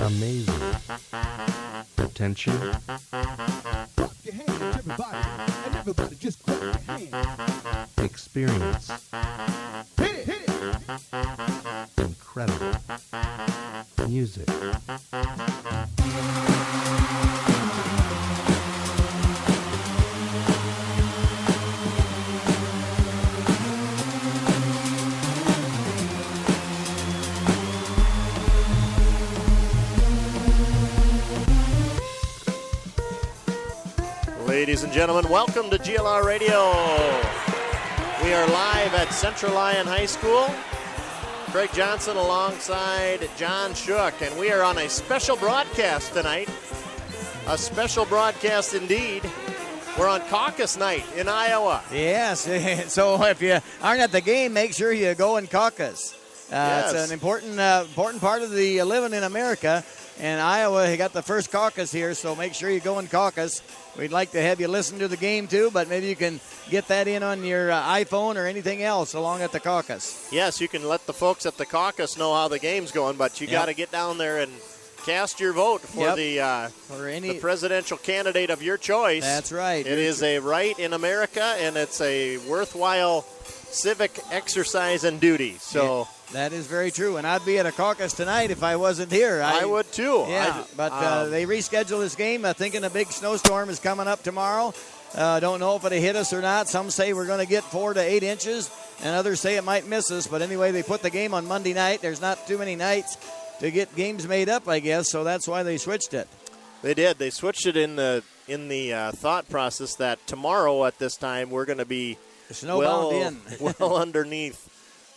Amazing. Potential. Clap your hands, everybody. And everybody just clap your hands. Experience. Hit it. Incredible. Music. Ladies and gentlemen, welcome to GLR Radio. We are live at Central Lyon High School. Craig Johnson alongside John Shook, and we are on a special broadcast tonight. A special broadcast indeed. We're on caucus night in Iowa. Yes, so if you aren't at the game, make sure you go and caucus. Yes. It's an important part of the living in America. And Iowa got the first caucus here, so make sure you go and caucus. We'd like to have you listen to the game, too, but maybe you can get that in on your iPhone or anything else along at the caucus. Yes, you can let the folks at the caucus know how the game's going, but you got to get down there and cast your vote for the presidential candidate of your choice. That's right. It is a right in America, and it's a worthwhile civic exercise and duty. So that is very true, and I'd be at a caucus tonight if I wasn't here. I would too. Yeah, but they rescheduled this game thinking a big snowstorm is coming up tomorrow. Don't know if it'll hit us or not. Some say we're going to get 4 to 8 inches, and others say it might miss us. But anyway, they put the game on Monday night. There's not too many nights to get games made up, I guess, so that's why they switched it. They did. They switched it in the thought process that tomorrow at this time we're going to be snowbound well underneath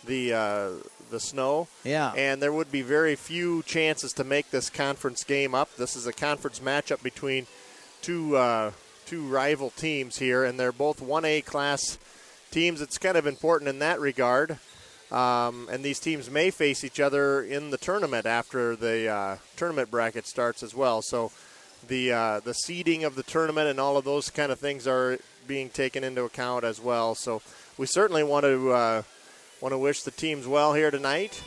the snow. Yeah. And there would be very few chances to make this conference game up. This is a conference matchup between two rival teams here, and they're both 1A class teams. It's kind of important in that regard. And these teams may face each other in the tournament after the tournament bracket starts as well. So the seeding of the tournament and all of those kind of things are being taken into account as well. So we certainly want to wish the teams well here tonight.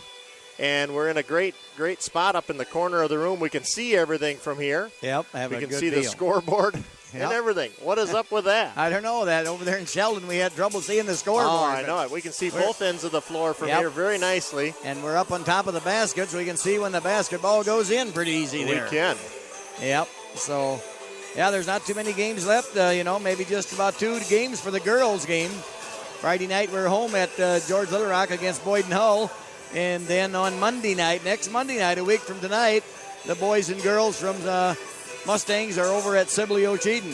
And we're in a great spot up in the corner of the room. We can see everything from here. Yep, we can see the scoreboard and everything. What is up with that? I don't know. That over there in Sheldon, we had trouble seeing the scoreboard. Oh, I know it. We can see both ends of the floor from here very nicely. And we're up on top of the basket, so we can see when the basketball goes in pretty easy there. We can. Yep. So, there's not too many games left. Maybe just about 2 games for the girls' game. Friday night, we're home at George Little Rock against Boyden Hull. And then on next Monday night, a week from tonight, the boys and girls from the Mustangs are over at Sibley Ocheyedan.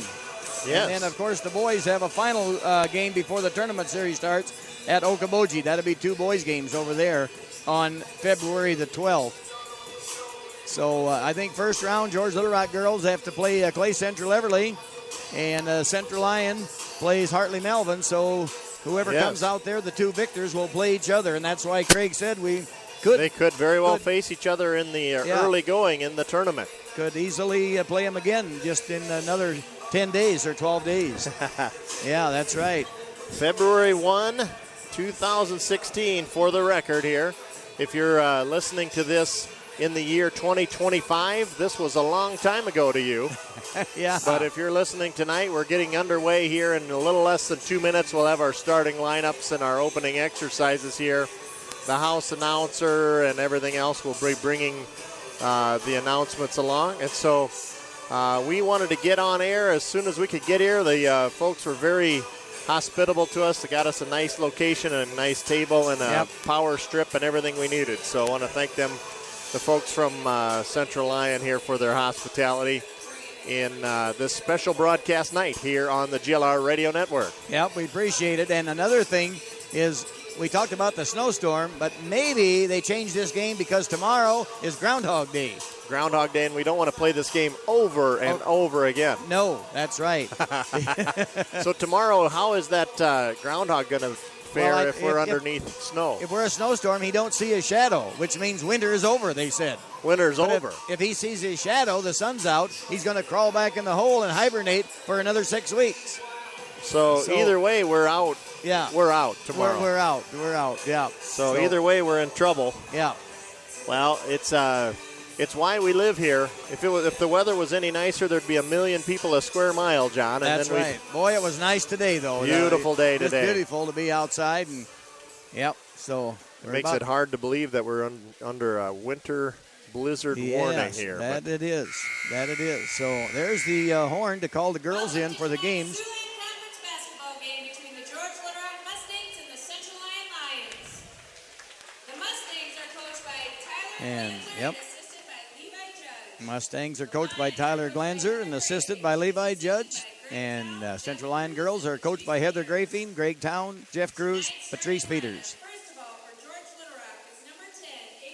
Yes. And then, of course, the boys have a final game before the tournament series starts at Okoboji. That'll be 2 boys' games over there on February the 12th. So I think first round, George Little Rock girls have to play Clay Central Everly, and Central Lyon plays Hartley Melvin. So whoever comes out there, the 2 victors will play each other, and that's why Craig said they could very well face each other in the early going in the tournament. Could easily play them again just in another 10 days or 12 days. Yeah, that's right. February 1, 2016 for the record here. If you're listening to this in the year 2025, this was a long time ago to you. Yeah. But if you're listening tonight, we're getting underway here in a little less than 2 minutes. We'll have our starting lineups and our opening exercises here. The house announcer and everything else will be bringing the announcements along. And so we wanted to get on air as soon as we could get here. The folks were very hospitable to us. They got us a nice location and a nice table and a power strip and everything we needed. So I want to thank them, the folks from Central Lyon here, for their hospitality in this special broadcast night here on the GLR Radio Network. Yep, we appreciate it. And another thing is we talked about the snowstorm, but maybe they changed this game because tomorrow is Groundhog Day. Groundhog Day, and we don't want to play this game over and over again. No, that's right. So tomorrow, how is that groundhog going to fare if we're underneath snow? If we're a snowstorm, he don't see his shadow, which means winter is over, they said. Winter's over. If he sees his shadow, the sun's out, he's going to crawl back in the hole and hibernate for another 6 weeks. So either way, we're out. Yeah. We're out tomorrow. We're out, yeah. So either way, we're in trouble. Yeah. Well, it's It's why we live here. If the weather was any nicer, there'd be 1 million people a square mile, John. And That's right. Boy, it was nice today, though. Beautiful day today. It's beautiful to be outside, and yep. So it makes it hard to believe that we're under a winter blizzard warning here. That it is. That it is. So there's the horn to call the girls in for the games. Conference basketball game between the George Littlerock Mustangs and the Central Lyon Lions. The Mustangs are coached by Tyler Glanzer and assisted by Levi Judge. Mustangs are coached by Tyler Glanzer and assisted by Levi Judge. And Central Lyon girls are coached by Heather Grafing, Greg Town, Jeff Cruz, Patrice Peters. First of all, for George Littlerock is number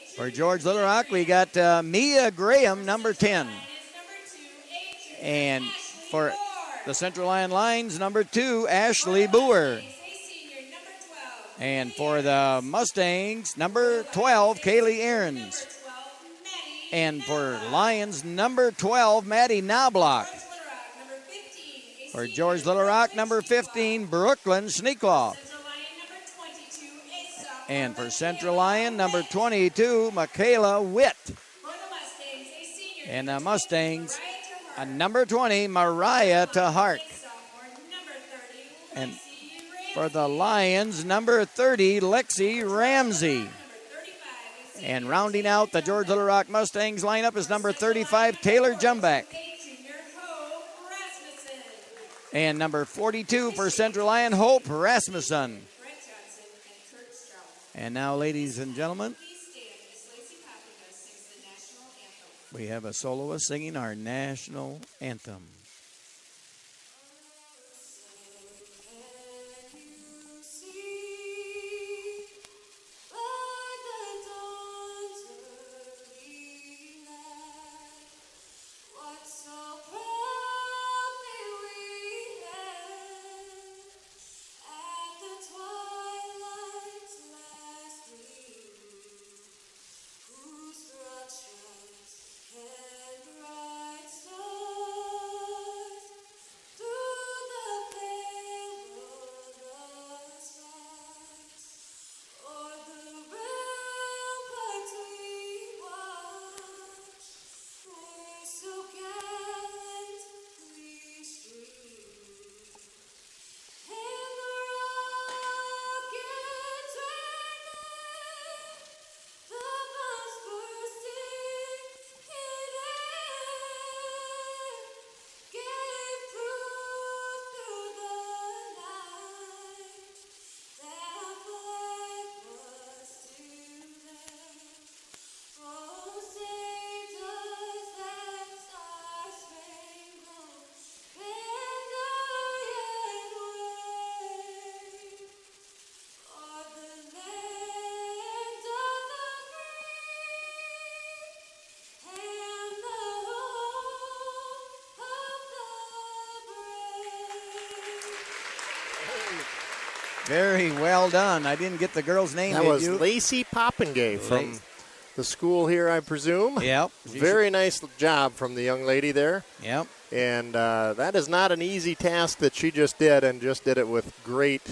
10. For George Littlerock, we got Mia Graham, number 10. And for the Central Lyon Lions, number 2, Ashley Boer. And for the Mustangs, number 12, Kaylee Ahrens. And for Lions, number 12, Maddie Knobloch. For George Little Rock, number 15, Brooklyn Sneakloff. And for Central Lyon, number 22, Michaela Witt. And the Mustangs, number 20, Mariah Tahart. And for the Lions, number 30, Lexi Ramsey. And rounding out the George Little Rock Mustangs lineup is number 35, Taylor Jumback. And number 42 for Central Lyon, Hope Rasmussen. And now, ladies and gentlemen, we have a soloist singing our national anthem. Very well done. I didn't get the girl's name. That was Lacey Poppengay from the school here, I presume. Yep. Very nice job from the young lady there. Yep. And that is not an easy task that she just did, and just did it with great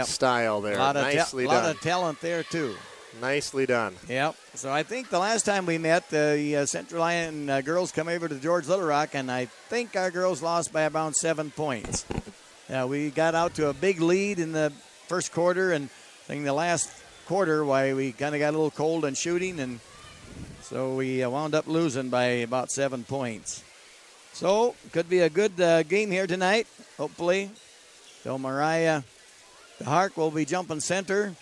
style there. Nicely done. A lot of talent there, too. Nicely done. Yep. So I think the last time we met, the Central Lyon girls come over to George Little Rock, and I think our girls lost by about 7 points. We got out to a big lead in the first quarter, and I think the last quarter, we kind of got a little cold in shooting, and so we wound up losing by about 7 points. So could be a good game here tonight, hopefully. So Mariah Tahart will be jumping center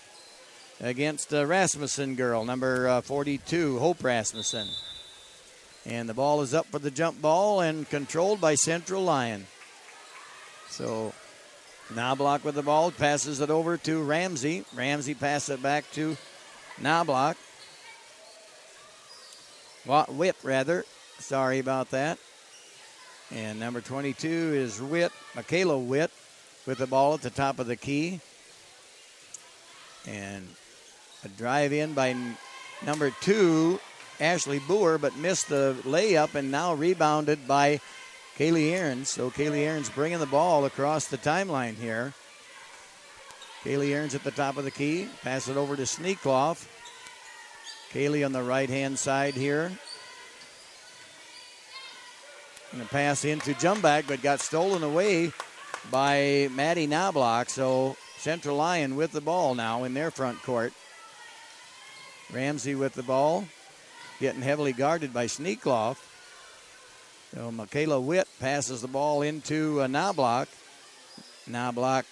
against Rasmussen girl, number 42, Hope Rasmussen. And the ball is up for the jump ball and controlled by Central Lyon. So Knobloch with the ball, passes it over to Ramsey. Ramsey passes it back to Knobloch. Witt, rather. Sorry about that. And number 22 is Witt, Michaela Witt, with the ball at the top of the key. And a drive in by number 2, Ashley Boer, but missed the layup, and now rebounded by Kaylee Ahrens. So Kaylee Ahrens bringing the ball across the timeline here. Kaylee Ahrens at the top of the key. Pass it over to Sneakloff. Kaylee on the right-hand side here. And a pass into Jumback, but got stolen away by Maddie Knobloch. So Central Lyon with the ball now in their front court. Ramsey with the ball, getting heavily guarded by Sneekloff. So Michaela Witt passes the ball into Knobloch. Knobloch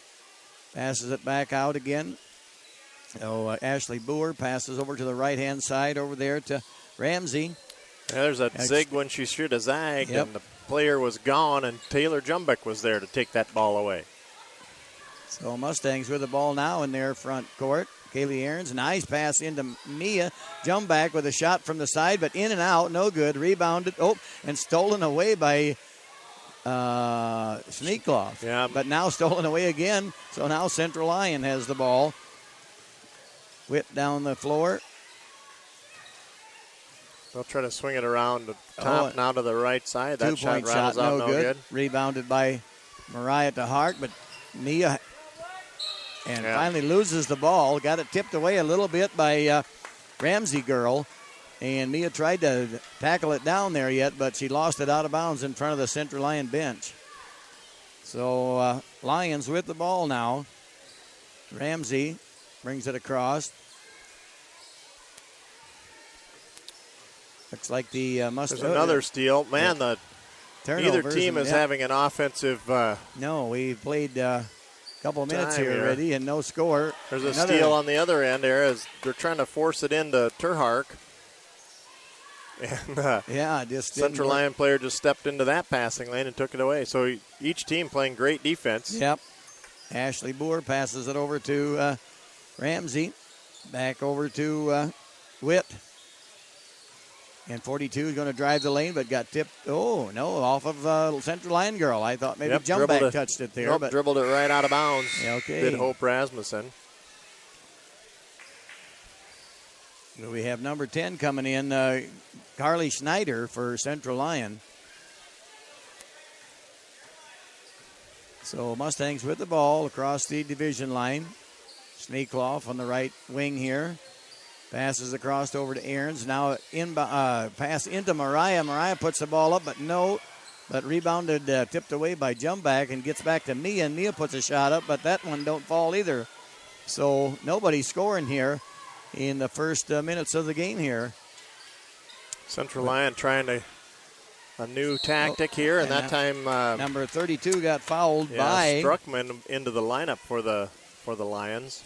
passes it back out again. So Ashley Boer passes over to the right-hand side over there to Ramsey. Yeah, there's a zig when she should have zagged, and the player was gone, and Taylor Jumbeck was there to take that ball away. So Mustangs with the ball now in their front court. Kaylee Aarons, nice pass into Mia. Jumback with a shot from the side, but in and out, no good. Rebounded, and stolen away by Sneekloff. Yeah. But now stolen away again, so now Central Lyon has the ball. Whip down the floor. They'll try to swing it around the top now to the right side. That shot rattles out, no good. Rebounded by Mariah DeHart, but Mia finally loses the ball. Got it tipped away a little bit by Ramsey girl, and Mia tried to tackle it down there yet, but she lost it out of bounds in front of the Central Lyon bench. So Lions with the ball now. Ramsey brings it across. Looks like the There's another steal. Man, neither team is having an offensive. No, we played a couple of minutes here already and no score. There's a steal on the other end there as they're trying to force it into Terhark. And just Central Lyon player just stepped into that passing lane and took it away. So each team playing great defense. Yep. Ashley Boer passes it over to Ramsey. Back over to Witt. And 42 is going to drive the lane, but got tipped. Oh, no, off of Central Lyon girl. I thought maybe Jumback touched it there. Nope, but dribbled it right out of bounds. Okay. Did Hope Rasmussen. We have number 10 coming in, Carly Schneider for Central Lyon. So Mustangs with the ball across the division line. Sneekloff on the right wing here. Passes across over to Aarons. Now pass into Mariah. Mariah puts the ball up, but rebounded, tipped away by Jumback and gets back to Mia. And Mia puts a shot up, but that one don't fall either. So nobody's scoring here in the first minutes of the game here. Central Lyon trying a new tactic here, and that time number 32 got fouled by Struckman into the lineup for the Lions.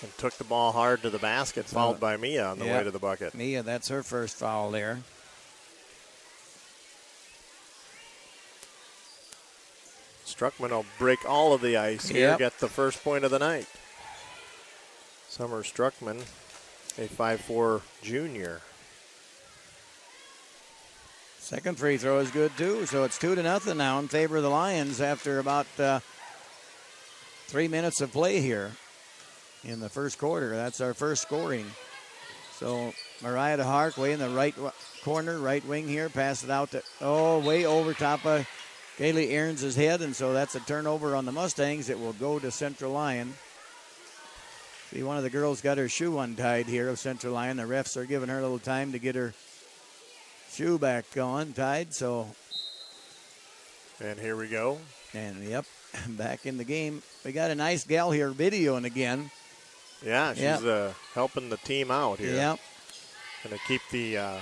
And took the ball hard to the basket, fouled by Mia on the way to the bucket. Mia, that's her first foul there. Struckman will break all of the ice here, get the first point of the night. Summer Struckman, a 5'4" junior. Second free throw is good, too. So it's 2-0 now in favor of the Lions after about 3 minutes of play here in the first quarter. That's our first scoring. So Mariah DeHart way in the right corner, right wing here. Pass it out to, way over top of Kaylee Aarons' head. And so that's a turnover on the Mustangs. It will go to Central Lyon. See, one of the girls got her shoe untied here of Central Lyon. The refs are giving her a little time to get her shoe back on, tied. So. And here we go. And, back in the game. We got a nice gal here videoing again. Yeah, she's helping the team out here. Yep. Going to keep the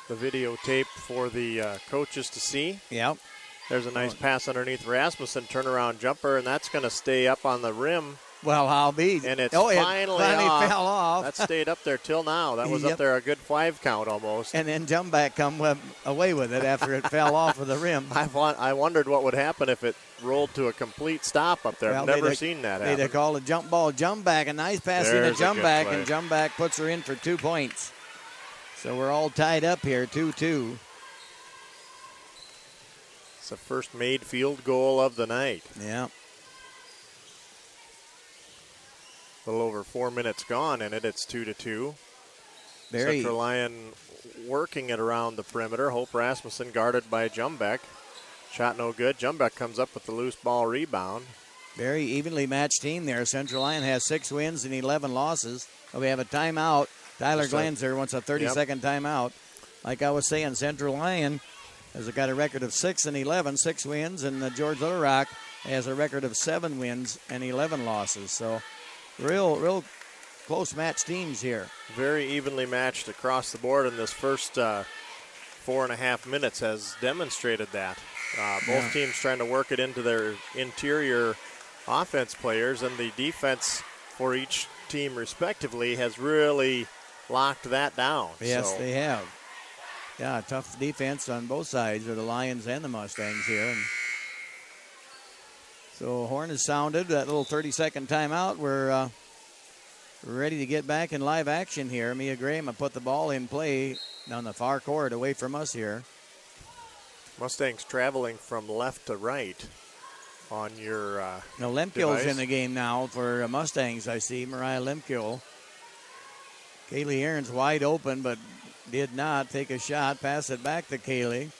videotape for the coaches to see. Yep. There's a nice pass underneath Rasmussen, turnaround jumper, and that's going to stay up on the rim. Well, I'll be. And it's it finally fell off. That stayed up there till now. That was up there a good 5 count almost. And then Jumback come away with it after it fell off of the rim. I wondered what would happen if it rolled to a complete stop up there. I've never seen that happen. They'd have called a jump ball. Jumback, a nice pass into Jumback, and Jumback puts her in for 2 points. So we're all tied up here, 2-2. It's the first made field goal of the night. Yeah. A little over 4 minutes gone in it. It's 2-2. Central Lyon working it around the perimeter. Hope Rasmussen guarded by Jumbeck. Shot no good. Jumbeck comes up with the loose ball rebound. Very evenly matched team there. Central Lyon has 6 wins and 11 losses. We have a timeout. Tyler Glanzer wants a 30-second timeout. Like I was saying, Central Lyon has got a record of 6-11, 6 wins, and George Little Rock has a record of 7 wins and 11 losses. So real close match teams here. Very evenly matched across the board, and this first 4.5 minutes has demonstrated that. Both teams trying to work it into their interior offense players, and the defense for each team respectively has really locked that down. Yes, they have. Yeah, tough defense on both sides of the Lions and the Mustangs here. And so horn is sounded, that little 30-second timeout. We're ready to get back in live action here. Mia Graham will put the ball in play down the far court away from us here. Mustangs traveling from left to right on your Now Lemkill's in the game now for Mustangs, I see. Mariah Lemkill. Kaylee Aaron's wide open, but did not take a shot. Pass it back to Kaylee.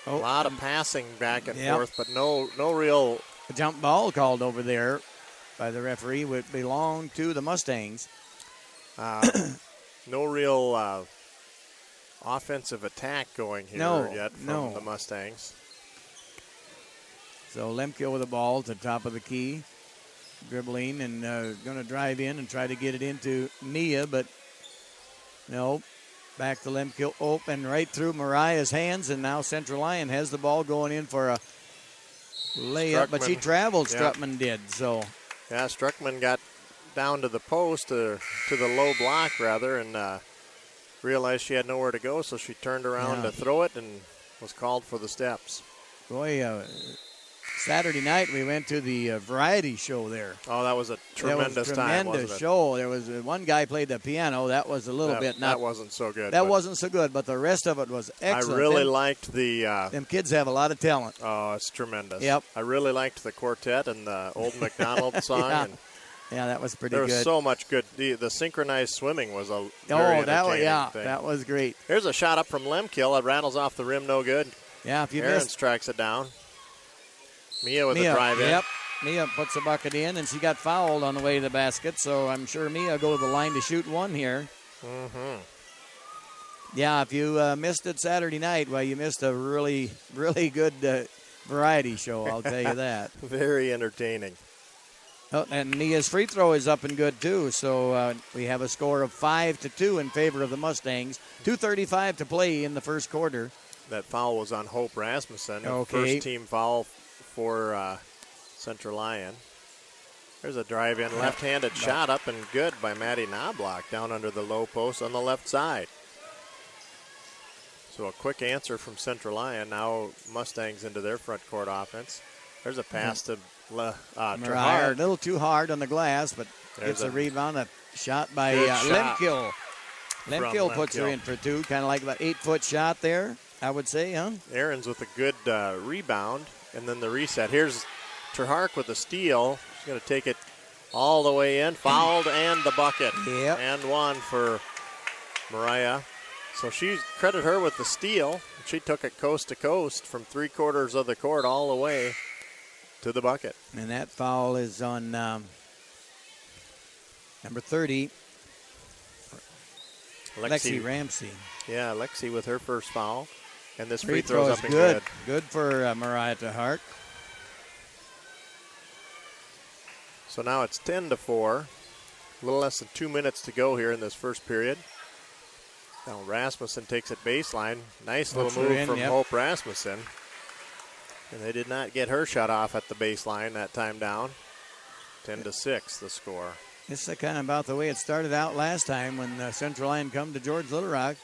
A lot of passing back and forth, but no real... A jump ball called over there by the referee would belong to the Mustangs. No real offensive attack going here yet from the Mustangs. So Lemke with the ball to the top of the key. Dribbling and going to drive in and try to get it into Mia, but no. Back to Lemke. Open right through Mariah's hands, and now Central Lyon has the ball going in for a layup, but she traveled, Strutman did. So yeah, Struckman got down to the post, to the low block rather, and realized she had nowhere to go, so she turned around to throw it and was called for the steps. Boy, Saturday night we went to the variety show there. Oh, that was a tremendous time, wasn't it? Show. There was one guy played the piano. That was a little bit not. That wasn't so good. That wasn't so good, but the rest of it was excellent. I really liked the. Them kids have a lot of talent. Oh, it's tremendous. Yep. I really liked the quartet and the Old McDonald song. Yeah, that was pretty good. There was so much good. The synchronized swimming was a very entertaining thing. That was great. Here's a shot up from Lemkill. It rattles off the rim, no good. Yeah, if you Aaron missed. tracks it down. Mia with the drive in. Yep. Mia puts the bucket in, and she got fouled on the way to the basket, so I'm sure Mia will go to the line to shoot one here. Mm-hmm. Yeah, if you missed it Saturday night, well, you missed a really, really good variety show, I'll tell you that. Very entertaining. Oh, and Mia's free throw is up and good, too, so we have a score of 5-2 in favor of the Mustangs. 2:35 to play in the first quarter. That foul was on Hope Rasmussen. Okay. First team foul for Central Lyon. There's a drive-in left-handed shot up and good by Maddie Knobloch down under the low post on the left side. So a quick answer from Central Lyon. Now Mustangs into their front court offense. There's a pass to Hart. A little too hard on the glass, but gets a rebound. A shot by Lemkill. Lemkill puts her in for two. Kind of like about 8-foot shot there, I would say, huh? Aaron's with a good rebound. And then the reset. Here's Terhark with the steal. She's going to take it all the way in. Fouled and the bucket. Yep. And one for Mariah. So credit her with the steal. She took it coast to coast from 3/4 of the court all the way to the bucket. And that foul is on number 30, Lexi Ramsey. Yeah, Lexi with her first foul. And this free throw's throw up and good. Good for Mariah Terhark. So now it's 10-4. A little less than 2 minutes to go here in this first period. Now Rasmussen takes it baseline. Nice little move from Hope Rasmussen. And they did not get her shot off at the baseline that time down. 10-6 the score. This is kind of about the way it started out last time when Central Lyon come to George Little Rock.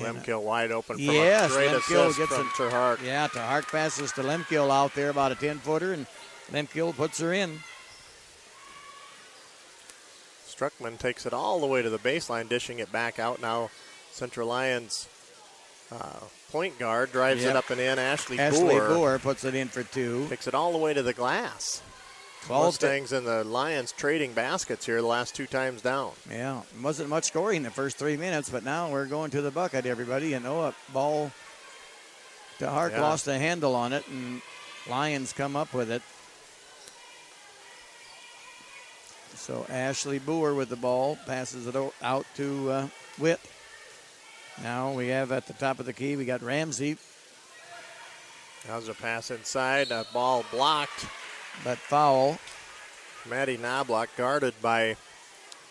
Lemkill wide open from a great assist from Terhark. Yeah, Terhark passes to Lemkill out there about a 10-footer, and Lemkill puts her in. Struckman takes it all the way to the baseline, dishing it back out. Now Central Lyon's point guard drives it up and in. Ashley Boer puts it in for two. Takes it all the way to the glass. Mustangs and the Lions trading baskets here the last 2 times down. Yeah, it wasn't much scoring the first 3 minutes, but now we're going to the bucket, everybody. And a ball DeHart lost the handle on it, and Lions come up with it. So Ashley Boer with the ball, passes it out to Witt. Now we have at the top of the key, we got Ramsey. How's a pass inside, a ball blocked. But foul. Maddie Knobloch guarded by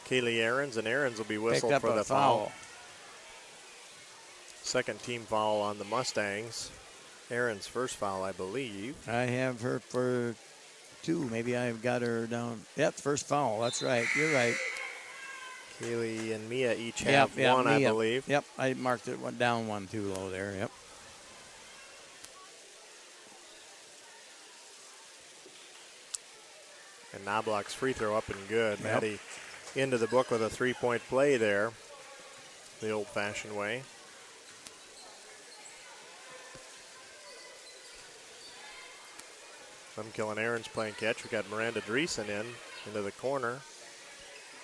Kaylee Ahrens, and Ahrens will be whistled for the foul. Second team foul on the Mustangs. Ahrens' first foul, I believe. I have her for 2. Maybe I've got her down. Yep, first foul. That's right. You're right. Kaylee and Mia each have one, Mia. I believe. Yep, I marked it down 1 too low there. Yep. And Knobloch's free throw up and good. Yep. Maddie into the book with a 3-point play there, the old-fashioned way. Lemkill and Ahrens playing catch. We got Miranda Dreesen into the corner.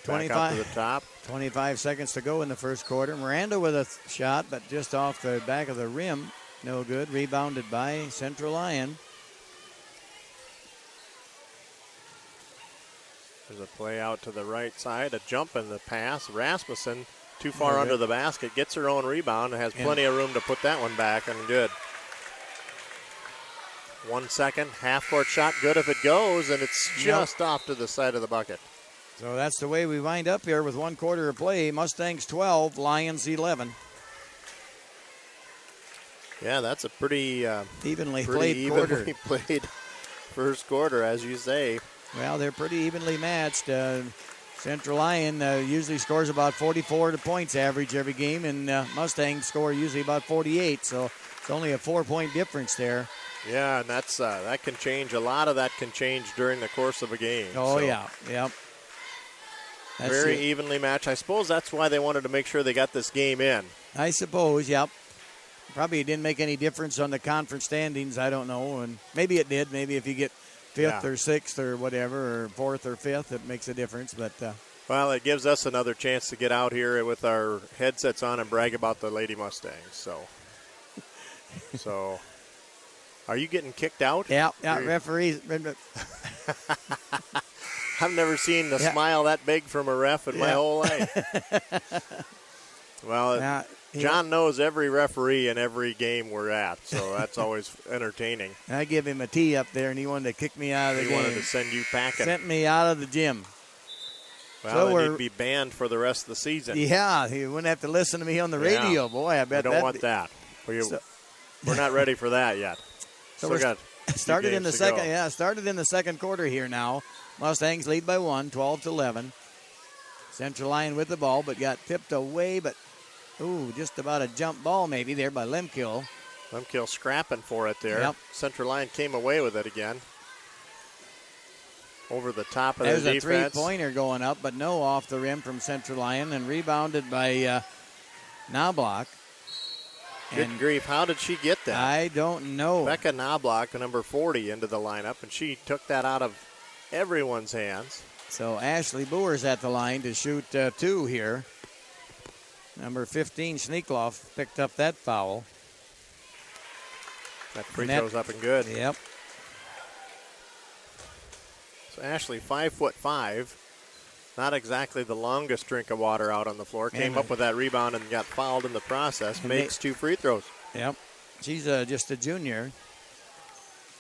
25 up to the top. 25 seconds to go in the first quarter. Miranda with a shot, but just off the back of the rim. No good. Rebounded by Central Lyon. There's a play out to the right side. A jump in the pass. Rasmussen too far under the basket. Gets her own rebound and has plenty of room to put that one back, and good. 1 second. Half-court shot. Good if it goes, and it's just off to the side of the bucket. So that's the way we wind up here with 1 quarter of play. Mustangs 12, Lions 11. Yeah, that's a pretty evenly played first quarter, as you say. Well, they're pretty evenly matched. Central Lyon usually scores about 44 points average every game, and Mustangs score usually about 48. So it's only a 4-point difference there. Yeah, and that's that can change. A lot of that can change during the course of a game. Oh, yeah. Yep. That's very evenly matched. I suppose that's why they wanted to make sure they got this game in. I suppose, yep. Probably didn't make any difference on the conference standings. I don't know. And maybe it did. Maybe if you get 5th or 6th or whatever, or 4th or 5th, it makes a difference. But well, it gives us another chance to get out here with our headsets on and brag about the Lady Mustangs. So are you getting kicked out? Yeah, referees. I've never seen a smile that big from a ref in my whole life. Well, John knows every referee in every game we're at, so that's always entertaining. I give him a tee up there, and he wanted to kick me out of the game. He wanted to send you packing. Sent me out of the gym. Well, so then he'd be banned for the rest of the season. Yeah, he wouldn't have to listen to me on the radio. Boy, I bet we don't want that. We're not ready for that yet. So we're started in the second. Yeah, started in the second quarter here now. Mustangs lead by 1, 12-11. Central Lyon with the ball, but got tipped away. But just about a jump ball maybe there by Lemkill. Lemkill scrapping for it there. Yep. Central Lyon came away with it again. Over the top of the defense. There's a 3-pointer going up, but no off the rim from Central Lyon, and rebounded by Knobloch. Good grief, how did she get that? I don't know. Becca Knobloch, number 40, into the lineup, and she took that out of everyone's hands. So Ashley Boer's at the line to shoot 2 here. Number 15, Sneakloff, picked up that foul. That free throw's up and good. Yep. So Ashley, 5'5", not exactly the longest drink of water out on the floor. Came up with that rebound and got fouled in the process. Makes 2 free throws. Yep. She's just a junior.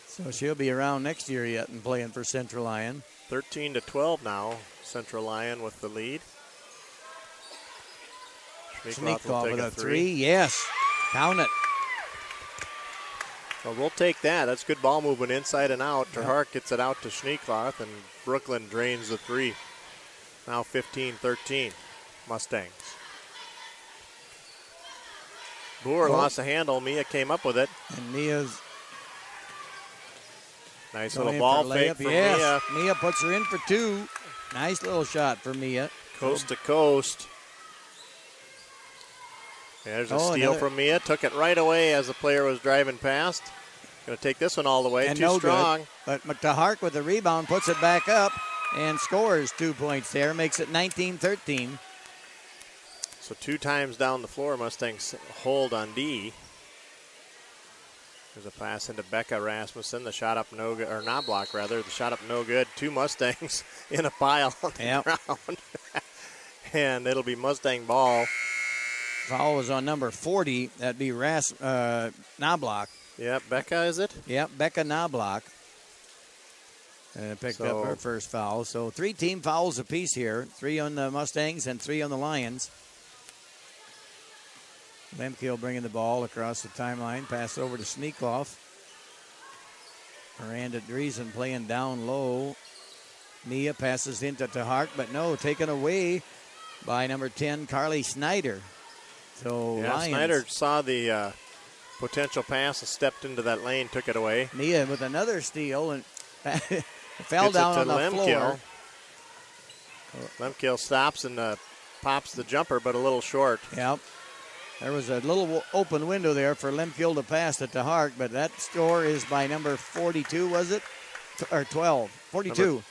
So she'll be around next year yet and playing for Central Lyon. 13-12 now. Central Lyon with the lead. Sneakloff with a 3. Yes. Count it. Well, we'll take that. That's good ball movement inside and out. Terhart gets it out to Sneakloff, and Brooklyn drains the 3. Now 15-13, Mustangs. Boer lost the handle. Mia came up with it. And Mia's nice little ball fake for Mia. Mia puts her in for 2. Nice little shot for Mia. Coast to coast. There's a steal from Mia. Took it right away as the player was driving past. Going to take this one all the way. And Too strong. Good. But McTahark with the rebound puts it back up and scores 2 points there. Makes it 19-13. So 2 times down the floor, Mustangs hold on D. There's a pass into Becca Rasmussen. The shot up no good, or Knobloch rather. The shot up no good. 2 Mustangs in a pile on the ground. And it'll be Mustang ball. Foul was on number 40. That'd be Knobloch. Yep, Becca, is it? Yep, Becca Knobloch. And picked up her first foul. So 3 team fouls apiece here. 3 on the Mustangs and 3 on the Lions. Lemke bringing the ball across the timeline. Pass over to Sneakoff. Miranda Driesen playing down low. Mia passes into Hart, but no, taken away by number 10, Carly Snyder. So Lions. Snyder saw the potential pass and stepped into that lane, took it away. Mia with another steal and fell down on the floor. Lemke stops and pops the jumper, but a little short. Yep. There was a little open window there for Lemke to pass it to Hart, but that score is by number 42, was it? Or 12. 42.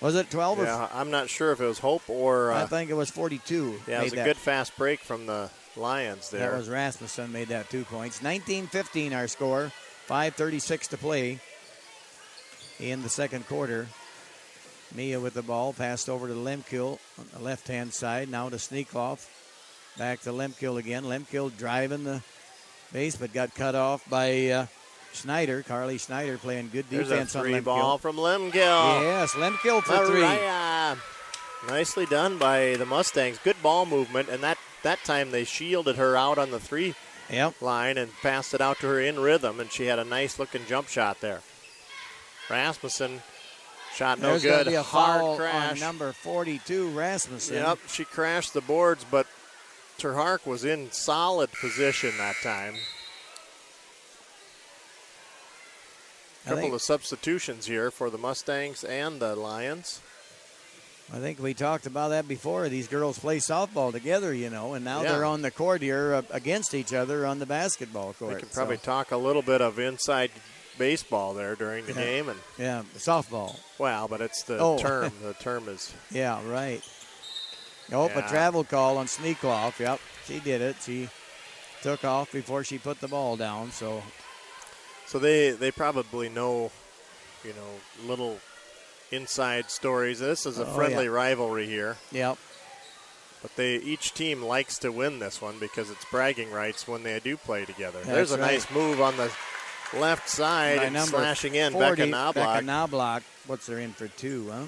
Was it 12? Yeah, I'm not sure if it was Hope or... I think it was 42. Yeah, it was a good fast break from the Lions there. That was Rasmussen made that 2 points. 19-15 our score. 5:36 to play in the second quarter. Mia with the ball, passed over to Lemke on the left-hand side. Now to Sneakoff. Back to Lemke again. Lemke driving the base, but got cut off by Snyder. Carly Snyder playing good defense on Lemke. There's a 3 ball from Lemke. Yes, Lemke for 3. Nicely done by the Mustangs. Good ball movement, and that time they shielded her out on the 3 line and passed it out to her in rhythm, and she had a nice-looking jump shot there. Rasmussen shot no good. There's going to be a foul crash on number 42, Rasmussen. Yep, she crashed the boards, but Terhark was in solid position that time. A couple of substitutions here for the Mustangs and the Lions. I think we talked about that before. These girls play softball together, and now they're on the court here against each other on the basketball court. We can probably talk a little bit of inside baseball there during the game. And softball. Well, but it's the term. The term is... Yeah, right. A travel call on Sneakoff. Yep, she did it. She took off before she put the ball down. So they probably know, little inside stories. This is a friendly rivalry here. Yep. But each team likes to win this one because it's bragging rights when they do play together. That's There's a nice move on the left side and slashing in 40, Becca Knobloch. Becca Knobloch puts her in for 2, huh?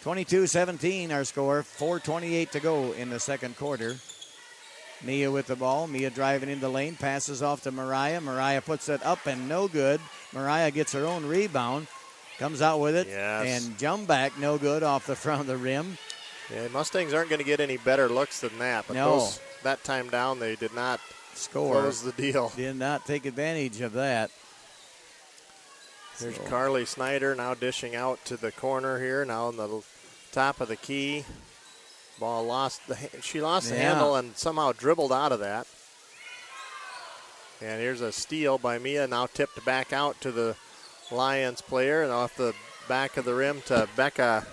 22-17 our score. 4:28 to go in the second quarter. Mia with the ball. Mia driving in the lane. Passes off to Mariah. Mariah puts it up and no good. Mariah gets her own rebound. Comes out with it. Yes. And jump back no good off the front of the rim. Yeah, Mustangs aren't going to get any better looks than that. But that time down, they did not close the deal. Did not take advantage of that. There's Carly Snyder now dishing out to the corner here, now on the top of the key. Ball lost. She lost the handle and somehow dribbled out of that. And here's a steal by Mia, now tipped back out to the Lions player, and off the back of the rim to Becca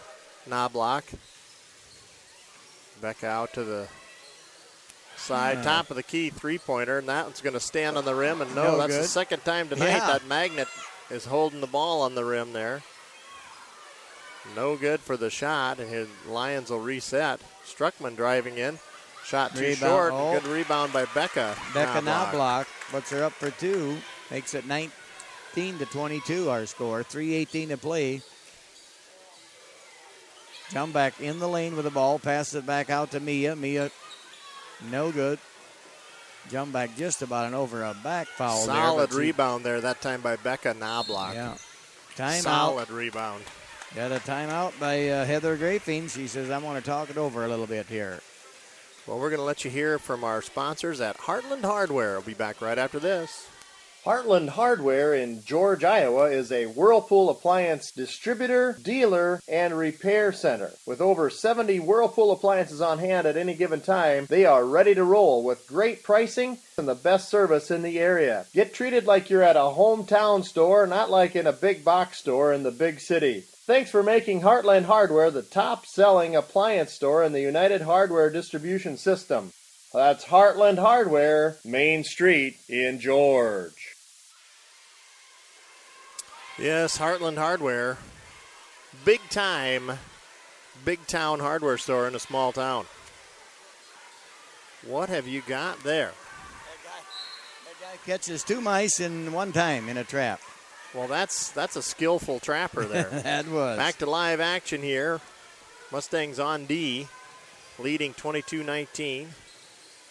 Knobloch. Becca out to the side, top of the key, 3-pointer, and that one's going to stand on the rim, and that's the second time tonight that magnet is holding the ball on the rim there. No good for the shot, and his Lions will reset. Struckman driving in. Shot too short. Good rebound by Becca. Becca Knobloch puts her up for 2. Makes it 19-22 our score. 3:18 to play. Jump back in the lane with the ball. Passes it back out to Mia. Mia, no good. Jump back just about over a back foul. Solid rebound there that time by Becca Knobloch. Yeah. Timeout. Solid rebound. Got a timeout by Heather Grafing. She says, I want to talk it over a little bit here. Well, we're going to let you hear from our sponsors at Heartland Hardware. We'll be back right after this. Heartland Hardware in George, Iowa is a Whirlpool appliance distributor, dealer, and repair center. With over 70 Whirlpool appliances on hand at any given time, they are ready to roll with great pricing and the best service in the area. Get treated like you're at a hometown store, not like in a big box store in the big city. Thanks for making Heartland Hardware the top-selling appliance store in the United Hardware distribution system. That's Heartland Hardware, Main Street in George. Yes, Heartland Hardware. Big time, big town hardware store in a small town. What have you got there? That guy catches 2 mice in one time in a trap. Well, that's a skillful trapper there. That was. Back to live action here. Mustangs on D, leading 22-19.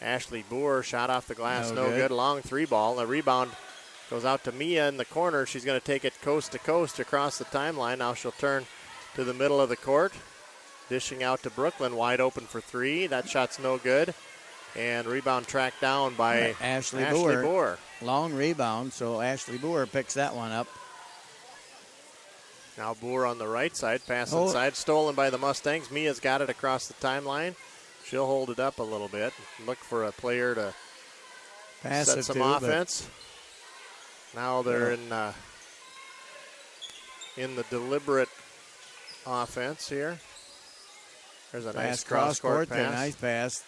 Ashley Boer shot off the glass, no good. Long 3-ball. The rebound goes out to Mia in the corner. She's going to take it coast to coast across the timeline. Now she'll turn to the middle of the court. Dishing out to Brooklyn, wide open for 3. That shot's no good. And rebound tracked down by Ashley Boer. Boer. Long rebound, so Ashley Boer picks that one up. Now Boer on the right side, pass inside, stolen by the Mustangs. Mia's got it across the timeline. She'll hold it up a little bit. Look for a player to set some offense. Now they're in the deliberate offense here. There's a nice cross-court pass. Nice pass.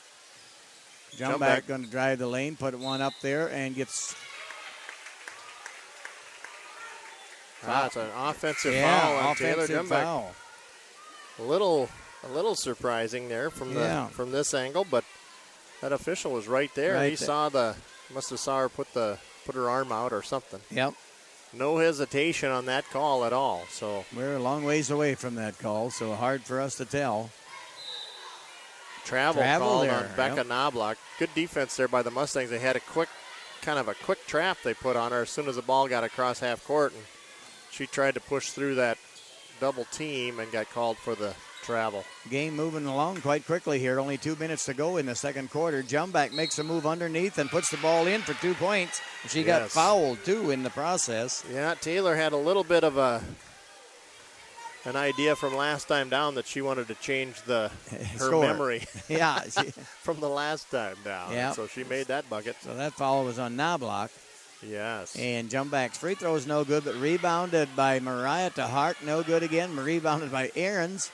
Jump back, going to drive the lane, put one up there, and gets... It's an offensive foul on Taylor Jumbeck. Foul. A little surprising there from this angle, but that official was right there. He must have saw her put her arm out or something. Yep. No hesitation on that call at all. So we're a long ways away from that call, so hard for us to tell. Travel called on Becca Knobloch. Good defense there by the Mustangs. They had a quick trap they put on her as soon as the ball got across half court, and she tried to push through that double team and got called for the travel. Game moving along quite quickly here. Only 2 minutes to go in the second quarter. Jumback makes a move underneath and puts the ball in for 2 points. She got fouled, too, in the process. Yeah, Taylor had a little bit of an idea from last time down that she wanted to change her memory from the last time down. Yeah. So she made that bucket. So that foul was on Knobloch. Yes. And Jumback's free throw is no good, but rebounded by Mariah to Hart. No good again. Rebounded by Ahrens.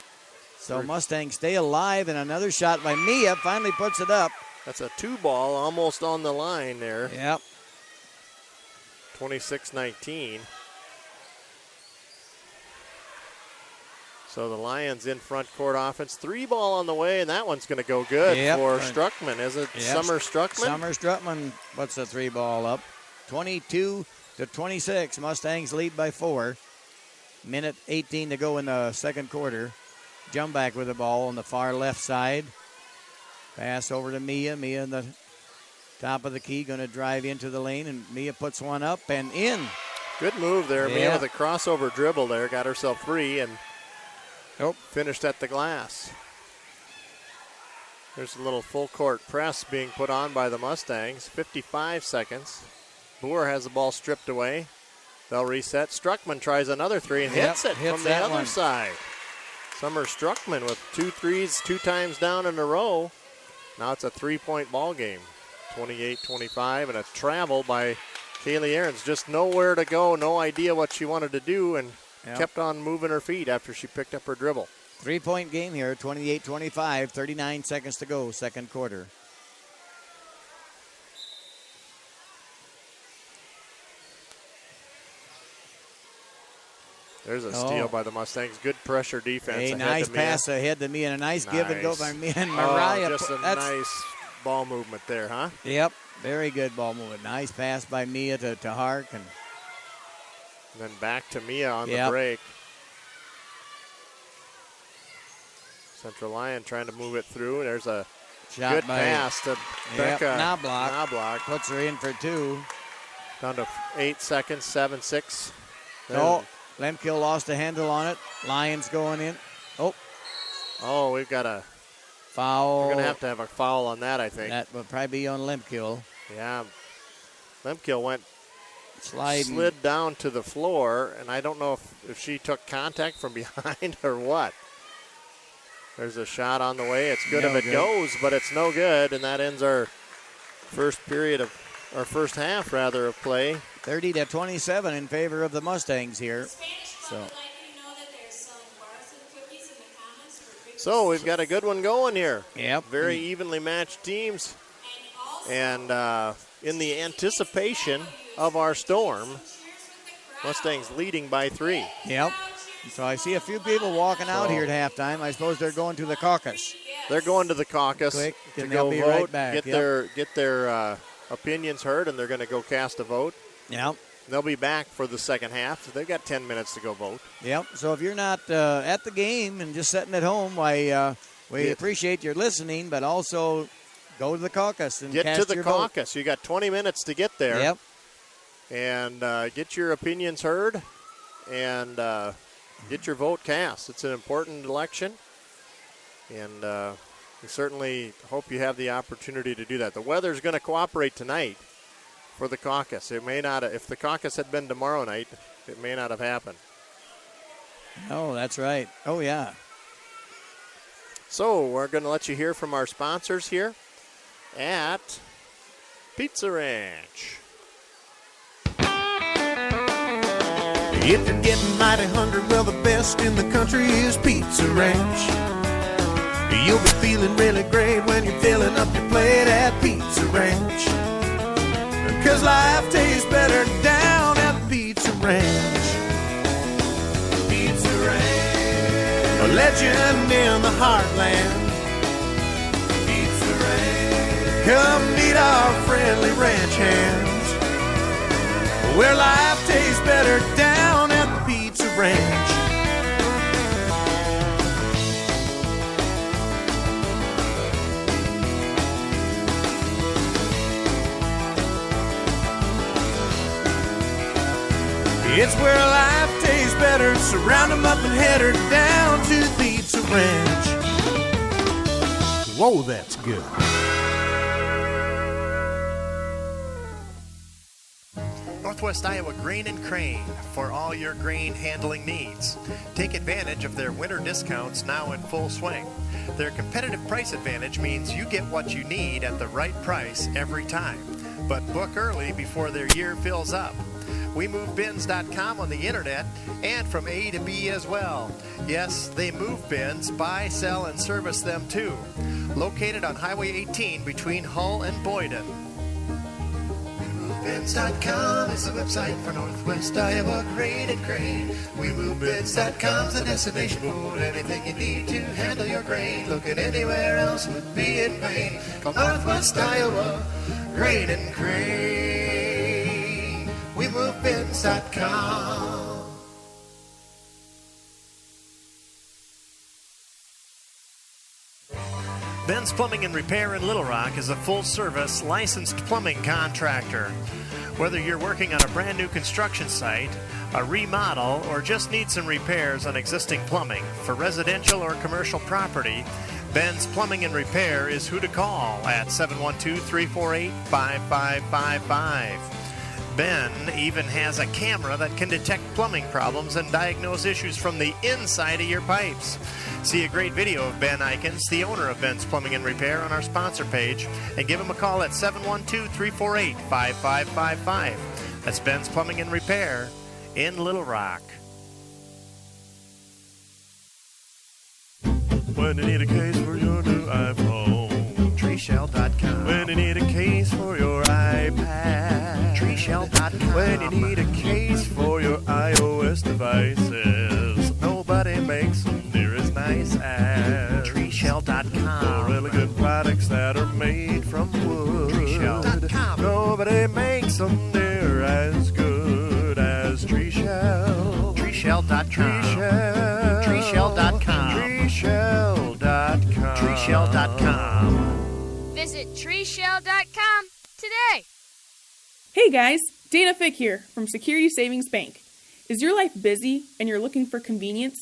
So Mustangs stay alive, and another shot by Mia finally puts it up. That's a 2-ball almost on the line there. Yep. 26-19. So the Lions in front court offense. 3-ball on the way, and that one's going to go good for Struckman. Is it Summer Struckman? Summer Struckman puts the 3-ball up. 22-26. Mustangs lead by 4. Minute 18 to go in the second quarter. Jumback with the ball on the far left side. Pass over to Mia. Mia in the top of the key, going to drive into the lane, and Mia puts one up and in. Good move there. Mia with a crossover dribble there. Got herself free and finished at the glass. There's a little full court press being put on by the Mustangs. 55 seconds. Boer has the ball stripped away. They'll reset. Struckman tries another 3 and hits it from the other side. Summer Struckman with 2 threes 2 times down in a row. Now it's a 3-point ball game. 28-25, and a travel by Kaylee Ahrens. Just nowhere to go, no idea what she wanted to do, and kept on moving her feet after she picked up her dribble. 3-point game here, 28-25, 39 seconds to go, second quarter. There's a steal by the Mustangs. Good pressure defense. A nice pass ahead to me and a nice give and go by me and Mariah. Just a nice ball movement there, huh? Yep, very good ball movement. Nice pass by Mia to Hark. And then back to Mia on the break. Central Lyon trying to move it through. There's a good pass to Becca Knobloch. Puts her in for 2. Down to 8 seconds, 7-6. Lemkill lost a handle on it. Lions going in. Oh, we've got a foul. We're going to have a foul on that, I think. That would probably be on Lemkill. Yeah. Lemkill went sliding. Slid down to the floor, and I don't know if she took contact from behind or what. There's a shot on the way. It's good if it goes, but it's no good, and that ends our first half of play. 30-27 in favor of the Mustangs here. So we've got a good one going here. Yep. Very evenly matched teams. And in the anticipation of our storm, Mustangs leading by 3. Yep. So I see a few people walking out here at halftime. I suppose they're going to the caucus. They're going to the caucus Quick, to and go they'll be vote, right back. get their opinions heard, and they're going to go cast a vote. Yep. They'll be back for the second half. So they've got 10 minutes to go vote. Yep. So if you're not at the game and just sitting at home, why we appreciate your listening, but also go to the caucus and get cast to the your caucus. You got 20 minutes to get there. Yep. And get your opinions heard and get your vote cast. It's an important election, and we certainly hope you have the opportunity to do that. The weather's going to cooperate tonight for the caucus. It may not, if the caucus had been tomorrow night, it may not have happened. Oh, that's right. Oh, yeah. So we're going to let you hear from our sponsors here at Pizza Ranch. If you're getting mighty hungry, well, the best in the country is Pizza Ranch. You'll be feeling really great when you're filling up your plate at Pizza Ranch. 'Cause life tastes better down at Pizza Ranch. Pizza Ranch, a legend in the heartland. Pizza Ranch, come meet our friendly ranch hands, where life tastes better down at the Pizza Ranch. It's where life tastes better. Surround them up and head her down to the Pizza Ranch. Whoa, that's good. Northwest Iowa Grain and Crane for all your grain handling needs. Take advantage of their winter discounts now in full swing. Their competitive price advantage means you get what you need at the right price every time. But book early before their year fills up. WeMoveBins.com on the internet and from A to B as well. Yes, they move bins, buy, sell, and service them too. Located on Highway 18 between Hull and Boyden. WeMoveBins.com is the website for Northwest Iowa Grain and Crane. WeMoveBins.com is the destination for anything you need to handle your grain. Looking anywhere else would be in vain. Call Northwest Iowa Grain and Crane. WeMoveBins.com. Ben's Plumbing and Repair in Little Rock is a full-service, licensed plumbing contractor. Whether you're working on a brand new construction site, a remodel, or just need some repairs on existing plumbing for residential or commercial property, Ben's Plumbing and Repair is who to call at 712-348-5555. Ben even has a camera that can detect plumbing problems and diagnose issues from the inside of your pipes. See a great video of Ben Eikens, the owner of Ben's Plumbing and Repair, on our sponsor page, and give him a call at 712-348-5555. That's Ben's Plumbing and Repair in Little Rock. When you need a case for your new iPhone, TreeShell.com. When you need a case for your iPad, TreeShell.com. When you need a case for your iOS devices, nobody makes them near as nice as TreeShell.com. For really good products that are made from wood, TreeShell.com. Nobody makes them near as good as TreeShell. TreeShell.com. TreeShell.com. TreeShell.com. TreeShell.com. Visit TreeShell.com today. Hey guys, Dana Fick here from Security Savings Bank. Is your life busy and you're looking for convenience?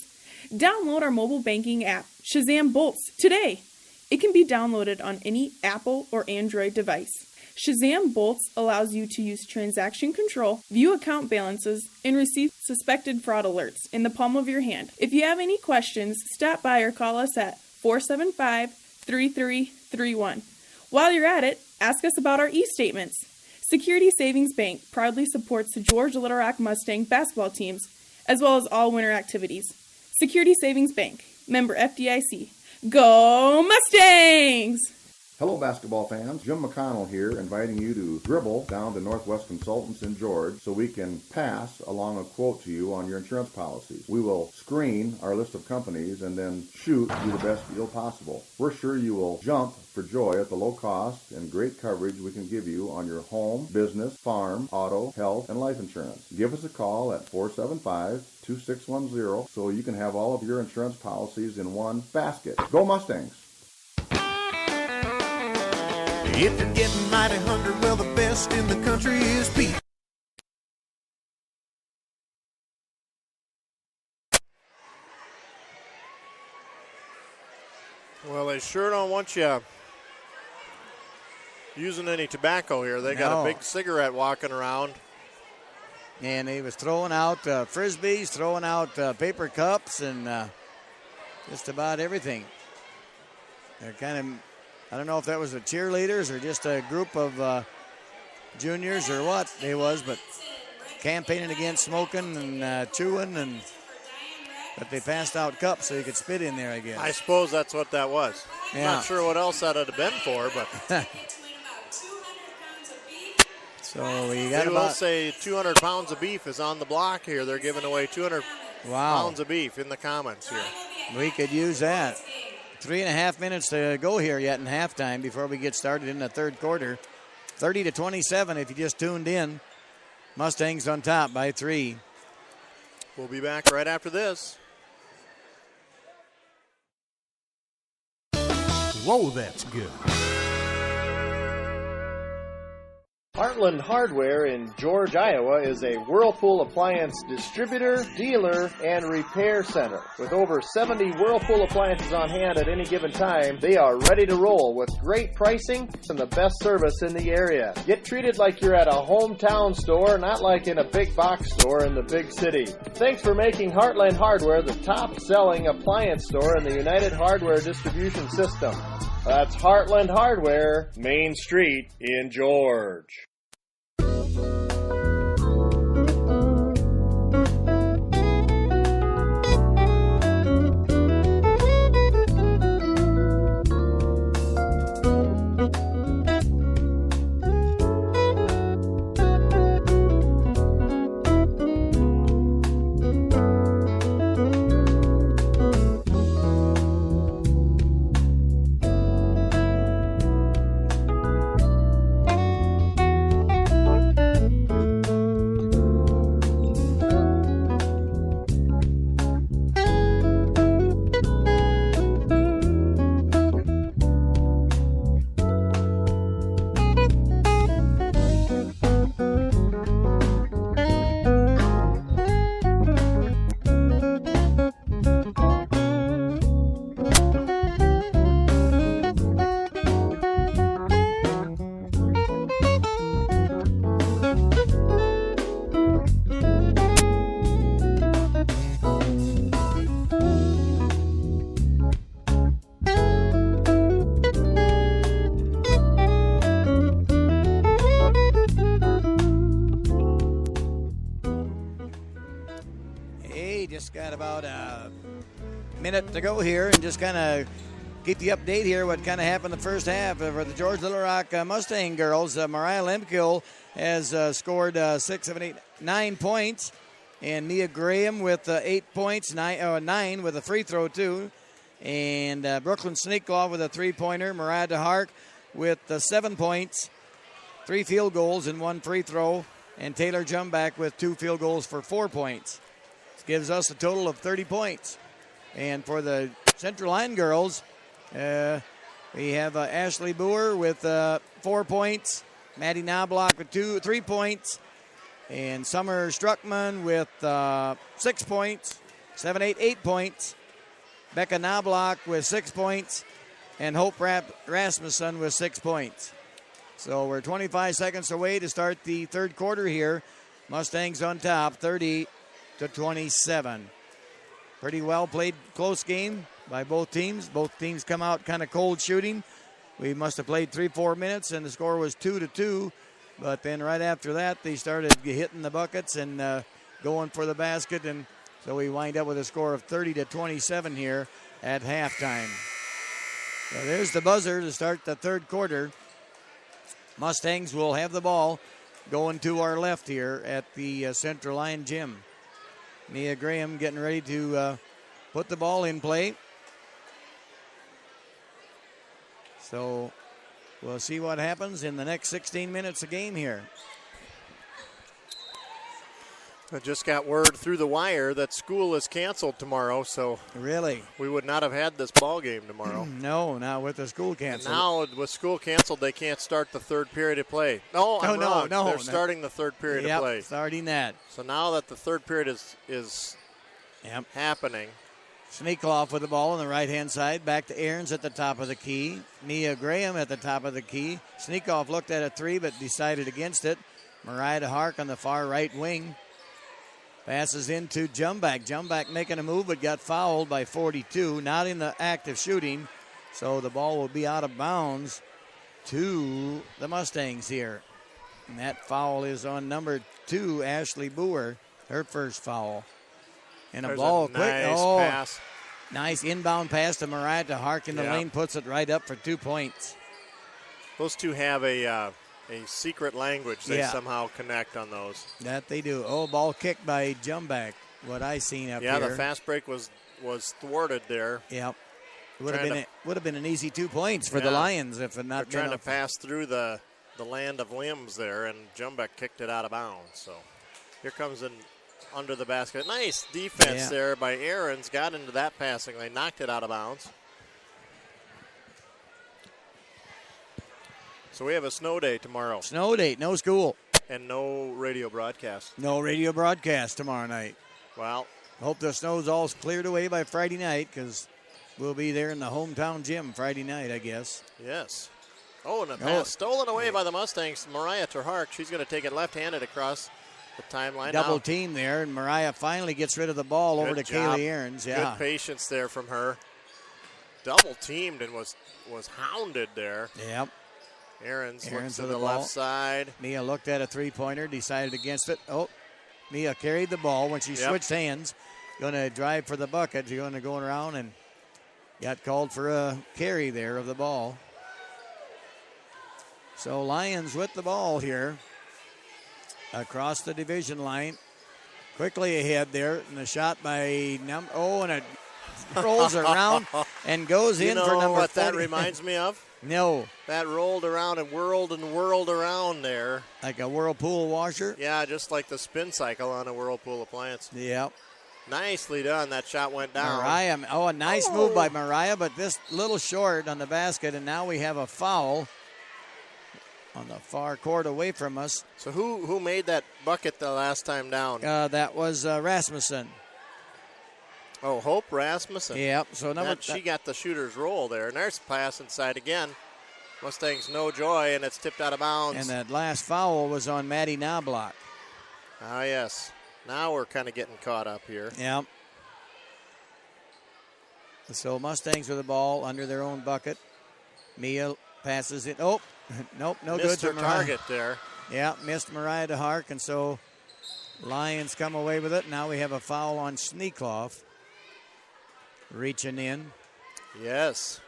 Download our mobile banking app, Shazam Bolts, today. It can be downloaded on any Apple or Android device. Shazam Bolts allows you to use transaction control, view account balances, and receive suspected fraud alerts in the palm of your hand. If you have any questions, stop by or call us at 475-3331. While you're at it, ask us about our e-statements. Security Savings Bank proudly supports the George Little Rock Mustang basketball teams, as well as all winter activities. Security Savings Bank, member FDIC. Go Mustangs! Hello, basketball fans. Jim McConnell here, inviting you to dribble down to Northwest Consultants in George so we can pass along a quote to you on your insurance policies. We will screen our list of companies and then shoot you the best deal possible. We're sure you will jump for joy at the low cost and great coverage we can give you on your home, business, farm, auto, health, and life insurance. Give us a call at 475-2610 so you can have all of your insurance policies in one basket. Go Mustangs! If you're getting mighty hungry, well, the best in the country is Pete. Well, they sure don't want you using any tobacco here. They got a big cigarette walking around. And he was throwing out Frisbees, throwing out paper cups, and just about everything. They're kind of, I don't know if that was the cheerleaders or just a group of juniors or what they was, but campaigning against smoking and chewing, but they passed out cups so you could spit in there, I guess. I suppose that's what that was. Yeah. Not sure what else that would have been for, but. So we got will about, say 200 pounds of beef is on the block here. They're giving away 200 pounds of beef in the comments here. We could use that. 3.5 minutes to go here yet in halftime before we get started in the third quarter. 30-27 if you just tuned in. Mustangs on top by 3. We'll be back right after this. Whoa, that's good. Heartland Hardware in George, Iowa is a Whirlpool appliance distributor, dealer, and repair center. With over 70 Whirlpool appliances on hand at any given time, they are ready to roll with great pricing and the best service in the area. Get treated like you're at a hometown store, not like in a big box store in the big city. Thanks for making Heartland Hardware the top-selling appliance store in the United Hardware distribution system. That's Heartland Hardware, Main Street in George. Got about a minute to go here, and just kind of keep the update here what kind of happened the first half for the George Little Rock Mustang girls. Mariah Lemkill has scored 9 points, and Mia Graham with 8 points, 9 with a free throw too, and Brooklyn Sneaklaw with a 3-pointer. Mariah DeHark with 7 points, 3 field goals and 1 free throw, and Taylor Jumback with 2 field goals for 4 points. Gives us a total of 30 points. And for the Central Lyon girls, we have Ashley Boer with 4 points, Maddie Knobloch with 3 points, and Summer Struckman with 6 points, 8 points, Becca Knobloch with 6 points, and Hope Rasmussen with 6 points. So we're 25 seconds away to start the third quarter here. Mustangs on top, 30-27. Pretty well played, close game by both teams. Both teams come out kind of cold shooting. We must have played 3-4 minutes, and the score was 2-2. But then right after that, they started hitting the buckets and going for the basket, and so we wind up with a score of 30-27 here at halftime. So there's the buzzer to start the third quarter. Mustangs will have the ball going to our left here at the Central Lyon Gym. Mia Graham getting ready to put the ball in play. So we'll see what happens in the next 16 minutes of game here. I just got word through the wire that school is canceled tomorrow, so really we would not have had this ball game tomorrow. No, not with the school canceled. Now with school canceled, they can't start the third period of play. No, I'm wrong. No. They're starting the third period of play. Starting that. So now that the third period is happening. Sneakoff with the ball on the right-hand side. Back to Aarons at the top of the key. Mia Graham at the top of the key. Sneakoff looked at a three but decided against it. Mariah DeHark on the far right wing. Passes into Jumback. Jumback making a move but got fouled by 42. Not in the act of shooting. So the ball will be out of bounds to the Mustangs here. And that foul is on number 2, Ashley Boer. Her first foul. And There's ball a quick. Nice pass. Nice inbound pass to Mariah DeHark in the lane. Puts it right up for 2 points. Those two have a secret language. They somehow connect on those. That they do. Ball kicked by Jumback. What I seen up here. Yeah, the fast break was thwarted there. Yep. Would have been an easy 2 points for the Lions if it not been trying to pass through the land of limbs there, and Jumback kicked it out of bounds. So here comes in under the basket. Nice defense there by Aarons. Got into that passing lane, knocked it out of bounds. So we have a snow day tomorrow. Snow day, no school. And no radio broadcast. No radio broadcast tomorrow night. Well, hope the snow's all cleared away by Friday night because we'll be there in the hometown gym Friday night, I guess. Yes. Oh, and a pass stolen away by the Mustangs. Mariah Terhark, she's going to take it left-handed across the timeline. Double team there, and Mariah finally gets rid of the ball over to Kaylee Aarons. Yeah. Good patience there from her. Double teamed and was hounded there. Yep. Aarons looks to the left side. Mia looked at a three-pointer, decided against it. Mia carried the ball when she switched hands. Going to drive for the bucket. She's going to go around and got called for a carry there of the ball. So Lions with the ball here across the division line. Quickly ahead there, and the shot by and it rolls around and goes in for number 40. You know what that reminds me of? No. That rolled around and whirled around there. Like a whirlpool washer? Yeah, just like the spin cycle on a whirlpool appliance. Yep. Nicely done. That shot went down. Mariah, a nice move by Mariah, but this little short on the basket, and now we have a foul on the far court away from us. So who made that bucket the last time down? That was Rasmussen. Oh, Hope Rasmussen. Yep. So she got the shooter's roll there. And there's a pass inside again. Mustangs no joy, and it's tipped out of bounds. And that last foul was on Maddie Knobloch. Ah, yes. Now we're kind of getting caught up here. Yep. So Mustangs with the ball under their own bucket. Mia passes it. Oh, nope, no good. Missed her target there. Yeah, missed Mariah DeHark, and so Lions come away with it. Now we have a foul on Sneakoff. Reaching in. Yes.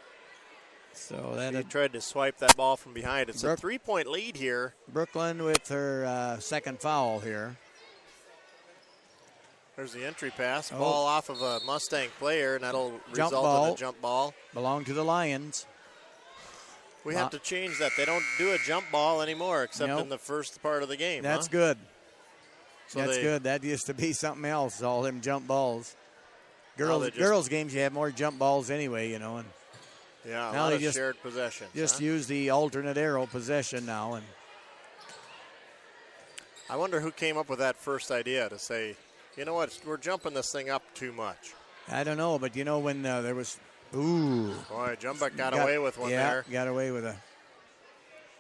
So that she tried to swipe that ball from behind. It's a 3-point lead here. Brooklyn with her second foul here. There's the entry pass. Ball off of a Mustang player, and that'll result in a jump ball. Belong to the Lions. We have to change that. They don't do a jump ball anymore except in the first part of the game. That's good. So that's good. That used to be something else, all them jump balls. Girls games, you have more jump balls anyway, you know. And yeah, now they just shared possessions. Just use the alternate arrow possession now. And I wonder who came up with that first idea to say, you know what, we're jumping this thing up too much. I don't know, but you know when there was, boy, Jumbuck got away with one there. Got away with a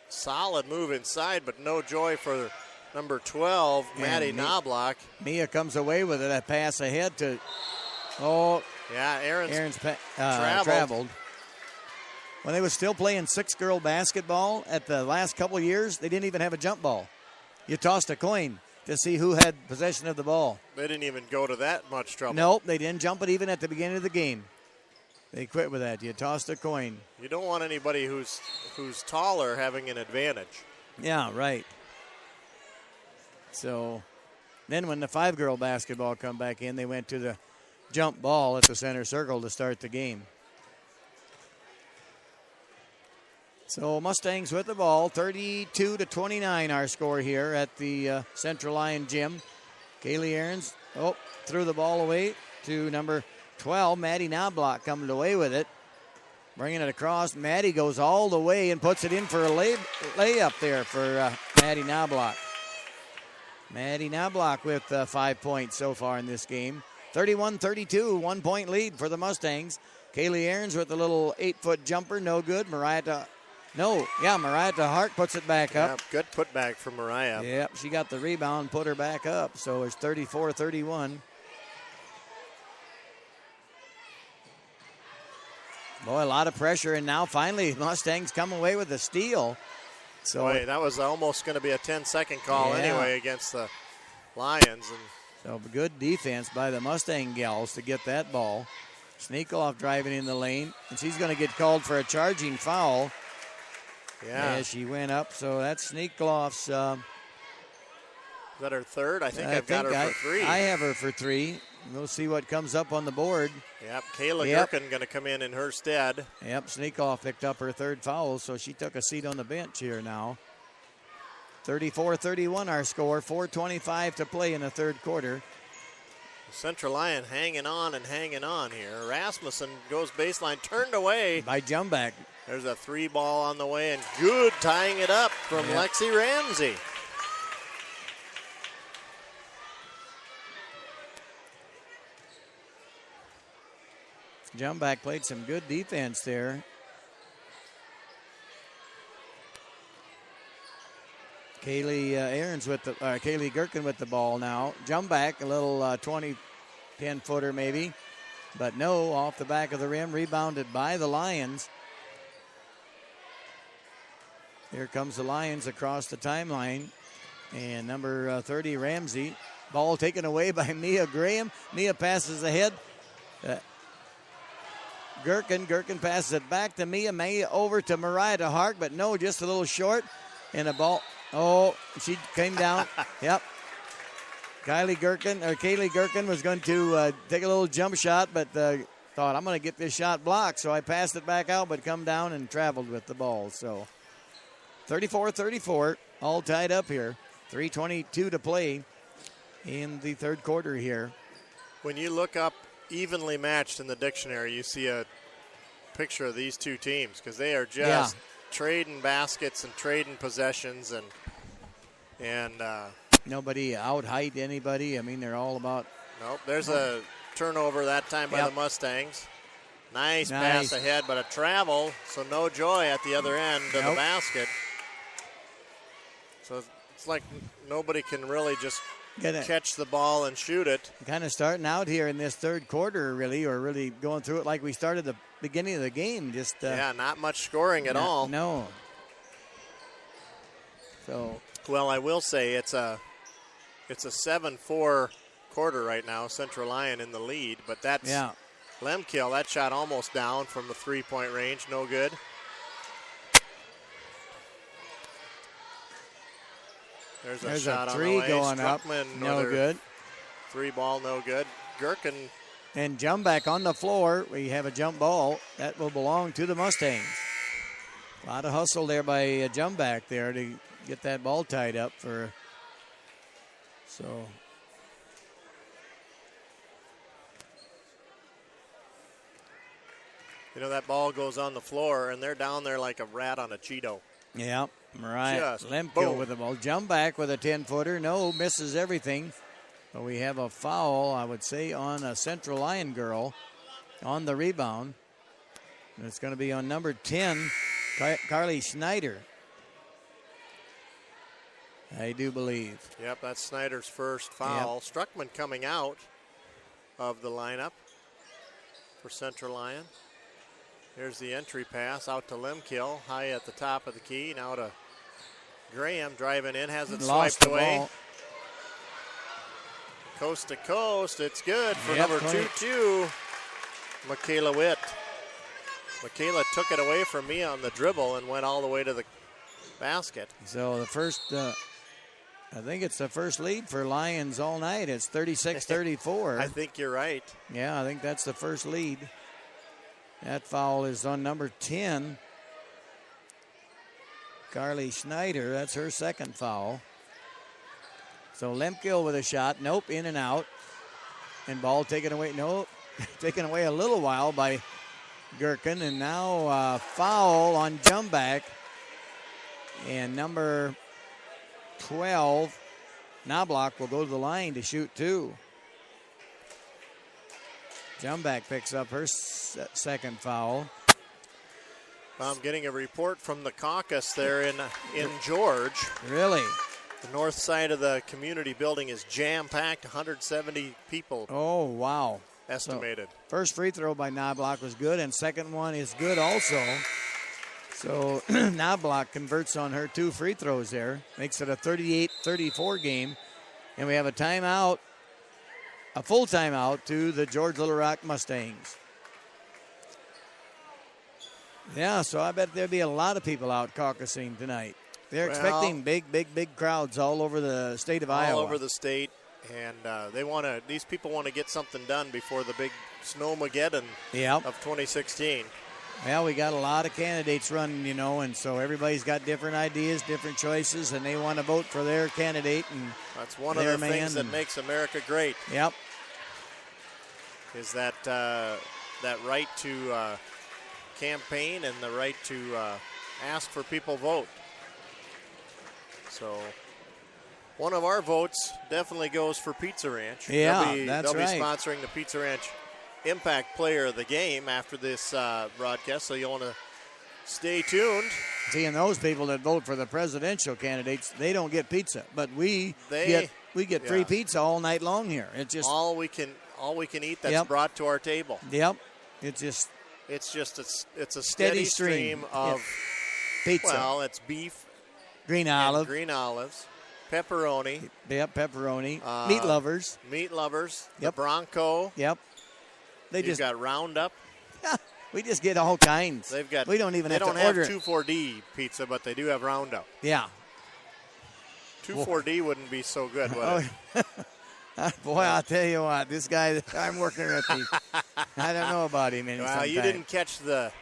solid move inside, but no joy for number 12, Maddie Knobloch. Mia comes away with it. A pass ahead to. Aarons traveled. When they were still playing six-girl basketball at the last couple of years, they didn't even have a jump ball. You tossed a coin to see who had possession of the ball. They didn't even go to that much trouble. Nope, they didn't jump it even at the beginning of the game. They quit with that. You tossed a coin. You don't want anybody who's taller having an advantage. Yeah, right. So then when the 5-girl basketball come back in, they went to the jump ball at the center circle to start the game. So Mustangs with the ball, 32-29 our score here at the Central Lyon Gym. Kaylee Aarons, threw the ball away to number 12, Maddie Knobloch coming away with it. Bringing it across, Maddie goes all the way and puts it in for a layup there for Maddie Knobloch. Maddie Knobloch with 5 points so far in this game. 31-32, 1 point lead for the Mustangs. Kaylee Aarons with a little 8-foot jumper, no good. Mariah Hart puts it back up. Good putback from Mariah. Yep, she got the rebound, put her back up. So it's 34-31. Boy, a lot of pressure, and now finally Mustangs come away with a steal. So boy, that was almost going to be a 10-second call anyway against the Lions. And so good defense by the Mustang gals to get that ball. Sneakoff driving in the lane, and she's going to get called for a charging foul. Yeah. As she went up, so that's Sneakoff's. Is that her third? I think I've got her for 3. I have her for 3. We'll see what comes up on the board. Yep, Kayla Gherkin going to come in her stead. Yep, Sneakoff picked up her 3rd foul, so she took a seat on the bench here now. 34-31 our score, 4:25 to play in the 3rd quarter. Central Lyon hanging on here. Rasmussen goes baseline, turned away. By Jumback. There's a 3 ball on the way, and good tying it up from Lexi Ramsey. Jumback played some good defense there. Kaylee Gherkin with the ball now. Jumback, a little 10-footer maybe. But no, off the back of the rim, rebounded by the Lions. Here comes the Lions across the timeline. And number 30, Ramsey. Ball taken away by Mia Graham. Mia passes ahead. Gherkin passes it back to Mia. Mia over to Mariah Hart, but no, just a little short. And a ball. Oh, she came down. Yep. Kaylee Gherkin was going to take a little jump shot, but thought, I'm going to get this shot blocked. So I passed it back out, but come down and traveled with the ball. So 34-34, all tied up here. 3:22 to play in the 3rd quarter here. When you look up evenly matched in the dictionary, you see a picture of these two teams because they are just trading baskets and trading possessions and nobody out-height anybody. I mean, they're all about. Nope, there's a turnover that time by the Mustangs. Nice pass ahead, but a travel, so no joy at the other end of the basket. So it's like nobody can really just catch the ball and shoot it. Kind of starting out here in this 3rd quarter, really, or really going through it like we started the beginning of the game. Just not much scoring at all. No. So. Well, I will say it's a 7-4 quarter right now. Central Lyon in the lead, but that's Lemkill. That shot almost down from the 3-point range, no good. There's a shot a on 3 the way. going Struckman, up, no good. 3 ball, no good. Gherkin. And Jumback on the floor. We have a jump ball. That will belong to the Mustangs. A lot of hustle there by Jumback there to get that ball tied up for. So. You know, that ball goes on the floor, and they're down there like a rat on a Cheeto. Yeah, Mariah Lemkill with the ball. Jumback with a 10-footer. No, misses everything. But we have a foul, I would say, on a Central Lyon girl on the rebound. And it's going to be on number 10, Carly Schneider. I do believe. Yep, that's Snyder's first foul. Yep. Struckman coming out of the lineup for Central Lyon. Here's the entry pass out to Lemkill, high at the top of the key. Now to Graham driving in, has it swiped away. Ball. Coast to coast, it's good for number 22, Michaela Witt. Michaela took it away from me on the dribble and went all the way to the basket. So the first, I think it's the first lead for Lions all night. It's 36-34. I think you're right. Yeah, I think that's the first lead. That foul is on number 10, Carly Schneider. That's her second foul. So Lemkill with a shot. Nope, in and out. And ball taken away. Nope, taken away a little while by Gherkin. And now foul on jump back. And number 12, Knobloch, will go to the line to shoot two. Jumback picks up her second foul. I'm getting a report from the caucus there in George. Really? The north side of the community building is jam-packed, 170 people. Oh, wow. Estimated. So, first free throw by Knobloch was good, and second one is good also. So Knobloch converts on her 2 free throws there. Makes it a 38-34 game. And we have a timeout, a full timeout to the George Little Rock Mustangs. Yeah, so I bet there'll be a lot of people out caucusing tonight. They're expecting big crowds all over the state of Iowa. All over the state, and these people want to get something done before the big Snowmageddon of 2016. Well, we got a lot of candidates running, and so everybody's got different ideas, different choices, and they want to vote for their candidate. And that's one of the things that makes America great. Yep. Is that right to campaign and the right to ask for people vote. So one of our votes definitely goes for Pizza Ranch. Yeah, they'll be sponsoring the Pizza Ranch Impact Player of the Game after this broadcast, so you'll want to stay tuned. See, and those people that vote for the presidential candidates, they don't get pizza, but we get free pizza all night long here. It's just all we can eat that's brought to our table. Yep, it's a steady stream of pizza. Well, it's beef, green olives, pepperoni. Yep, pepperoni. Meat lovers. Yep. The Bronco. Yep. You've got Roundup. We just get all kinds. We don't even have to order. They don't have 2,4-D pizza, but they do have Roundup. Yeah. 2,4-D wouldn't be so good, would it? Boy, I'll tell you what, this guy I'm working with, I don't know about him. Well, you didn't catch the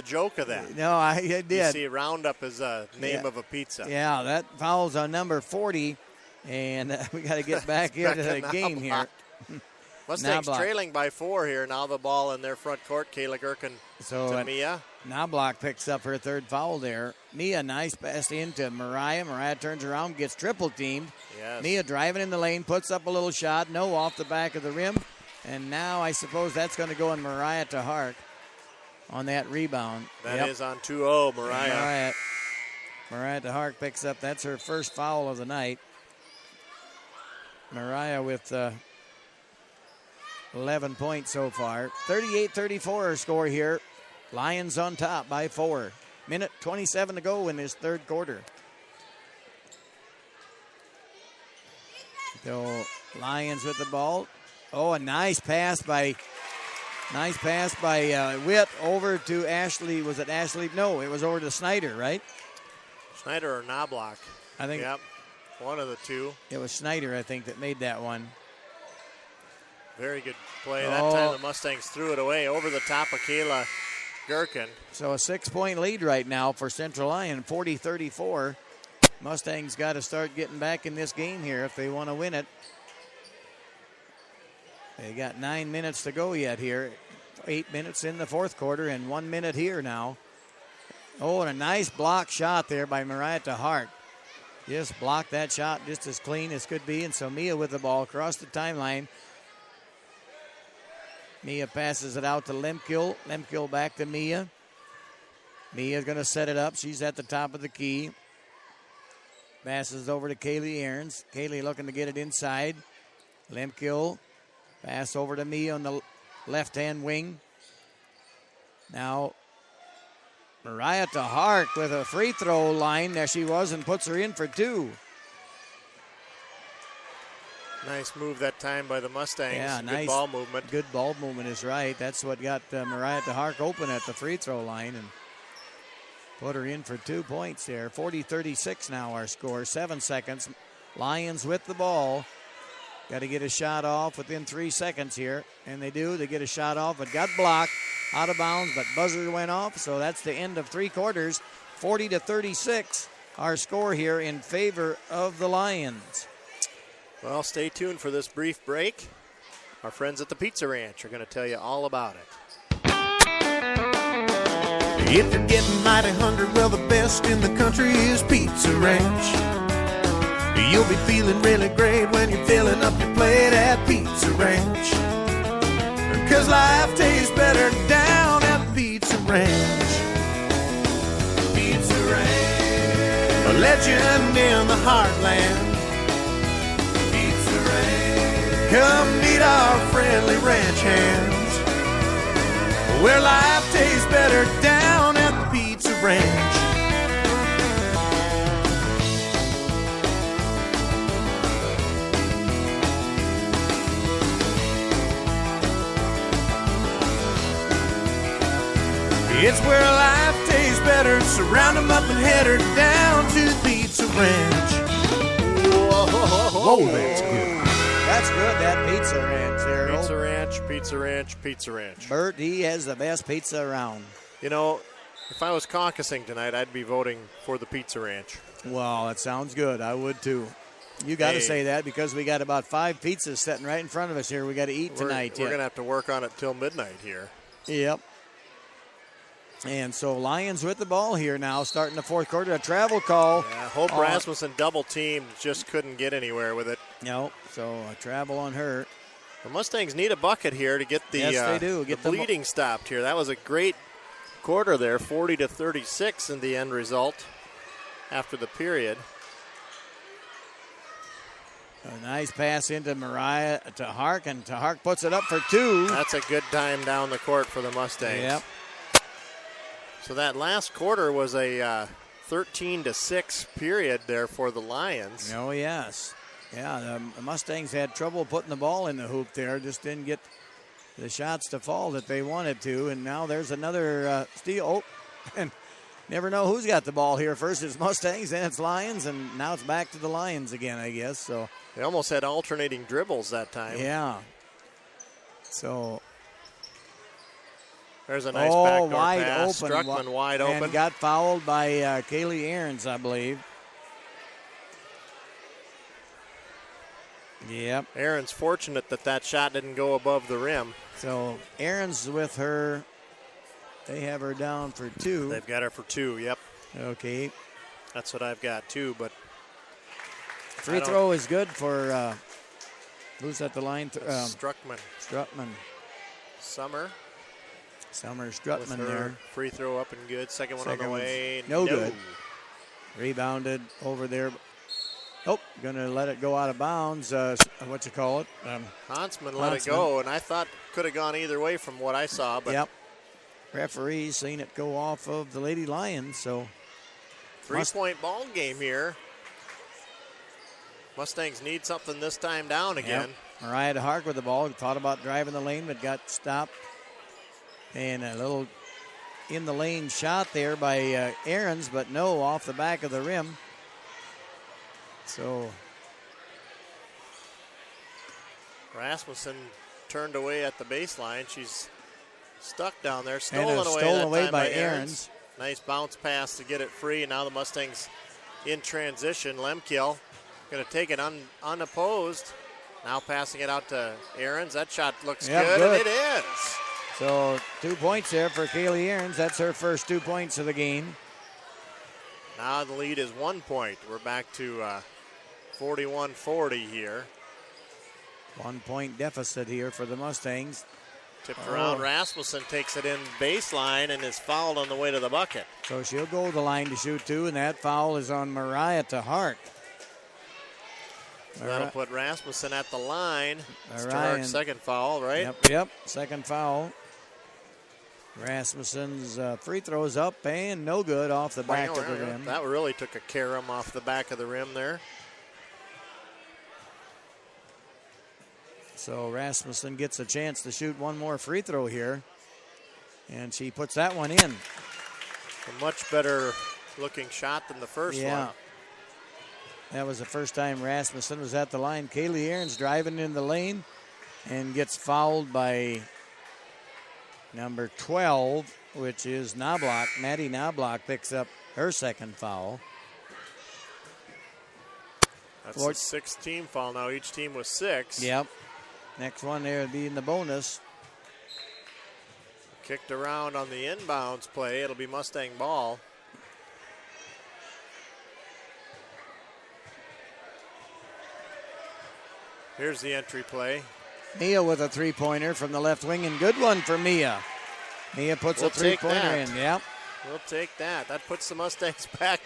joke of that. No, I did. You see, Roundup is a name of a pizza. Yeah, that fouls on number 40, and we got to get back into the game here. Mustangs trailing by 4 here. Now the ball in their front court. Kayla Gherkin to Mia. Knobloch picks up her third foul there. Mia, nice pass into Mariah. Mariah turns around, gets triple teamed. Yes. Mia driving in the lane, puts up a little shot. No, off the back of the rim. And now I suppose that's going to go in Mariah to Hark on that rebound. That is on 2-0, Mariah. Mariah to Hark picks up. That's her first foul of the night. Mariah with 11 points so far. 38-34 our score here. Lions on top by 4. Minute 27 to go in this third quarter. So Lions with the ball. Oh, a nice pass by Witt over to Ashley. Was it Ashley? No, it was over to Snyder, right? Snyder or Knobloch. I think. Yep, one of the two. It was Snyder, I think, that made that one. Very good play. That time the Mustangs threw it away over the top of Kayla Gherkin. So a 6-point lead right now for Central Lyon, 40-34. Mustangs got to start getting back in this game here if they want to win it. They got 9 minutes to go yet here. 8 minutes in the fourth quarter and 1 minute here now. Oh, and a nice block shot there by Mariah to Hart. Just blocked that shot just as clean as could be. And so Mia with the ball across the timeline. Mia passes it out to Lemkill. Lemkill back to Mia. Mia's going to set it up. She's at the top of the key. Passes over to Kaylee Aarons. Kaylee looking to get it inside. Lemkill. Pass over to Mia on the left-hand wing. Now, Mariah to Hart with a free throw line. There she was and puts her in for 2. Nice move that time by the Mustangs. Yeah, Good nice ball movement. Good ball movement is right. That's what got Mariah DeHark open at the free throw line and put her in for 2 points there. 40-36 now our score. 7 seconds. Lions with the ball. Got to get a shot off within 3 seconds here. And they do. They get a shot off, but got blocked. Out of bounds, but buzzer went off. So that's the end of 3 quarters. 40-36 our score here in favor of the Lions. Well, stay tuned for this brief break. Our friends at the Pizza Ranch are going to tell you all about it. If you're getting mighty hungry, well, the best in the country is Pizza Ranch. You'll be feeling really great when you're filling up your plate at Pizza Ranch. 'Cause life tastes better down at Pizza Ranch. Pizza Ranch, a legend in the heartland. Pizza Ranch, come meet our friendly ranch hands. Where life tastes better down at the Pizza Ranch. It's where life tastes better. So round 'em up and head her down to the Pizza Ranch. Whoa, that's good. That's good, that Pizza Ranch there. Pizza Ranch, Pizza Ranch, Pizza Ranch. Bert, he has the best pizza around. You know, if I was caucusing tonight, I'd be voting for the Pizza Ranch. Well, that sounds good. I would too. You got to say that because we got about 5 pizzas sitting right in front of us here. We got to eat tonight. We're going to have to work on it till midnight here. Yep. And so Lions with the ball here now, starting the fourth quarter. A travel call. Yeah, Hope Rasmussen double teamed, just couldn't get anywhere with it. No, so a travel on her. The Mustangs need a bucket here to get the, yes, they do. Get the bleeding stopped here. That was a great quarter there, 40-36 in the end result after the period. A nice pass into Mariah to Hark, and Hark puts it up for 2. That's a good time down the court for the Mustangs. Yep. So that last quarter was a 13-6 period there for the Lions. Oh, yes. Yeah, the Mustangs had trouble putting the ball in the hoop there. Just didn't get the shots to fall that they wanted to. And now there's another steal. Oh, and never know who's got the ball here. First it's Mustangs, then it's Lions, and now it's back to the Lions again, I guess. So they almost had alternating dribbles that time. Yeah. So there's a nice backdoor wide pass. open. Struckman wide open. And got fouled by Kaylee Ahrens, I believe. Yep. Aaron's fortunate that shot didn't go above the rim. So Ahrens with her. They have her down for 2. They've got her for 2, yep. Okay. That's what I've got too, but free throw is good for who's at the line? Struckman. Summer Struckman there. Free throw up and good. Second one on the way. No good. Rebounded over there. Oh, going to let it go out of bounds. What you call it? Huntsman let it go, and I thought could have gone either way from what I saw. But yep. Referees seen it go off of the Lady Lions, so 3-point ball game here. Mustangs need something this time down again. Yep. Mariah DeHark with the ball. Thought about driving the lane, but got stopped. And a little in the lane shot there by Ahrens, but no, off the back of the rim. So Rasmussen turned away at the baseline. She's stuck down there. Stolen away by Ahrens. Nice bounce pass to get it free. And now the Mustangs in transition. Lemkiel going to take it unopposed. Now passing it out to Ahrens. That shot looks good, and it is. So 2 points there for Kaylee Ahrens. That's her first 2 points of the game. Now the lead is 1 point. We're back to 41-40 here. 1 point deficit here for the Mustangs. Tipped around. Rasmussen takes it in baseline and is fouled on the way to the bucket. So she'll go to the line to shoot 2, and that foul is on Mariah DeHark. That'll put Rasmussen at the line. It's DeHark's second foul, right? Yep, second foul. Rasmussen's free throws up and no good off the back of the rim. That really took a carom off the back of the rim there. So Rasmussen gets a chance to shoot one more free throw here. And she puts that one in. A much better looking shot than the first one. That was the first time Rasmussen was at the line. Kaylee Aarons driving in the lane and gets fouled by number 12, which is Knobloch. Maddie Knobloch picks up her second foul. That's a 6 team foul now. Each team was 6. Yep. Next one there would be in the bonus. Kicked around on the inbounds play. It'll be Mustang ball. Here's the entry play. Mia with a three-pointer from the left wing, and good one for Mia. Mia puts a three-pointer in. Yep. We'll take that. That puts the Mustangs back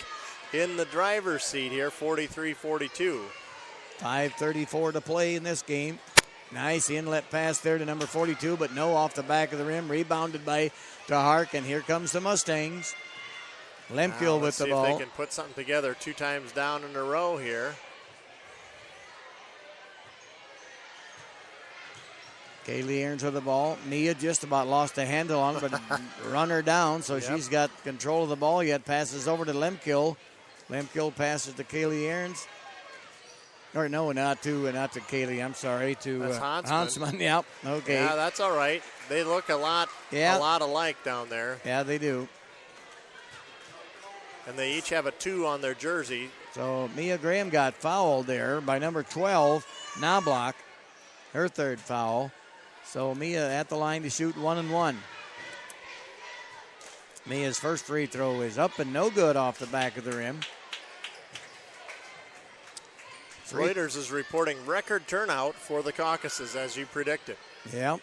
in the driver's seat here, 43-42. 5:34 to play in this game. Nice inlet pass there to number 42, but no off the back of the rim. Rebounded by DeHark, and here comes the Mustangs. Lemke with the ball. Let's see if they can put something together 2 times down in a row here. Kaylee Aarons with the ball. Mia just about lost a handle on it, but run her down, so she's got control of the ball yet. Passes over to Lemke. Lemke passes to Kaylee Aarons. Or no, not to Kaylee. I'm sorry, to Hansman. Yep. Okay. Yeah, that's all right. They look a lot alike down there. Yeah, they do. And they each have a 2 on their jersey. So Mia Graham got fouled there by number 12, Knobloch, her third foul. So Mia at the line to shoot 1-1. Mia's first free throw is up and no good off the back of the rim. Reuters is reporting record turnout for the caucuses, as you predicted. Yep.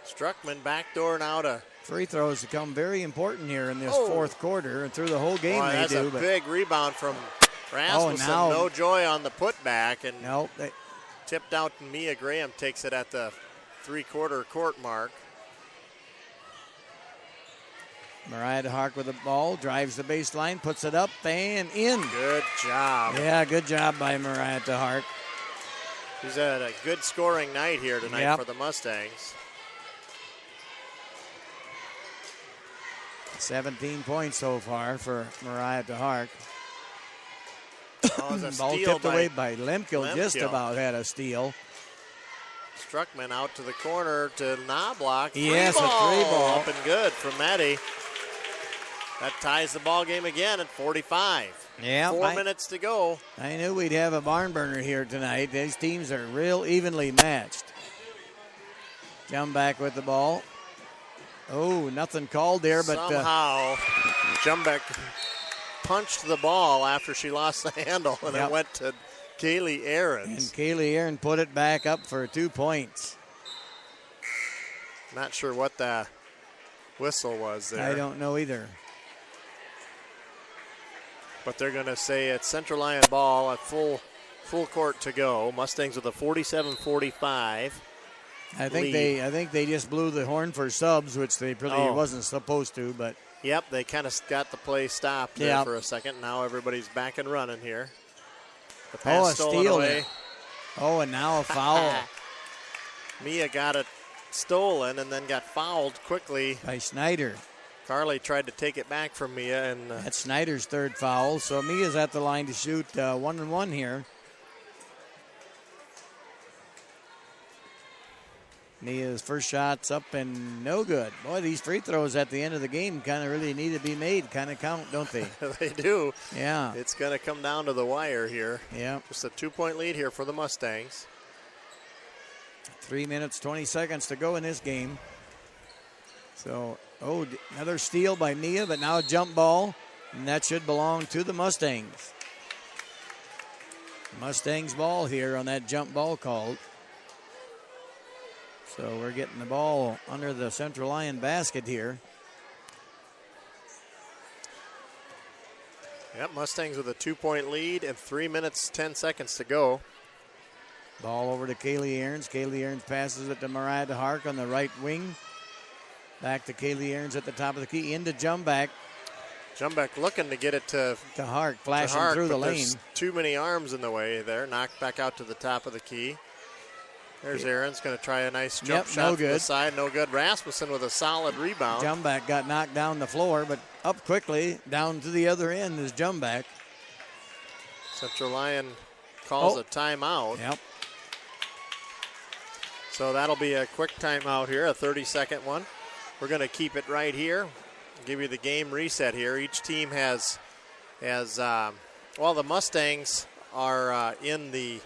Struckman backdoor now to. Free throws become very important here in this fourth quarter, and through the whole game that's they do. That's a big rebound from Rasmussen. No joy on the putback, and tipped out, and Mia Graham takes it at the 3/4 court mark. Mariah DeHark with the ball, drives the baseline, puts it up and in. Good job. Yeah, good job by Mariah DeHark. She's had a good scoring night here tonight for the Mustangs. 17 points so far for Mariah DeHark. Ball tipped away by Lemke. Just about had a steal. Struckman out to the corner to Knobloch. Yes, a three ball. Up and good from Maddie. That ties the ball game again at 45. Yeah, 4 minutes to go. I knew we'd have a barn burner here tonight. These teams are real evenly matched. Jump back with the ball. Oh, nothing called there, but somehow Jumbeck punched the ball after she lost the handle, and it went to Kaylee Aarons. And Kaylee Aarons put it back up for 2 points. Not sure what the whistle was there. I don't know either. But they're going to say it's Central Lyon ball at full court to go. Mustangs with a 47-45. I think they just blew the horn for subs, which they really wasn't supposed to, but yep, they kind of got the play stopped there for a second. Now everybody's back and running here. The pass stolen away. Oh, and now a foul. Mia got it stolen and then got fouled quickly by Snyder. Carly tried to take it back from Mia, and that's Snyder's third foul. So Mia's at the line to shoot 1-1 here. Mia's first shot's up and no good. Boy, these free throws at the end of the game kind of really need to be made. Kind of count, don't they? They do. Yeah. It's going to come down to the wire here. Yeah. Just a 2-point lead here for the Mustangs. 3 minutes, 20 seconds to go in this game. So, another steal by Mia, but now a jump ball, and that should belong to the Mustangs. Mustangs ball here on that jump ball called. So we're getting the ball under the Central Lyon basket here. Yep, Mustangs with a 2-point lead and 3 minutes, 10 seconds to go. Ball over to Kaylee Aarons. Kaylee Aarons passes it to Mariah DeHark on the right wing. Back to Kaylee Aarons at the top of the key. Into Jumback. Jumbeck looking to get it to Hart, flashing Hart, through the but lane. there's too many arms in the way there. Knocked back out to the top of the key. There's Aaron's going to try a nice jump shot no from the good. side. No good. Rasmussen with a solid rebound. Jumback got knocked down the floor, but up quickly down to the other end is Jumback. Central Lyon calls a timeout. Yep. So that'll be a quick timeout here, a 30-second one. We're going to keep it right here. Give you the game reset here. Each team has the Mustangs are in the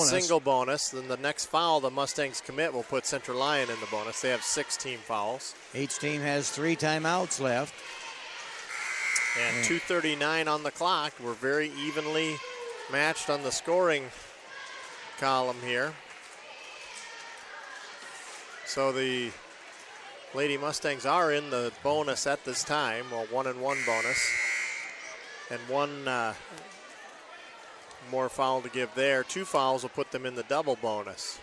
single bonus. Then the next foul the Mustangs commit will put Central Lyon in the bonus. They have 6 team fouls. Each team has 3 timeouts left. And 2:39 on the clock. We're very evenly matched on the scoring column here. So the Lady Mustangs are in the bonus at this time. Well, 1-1 bonus. And one more foul to give there. 2 fouls will put them in the double bonus.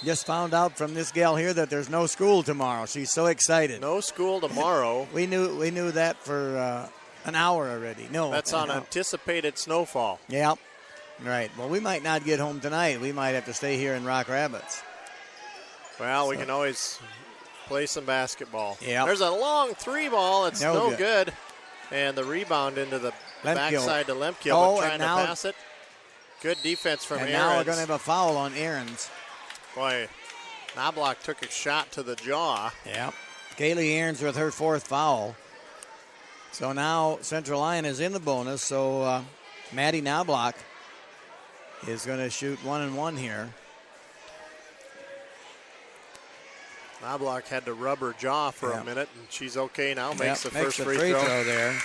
Just found out from this gal here that there's no school tomorrow. She's so excited. No school tomorrow. we knew that for an hour already. No, that's on anticipated snowfall. Yep. Right. Well, we might not get home tonight. We might have to stay here in Rock Rapids. Well, we can always play some basketball. Yep. There's a long 3 ball. It's no good. And the rebound into the backside to Lemke, but trying to pass it. Good defense from Aarons. And now we're going to have a foul on Aarons. Boy, Knobloch took a shot to the jaw. Yep. Kaylee Aarons with her 4th foul. So now Central Lyon is in the bonus. So Maddie Knobloch is going to shoot 1-1 here. Knobloch had to rub her jaw for a minute, and she's okay now. Makes the first free throw there.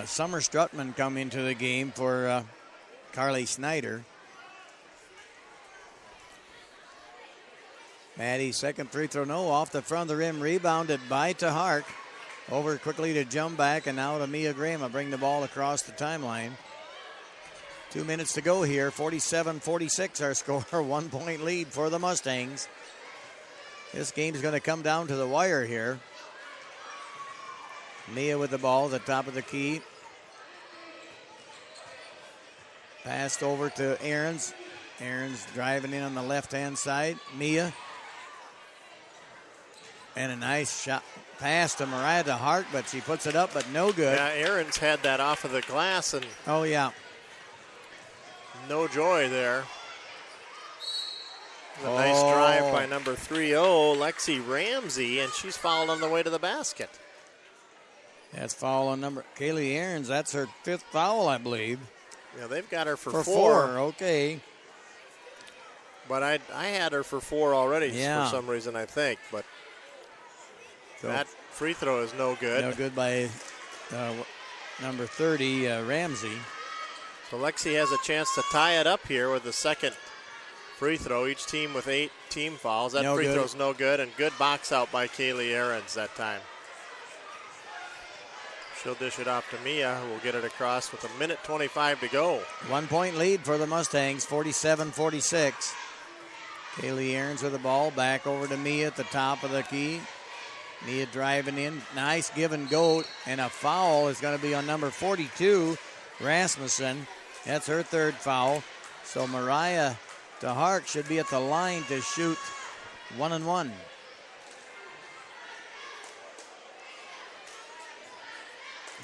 Summer Strutman come into the game for Carly Snyder. Maddie's second free throw, no, off the front of the rim, rebounded by Tahark. Over quickly to Jumback, and now to Mia Graham. I'll bring the ball across the timeline. 2 minutes to go here. 47-46 our score. 1 point lead for the Mustangs. This game's going to come down to the wire here. Mia with the ball at the top of the key. Passed over to Aarons. Aarons driving in on the left-hand side. Mia. And a nice shot pass to Mariah DeHart, but she puts it up, but no good. Yeah, Aarons had that off of the glass, and oh, yeah. No joy there. A nice drive by number 3-0, Lexi Ramsey, and she's fouled on the way to the basket. That's foul on number Kaylee Aarons. That's her 5th foul, I believe. Yeah, they've got her for 4. Okay. But I had her for 4 already for some reason, I think. But that free throw is no good. No good by number 30, Ramsey. So Lexi has a chance to tie it up here with the second free throw. Each team with 8 team fouls. That free throw's no good, and good box out by Kaylee Aarons that time. She'll dish it off to Mia, who will get it across with 1:25 to go. 1 point lead for the Mustangs, 47-46. Kaylee Aarons with the ball, back over to Mia at the top of the key. Mia driving in, nice give and go, and a foul is going to be on number 42, Rasmussen. That's her 3rd foul. So Mariah DeHart should be at the line to shoot 1-1.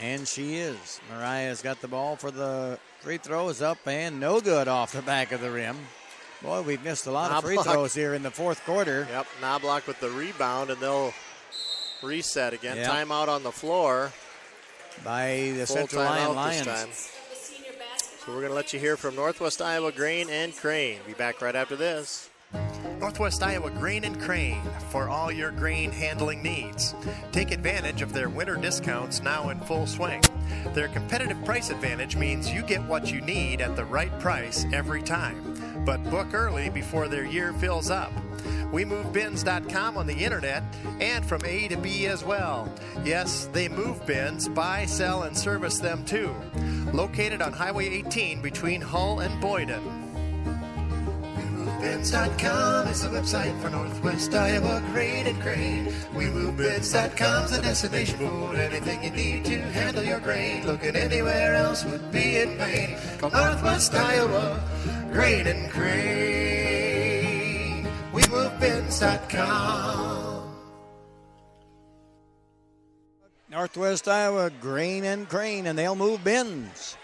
And she is. Mariah's got the ball for the free throw. Is up and no good off the back of the rim. Boy, we've missed a lot of free throws here in the 4th quarter. Yep, Knobloch with the rebound, and they'll reset again. Yep. Timeout on the floor. By the Central Lyon Lions. So we're going to let you hear from Northwest Iowa Grain and Crane. Be back right after this. Northwest Iowa Grain and Crane for all your grain handling needs. Take advantage of their winter discounts now in full swing. Their competitive price advantage means you get what you need at the right price every time. But book early before their year fills up. WeMoveBins.com on the internet and from A to B as well. Yes, they move bins, buy, sell, and service them too. Located on Highway 18 between Hull and Boyden. WeMoveBins.com is the website for Northwest Iowa Grain and Crane. WeMoveBins.com's the destination for anything you need to handle your grain. Looking anywhere else would be in vain. Call Northwest Iowa Grain and Crane. WeMoveBins.com. Northwest Iowa Grain and Crane, and they'll move bins.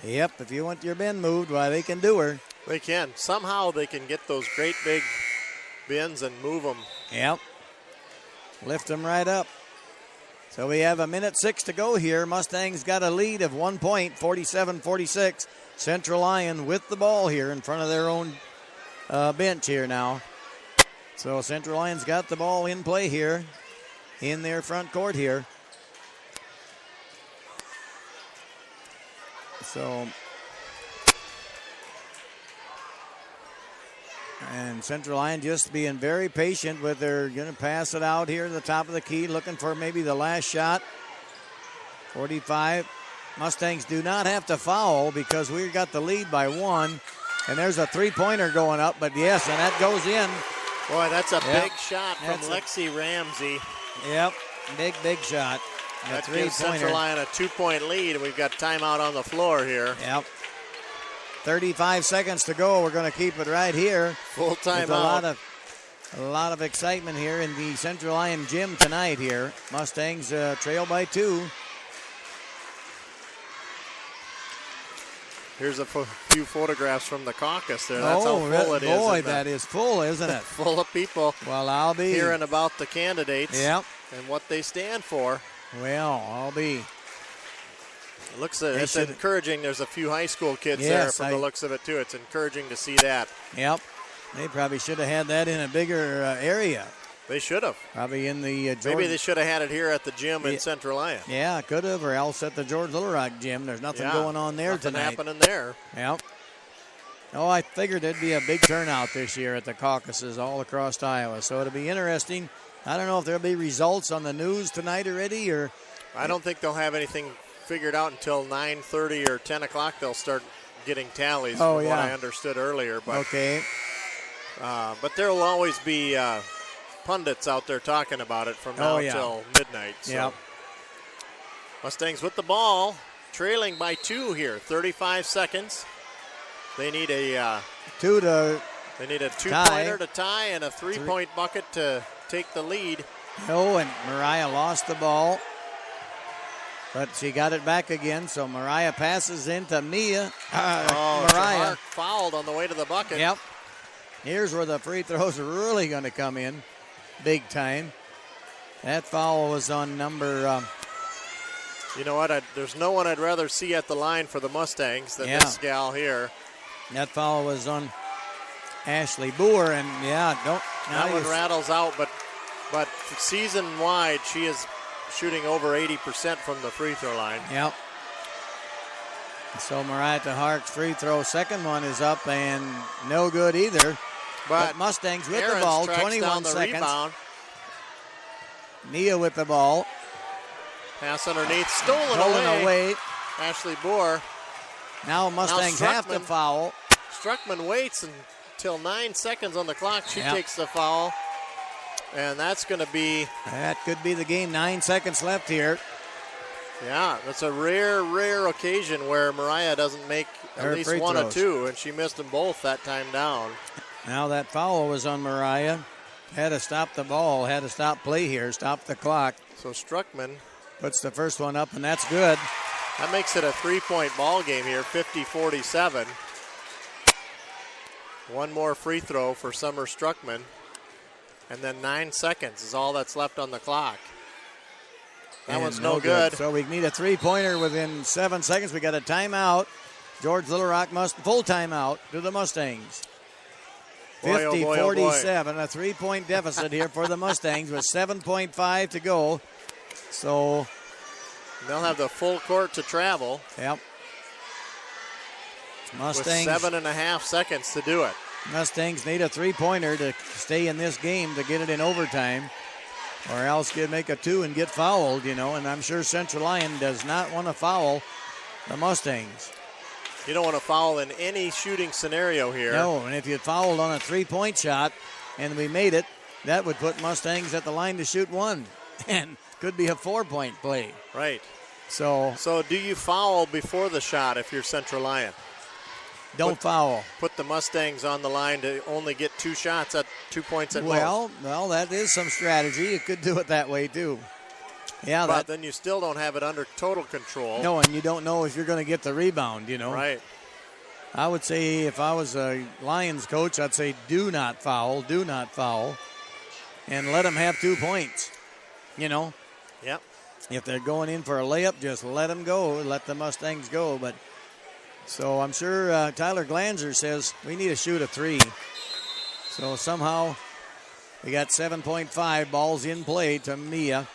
Yep, if you want your bin moved, why, they can do her. They can. Somehow they can get those great big bins and move them. Yep. Lift them right up. So we have 1:06 to go here. Mustangs got a lead of 1 point, 47-46. Central Lyon with the ball here in front of their own bench here now. So Central Lyon's got the ball in play here in their front court here. So, and Central Lyon just being very patient with their, going to pass it out here to the top of the key, looking for maybe the last shot. 45. Mustangs do not have to foul because we got the lead by 1. And there's a three-pointer going up, but yes, and that goes in. Boy, that's a big shot from Lexi Ramsey. Yep, big shot. That gives Central Lyon a 2-point lead, and we've got timeout on the floor here. Yep. 35 seconds to go. We're going to keep it right here. Full timeout. A lot of excitement here in the Central Lyon gym tonight here. Mustangs trail by 2. Here's a few photographs from the caucus there. That's how full it is. Boy, that is full, isn't it? Full of people. Well, I'll be hearing about the candidates. Yep. And what they stand for. Well, I'll be. It looks it's encouraging. There's a few high school kids there from the looks of it, too. It's encouraging to see that. Yep. They probably should have had that in a bigger area. They should have. Probably in the maybe they should have had it here at the gym in Central Lyon. Yeah, could have, or else at the George Little Rock gym. There's nothing going on there tonight. Nothing happening there. Yep. Oh, I figured there'd be a big turnout this year at the caucuses all across Iowa, so it'll be interesting. I don't know if there'll be results on the news tonight already, or I don't think they'll have anything figured out until 9:30 or 10 o'clock. They'll start getting tallies from what I understood earlier. But, okay. But there will always be pundits out there talking about it from now till midnight. So. Yep. Mustangs with the ball, trailing by 2 here, 35 seconds. They need a two-pointer to tie and a three-point bucket to take the lead. Oh, and Mariah lost the ball, but she got it back again. So Mariah passes into Mia. Mariah fouled on the way to the bucket. Yep. Here's where the free throws are really going to come in, big time. That foul was on number. You know what? There's no one I'd rather see at the line for the Mustangs than this gal here. That foul was on Ashley Boer, and that one rattles out. But season-wide, she is shooting over 80% from the free throw line. Yep. So Mariah Hark's free throw, second one is up and no good either. But Mustangs with the ball, 21 seconds. Rebound. Nia with the ball. Pass underneath, stolen away. Ashley Boer. Now Mustangs have to foul. Struckman waits until 9 seconds on the clock. She takes the foul. And that's going to be... That could be the game. 9 seconds left here. Yeah, that's a rare occasion where Mariah doesn't make at least one or two, and she missed them both that time down. Now that foul was on Mariah. Had to stop the ball, had to stop play here, stop the clock. So Struckman puts the first one up, and that's good. That makes it a 3-point ball game here, 50-47. One more free throw for Summer Struckman. And then 9 seconds is all that's left on the clock. That one's no good. So we need a three-pointer within 7 seconds. We got a timeout. George Little Rock full timeout to the Mustangs. 50-47, a three-point deficit here for the Mustangs with 7.5 to go. So they'll have the full court to travel. Yep. Mustangs with 7.5 seconds to do it. Mustangs need a three-pointer to stay in this game to get it in overtime, or else could make a 2 and get fouled, and I'm sure Central Lyon does not want to foul the Mustangs. You don't want to foul in any shooting scenario here. No, and if you fouled on a 3-point shot and we made it, that would put Mustangs at the line to shoot one. And could be a 4-point play. Right. So do you foul before the shot if you're Central Lyon? Don't foul. Put the Mustangs on the line to only get 2 shots at 2 points at most. Well, that is some strategy. You could do it that way too. Yeah, but then you still don't have it under total control. No, and you don't know if you're going to get the rebound, Right. I would say if I was a Lions coach, I'd say do not foul, and let them have 2 points, Yep. If they're going in for a layup, just let them go, let the Mustangs go. But so I'm sure Tyler Glanzer says we need to shoot a 3. So somehow we got 7.5 balls in play to Mia.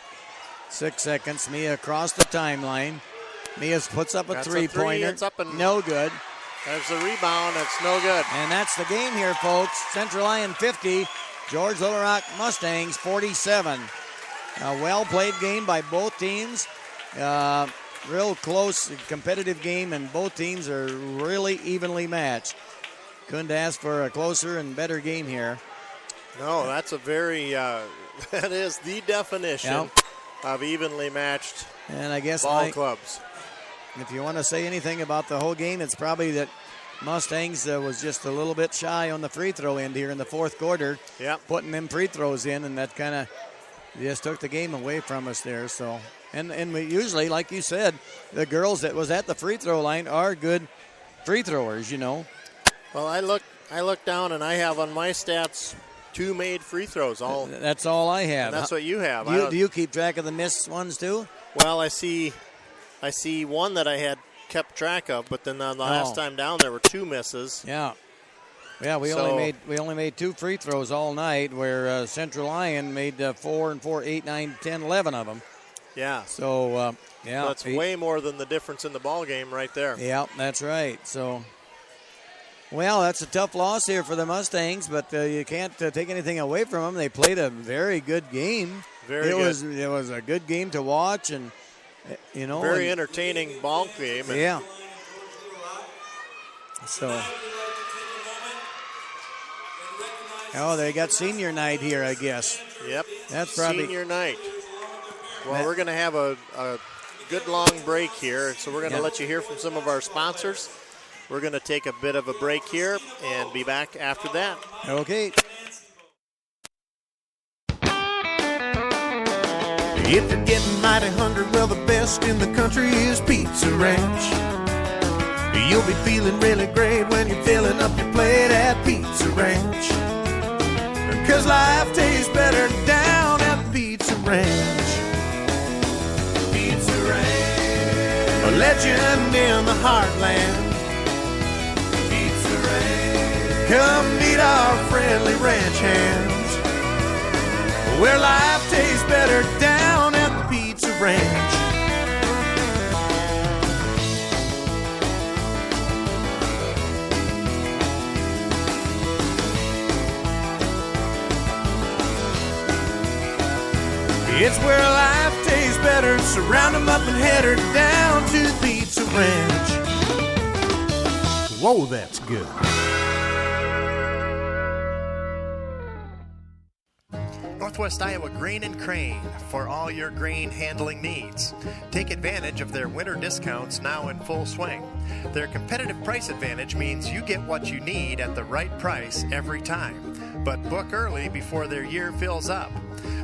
6 seconds. Mia across the timeline. Mia puts up a 3-pointer. It's up and no good. There's a rebound. It's no good. And that's the game here, folks. Central Lyon 50, George Little Rock Mustangs 47. A well-played game by both teams. Real close, competitive game, and both teams are really evenly matched. Couldn't ask for a closer and better game here. No, that's a very, that is the definition of evenly matched and I guess ball clubs. If you want to say anything about the whole game, it's probably that Mustangs was just a little bit shy on the free throw end here in the fourth quarter. Yep. Putting them free throws in, and that kind of just took the game away from us there. So, and we usually, like you said, the girls that was at the free throw line are good free throwers, Well, I look down and I have on my stats 2 made free throws. That's all I have. And that's what you have. Do you keep track of the missed ones too? Well, I see one that I had kept track of, but then the last time down there were 2 misses. Yeah. Yeah, we only made 2 free throws all night, where Central Lyon made 4 and 4, 8, 9, 10, 11 of them. Yeah. So, that's way more than the difference in the ball game right there. Yeah, that's right. So, well, that's a tough loss here for the Mustangs, but you can't take anything away from them. They played a very good game. It was a good game to watch, and very entertaining ball game. Yeah. So. Oh, they got senior night here, I guess. Yep. That's probably senior night. Well, we're going to have a good long break here, so we're going to let you hear from some of our sponsors. We're going to take a bit of a break here and be back after that. Okay. If you're getting mighty hungry, well, the best in the country is Pizza Ranch. You'll be feeling really great when you're filling up your plate at Pizza Ranch. 'Cause life tastes better down at Pizza Ranch. Pizza Ranch, a legend in the heartland. Pizza Ranch, come meet our friendly ranch hands. Where life tastes better down at the Pizza Ranch. It's where life tastes better. Surround them up and head her down to the Pizza Ranch. Whoa, that's good. Northwest Iowa Grain and Crane for all your grain handling needs. Take advantage of their winter discounts now in full swing. Their competitive price advantage means you get what you need at the right price every time. But book early before their year fills up.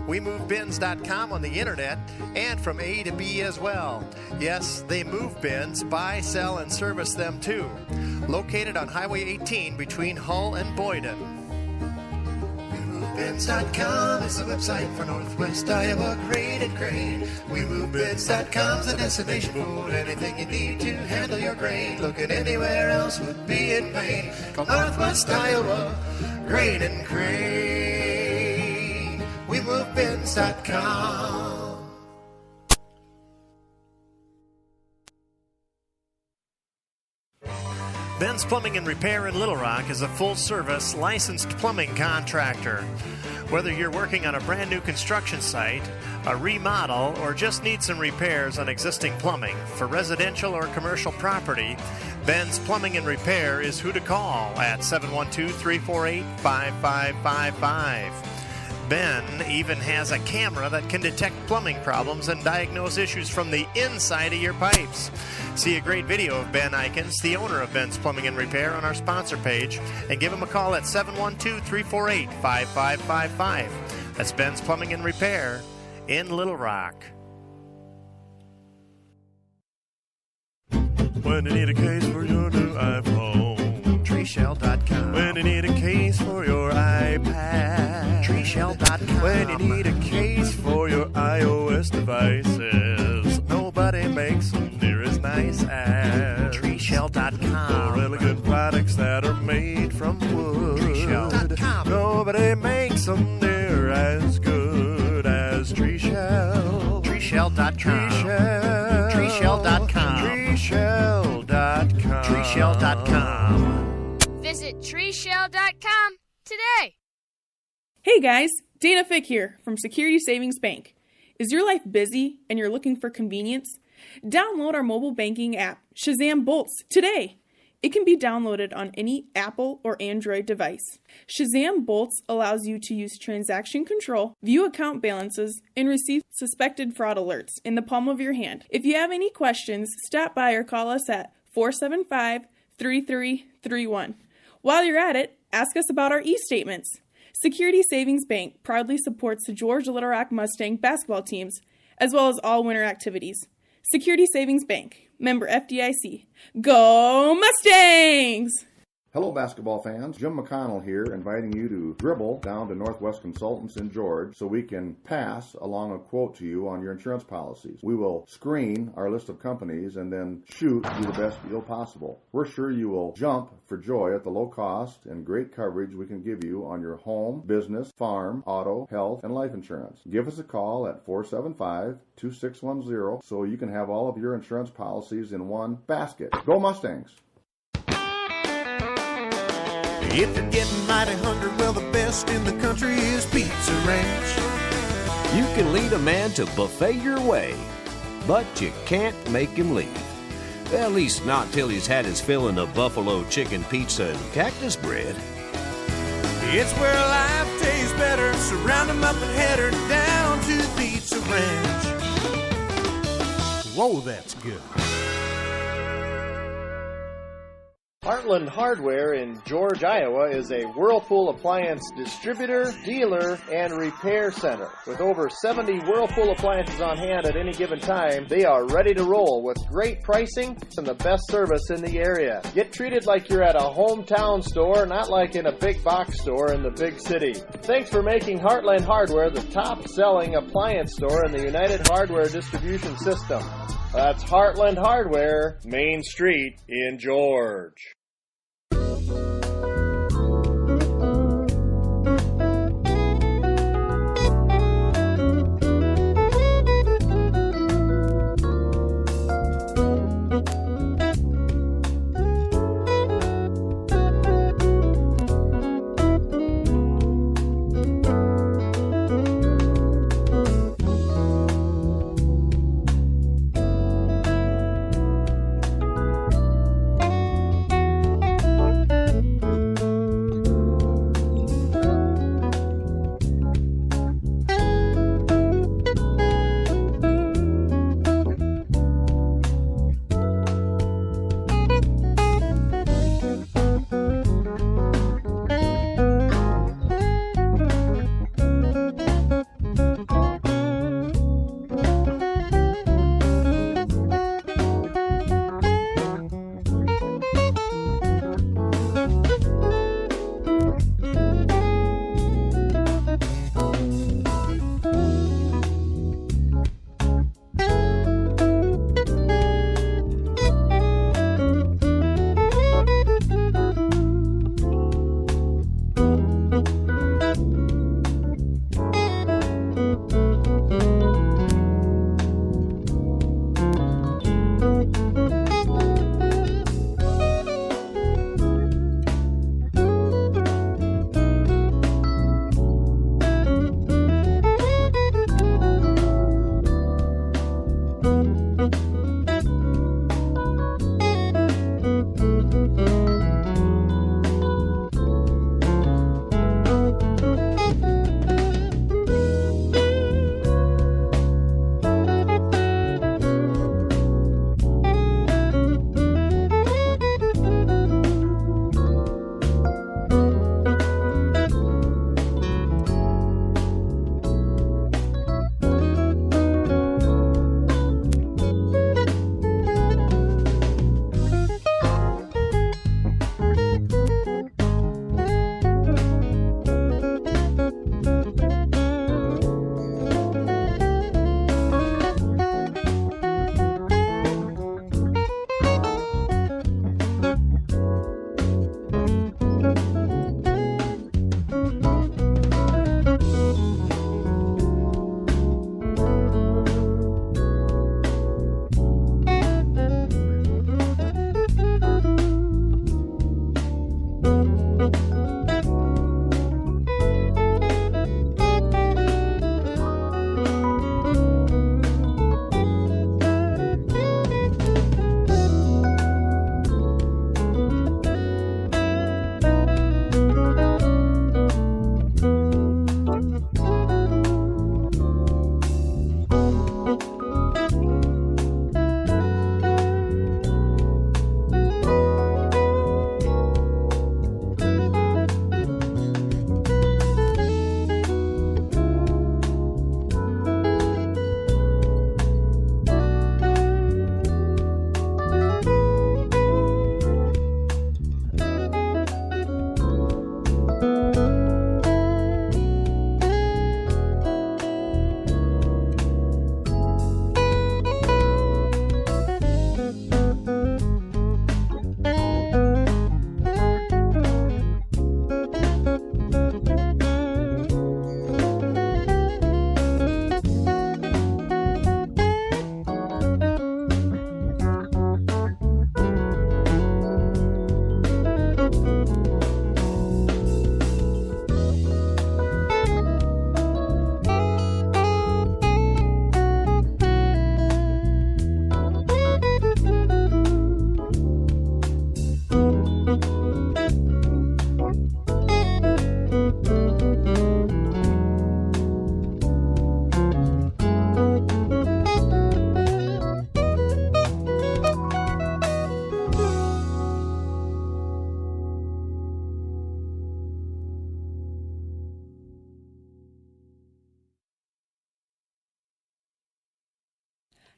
WeMoveBins.com on the internet and from A to B as well. Yes, they move bins, buy, sell, and service them too. Located on Highway 18 between Hull and Boyden. WeMoveBins.com is the website for Northwest Iowa Grain and Crane. WeMoveBins.com is the destination for anything you need to handle your grain. Looking anywhere else would be in vain. Call Northwest Iowa Grain and Crane. WeMoveBins.com. Ben's Plumbing and Repair in Little Rock is a full-service, licensed plumbing contractor. Whether you're working on a brand new construction site, a remodel, or just need some repairs on existing plumbing for residential or commercial property, Ben's Plumbing and Repair is who to call at 712-348-5555. Ben even has a camera that can detect plumbing problems and diagnose issues from the inside of your pipes. See a great video of Ben Eikens, the owner of Ben's Plumbing and Repair, on our sponsor page, and give him a call at 712-348-5555. That's Ben's Plumbing and Repair in Little Rock. When you need a case for your new iPhone, treeshell.com. When you need a case for your iPad, treeshell.com. When you need a case for your iOS devices, nobody makes them near as nice as treeshell.com. Really good products that are made from wood. treeshell.com. Nobody makes them near as good as Treeshell. treeshell.com. Treeshell. treeshell.com. Treeshell.com. treeshell.com. Visit treeshell.com today. Hey guys, Dana Fick here from Security Savings Bank. Is your life busy and you're looking for convenience? Download our mobile banking app, Shazam Bolts, today. It can be downloaded on any Apple or Android device. Shazam Bolts allows you to use transaction control, view account balances, and receive suspected fraud alerts in the palm of your hand. If you have any questions, stop by or call us at 475-3331. While you're at it, ask us about our e-statements. Security Savings Bank proudly supports the George Little Rock Mustang basketball teams, as well as all winter activities. Security Savings Bank, member FDIC. Go Mustangs! Hello, basketball fans. Jim McConnell here, inviting you to dribble down to Northwest Consultants in George so we can pass along a quote to you on your insurance policies. We will screen our list of companies and then shoot you the best deal possible. We're sure you will jump for joy at the low cost and great coverage we can give you on your home, business, farm, auto, health, and life insurance. Give us a call at 475-2610 so you can have all of your insurance policies in one basket. Go Mustangs! If you're getting mighty hungry, well, the best in the country is Pizza Ranch. You can lead a man to buffet your way, but you can't make him leave. At least not till he's had his filling of buffalo chicken pizza and cactus bread. It's where life tastes better. So round 'em up and head her down to Pizza Ranch. Whoa, that's good. Heartland Hardware in George, Iowa is a Whirlpool appliance distributor, dealer, and repair center. With over 70 Whirlpool appliances on hand at any given time, they are ready to roll with great pricing and the best service in the area. Get treated like you're at a hometown store, not like in a big box store in the big city. Thanks for making Heartland Hardware the top-selling appliance store in the United Hardware distribution system. That's Heartland Hardware, Main Street in George.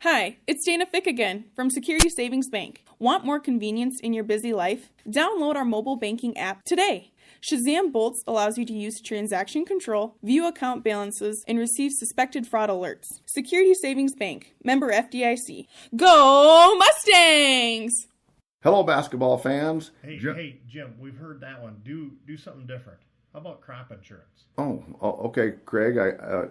Hi, it's Dana Fick again from Security Savings Bank. Want more convenience in your busy life? Download our mobile banking app today. Shazam Bolts allows you to use transaction control, view account balances, and receive suspected fraud alerts. Security Savings Bank, member FDIC. Go Mustangs! Hello, basketball fans. Hey, Jim, we've heard that one. Do something different. How about crop insurance? Oh, okay, Craig.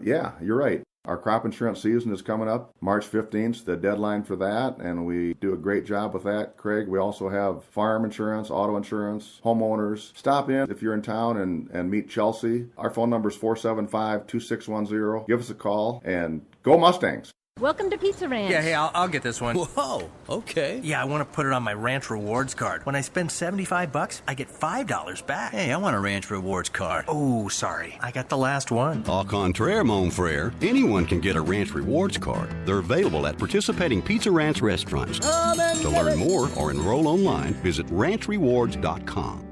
Yeah, you're right. Our crop insurance season is coming up. March 15th, the deadline for that, and we do a great job with that, Craig. We also have farm insurance, auto insurance, homeowners. Stop in if you're in town and meet Chelsea. Our phone number is 475-2610. Give us a call, and go Mustangs! Welcome to Pizza Ranch. Yeah, hey, I'll get this one. Whoa, okay. Yeah, I want to put it on my Ranch Rewards card. When I spend $75, I get $5 back. Hey, I want a Ranch Rewards card. Oh, sorry. I got the last one. Au contraire, mon frere. Anyone can get a Ranch Rewards card. They're available at participating Pizza Ranch restaurants. To learn more or enroll online, visit ranchrewards.com.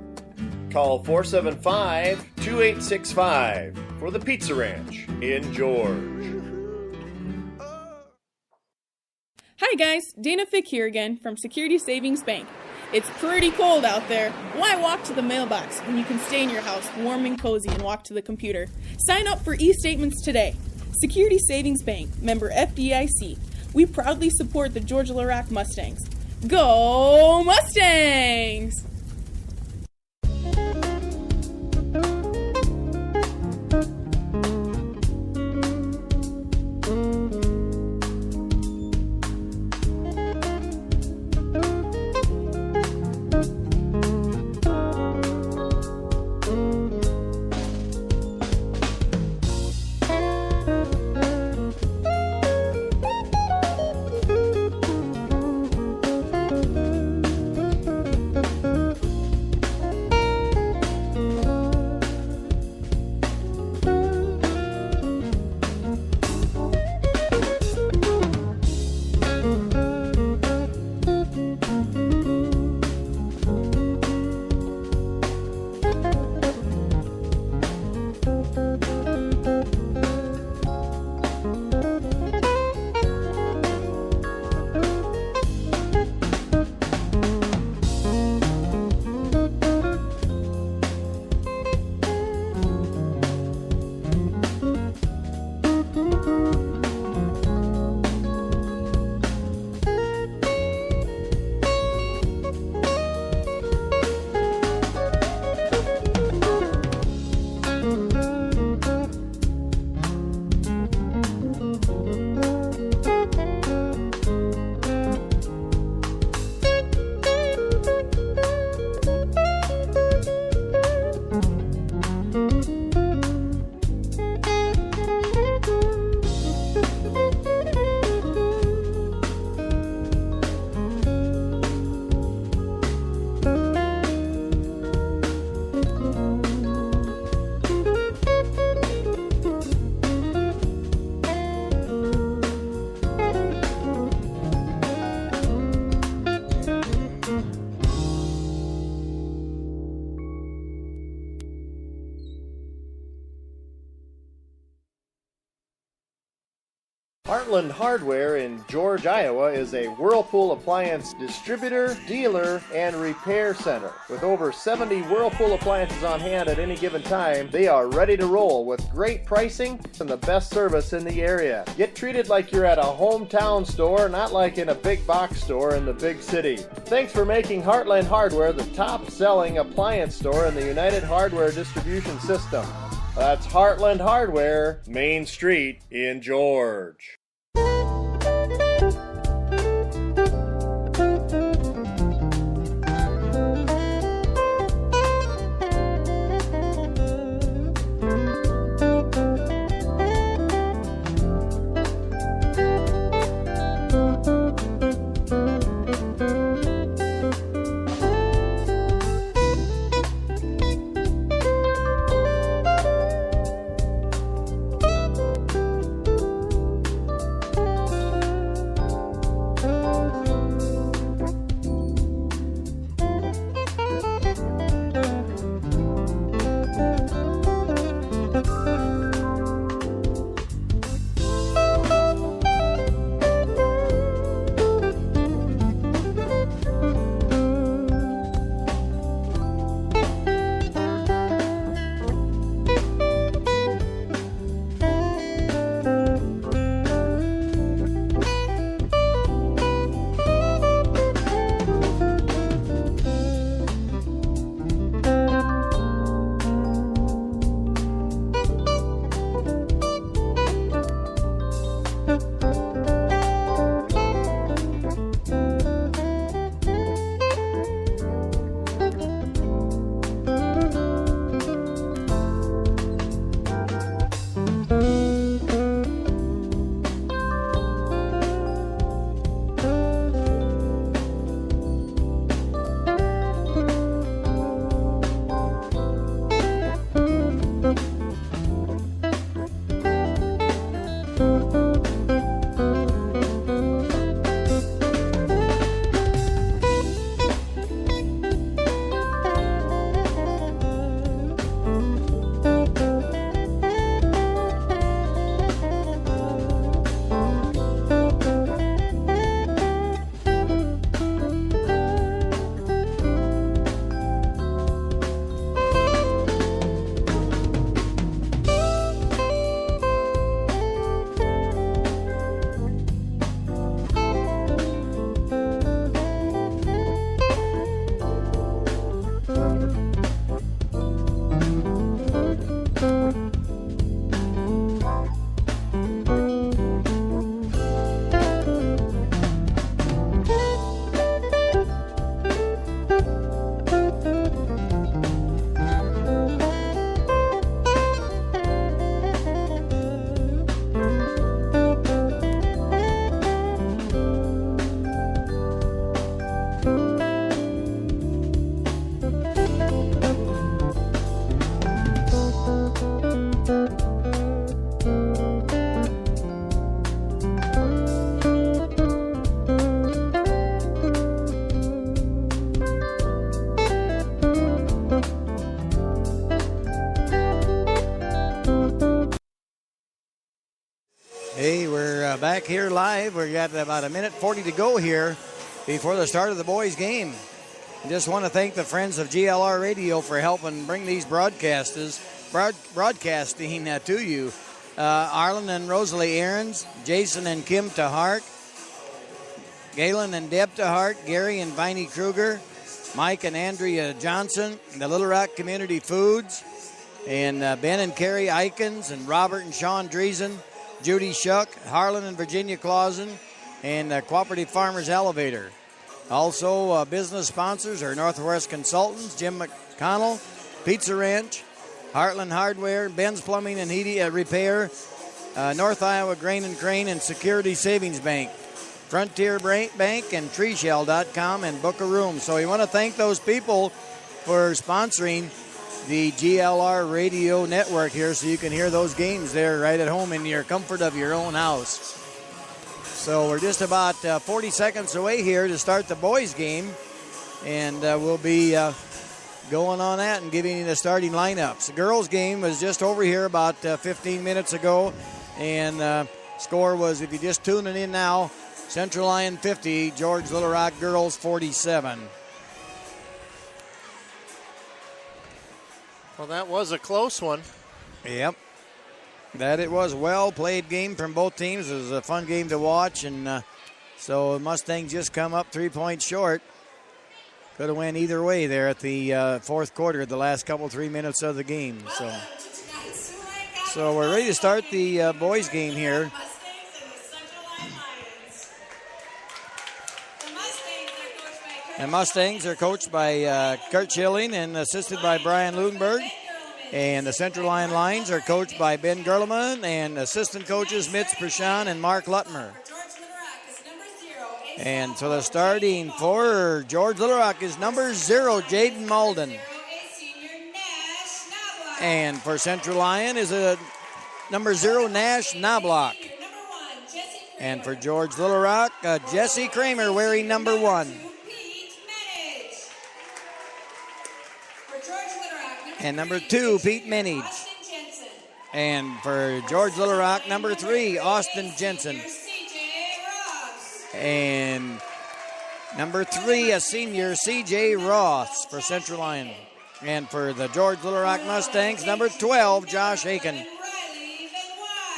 Call 475-2865 for the Pizza Ranch in George. Hi guys, Dana Fick here again from Security Savings Bank. It's pretty cold out there. Why walk to the mailbox when you can stay in your house warm and cozy and walk to the computer? Sign up for e-statements today. Security Savings Bank, member FDIC. We proudly support the Georgia Larac Mustangs. Go Mustangs! Heartland Hardware in George, Iowa is a Whirlpool appliance distributor, dealer, and repair center. With over 70 Whirlpool appliances on hand at any given time, they are ready to roll with great pricing and the best service in the area. Get treated like you're at a hometown store, not like in a big box store in the big city. Thanks for making Heartland Hardware the top-selling appliance store in the United Hardware distribution system. That's Heartland Hardware, Main Street in George. are back here live. We've got about 1:40 to go here before the start of the boys' game. I just want to thank the friends of GLR Radio for helping bring these broadcasting to you. Arlen and Rosalie Aarons, Jason and Kim Tahart, Galen and Deb Tahart, Gary and Viney Kruger, Mike and Andrea Johnson, the Little Rock Community Foods, and Ben and Carrie Eikens, and Robert and Sean Driesen, Judy Shuck, Harlan and Virginia Clausen, and Cooperative Farmers Elevator. Also, business sponsors are Northwest Consultants, Jim McConnell, Pizza Ranch, Heartland Hardware, Ben's Plumbing and Heating Repair, North Iowa Grain and Crane, and Security Savings Bank, Frontier Bank, and TreeShell.com, and Book a Room. So we want to thank those people for sponsoring the GLR Radio Network here, so you can hear those games there right at home in your comfort of your own house. So we're just about 40 seconds away here to start the boys' game, and we'll be going on that and giving you the starting lineups. The girls' game was just over here about 15 minutes ago, and score was, if you're just tuning in now, Central Lyon 50, George Little Rock girls 47. Well, that was a close one. Yep. That it was. Well-played game from both teams. It was a fun game to watch, and so Mustangs just come up 3 points short. Could have went either way there at the fourth quarter, the last 3 minutes of the game. So we're ready to start the boys' game here. The Mustangs are coached by Kurt Schilling and assisted by Brian Ludenberg. And the Central Lyon Lions are coached by Ben Gerleman and assistant coaches Mitz Prashan and Mark Lutmer. And so the starting for George Little Rock is number 0, Jaden Malden. And for Central Lyon is a number 0, Nash Knobloch. And for George Little Rock, Jesse Kramer wearing number 1. And number 2, Pete Menage. And for George Little Rock, number 3, Austin Jensen. And number 3, a senior, C.J. Ross for Central Lyon. And for the George Little Rock Mustangs, number 12, Josh Aiken.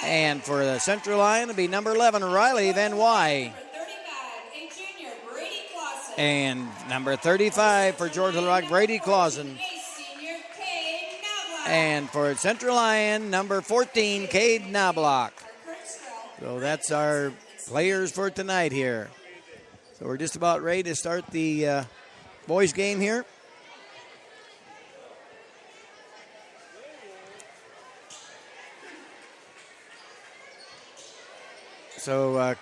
And for the Central Lyon, it'll be number 11, Riley Van Wy. And number 35 for George Little Rock, Brady Clausen. And for Central Lyon, number 14, Cade Knobloch. So that's our players for tonight here. So we're just about ready to start the boys' game here. So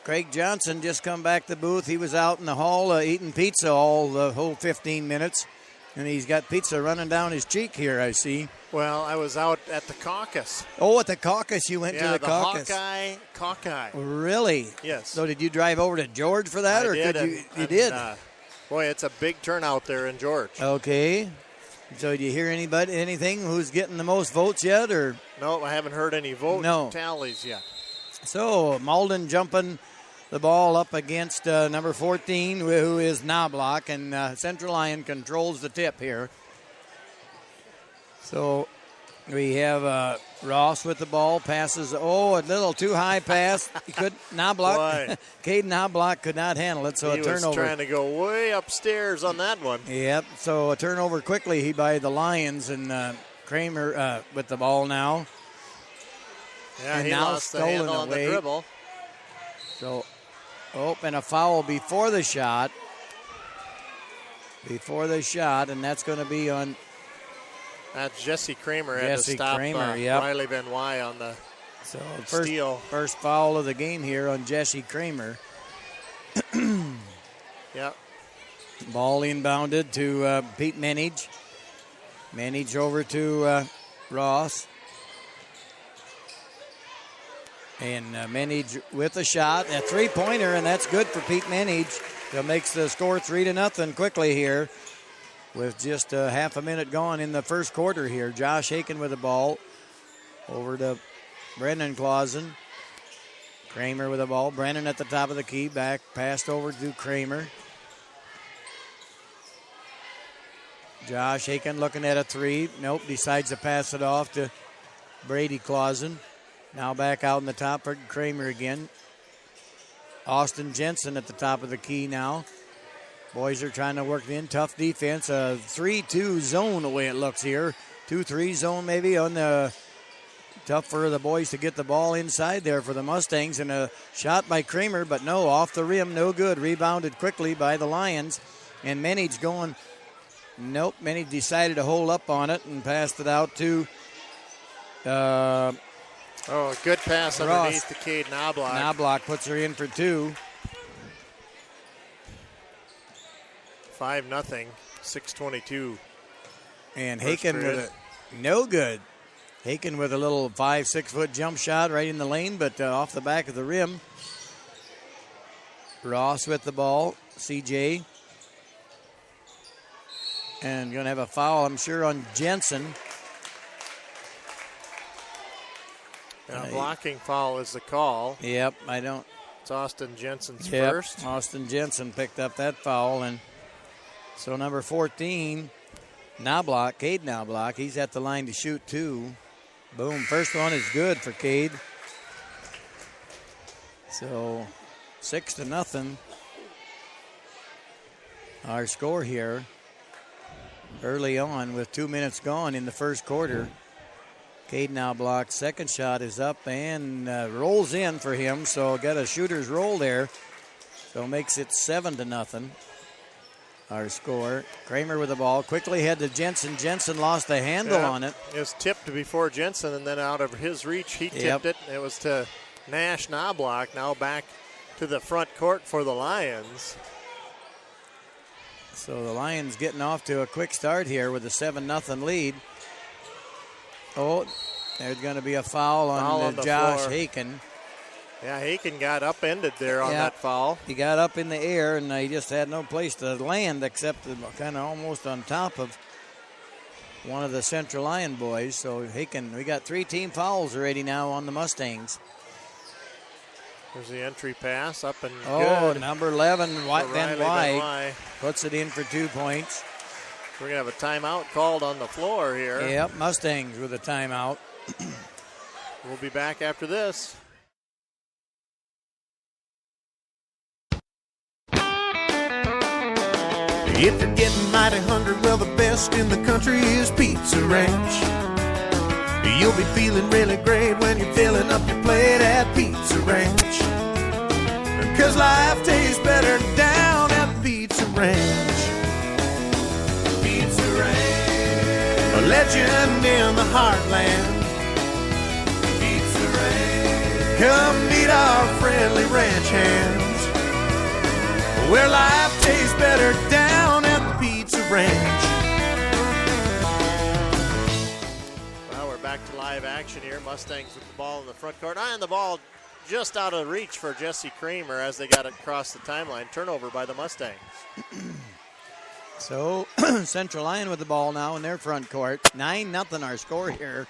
Craig Johnson just come back to the booth. He was out in the hall eating pizza all the whole 15 minutes. And he's got pizza running down his cheek here, I see. Well, I was out at the caucus. Oh, at the caucus. You went to the caucus. Yeah, the Hawkeye. Really? Yes. So did you drive over to George for that? I did. You did? Boy, it's a big turnout there in George. Okay. So do you hear anything? Who's getting the most votes yet? Or no, I haven't heard any vote tallies yet. So Malden jumping the ball up against number 14, who is Knobloch, and Central Lyon controls the tip here. So we have Ross with the ball, passes, a little too high pass. Cade Knobloch could not handle it, so he a turnover. He was trying to go way upstairs on that one. Yep, so a turnover quickly by the Lions, and Kramer with the ball now. Yeah, and he now lost the handle on the dribble. So, and a foul before the shot. And that's going to be on. That's Jesse Kramer had to stop Riley Van Wy on the steal. First foul of the game here on Jesse Kramer. Yep. Ball inbounded to Pete Menage. Menage over to Ross. And Menage with a shot, a three-pointer, and that's good for Pete Menage. That makes the score 3-0 quickly here with just half a minute gone in the first quarter here. Josh Aiken with the ball over to Brendan Clausen. Kramer with the ball. Brennan at the top of the key. Back, passed over to Kramer. Josh Aiken looking at a three. Nope, decides to pass it off to Brady Clausen. Now back out in the top for Kramer again. Austin Jensen at the top of the key now. Boys are trying to work in. Tough defense. A 3-2 zone the way it looks here. 2-3 zone maybe on the... Tough for the boys to get the ball inside there for the Mustangs. And a shot by Kramer, but no, off the rim, no good. Rebounded quickly by the Lions. And Menage going... Nope, Menage decided to hold up on it and passed it out to... a good pass Ross. Underneath to Cade Knobloch. Knobloch puts her in for two. 5-0, 6:22. And First Haken period. with a no good. Haken with a little 5-6 foot jump shot right in the lane, but off the back of the rim. Ross with the ball. CJ. And going to have a foul, I'm sure, on Jensen. A blocking foul is the call. Yep, I don't. It's Austin Jensen's Yep, first. Austin Jensen picked up that foul. And so number 14, Knobloch, Cade Knobloch, he's at the line to shoot two. Boom, first one is good for Cade. So 6-0. Our score here early on with 2 minutes gone in the first quarter. Cade Knobloch's second shot is up and rolls in for him, so got a shooter's roll there. So makes it 7-0. Our score. Kramer with the ball. Quickly head to Jensen. Jensen lost the handle on it. It was tipped before Jensen, and then out of his reach, he tipped it. It was to Nash Knobloch. Now back to the front court for the Lions. So the Lions getting off to a quick start here with a 7-0 lead. Oh, there's going to be a foul on the Josh floor. Haken. Yeah, Haken got upended there on that foul. He got up in the air, and he just had no place to land except kind of almost on top of one of the Central Lyon boys. So Haken, we got 3 team fouls already now on the Mustangs. There's the entry pass up and Oh, good. number 11, Van Wyk, Wyk puts it in for 2 points. We're going to have a timeout called on the floor here. Yep, Mustangs with a timeout. We'll be back after this. If you're getting mighty hungry, well, the best in the country is Pizza Ranch. You'll be feeling really great when you're filling up your plate at Pizza Ranch. 'Cause life tastes better down at Pizza Ranch. Pizza Ranch, a legend in the heartland. Pizza Ranch, come meet our friendly ranch hands. Where life tastes better down at the Pizza Ranch. Well, we're back to live action here. Mustangs with the ball in the front court. And the ball just out of reach for Jesse Kramer as they got it across the timeline. Turnover by the Mustangs. So Central Lyon with the ball now in their front court. 9-0 our score here.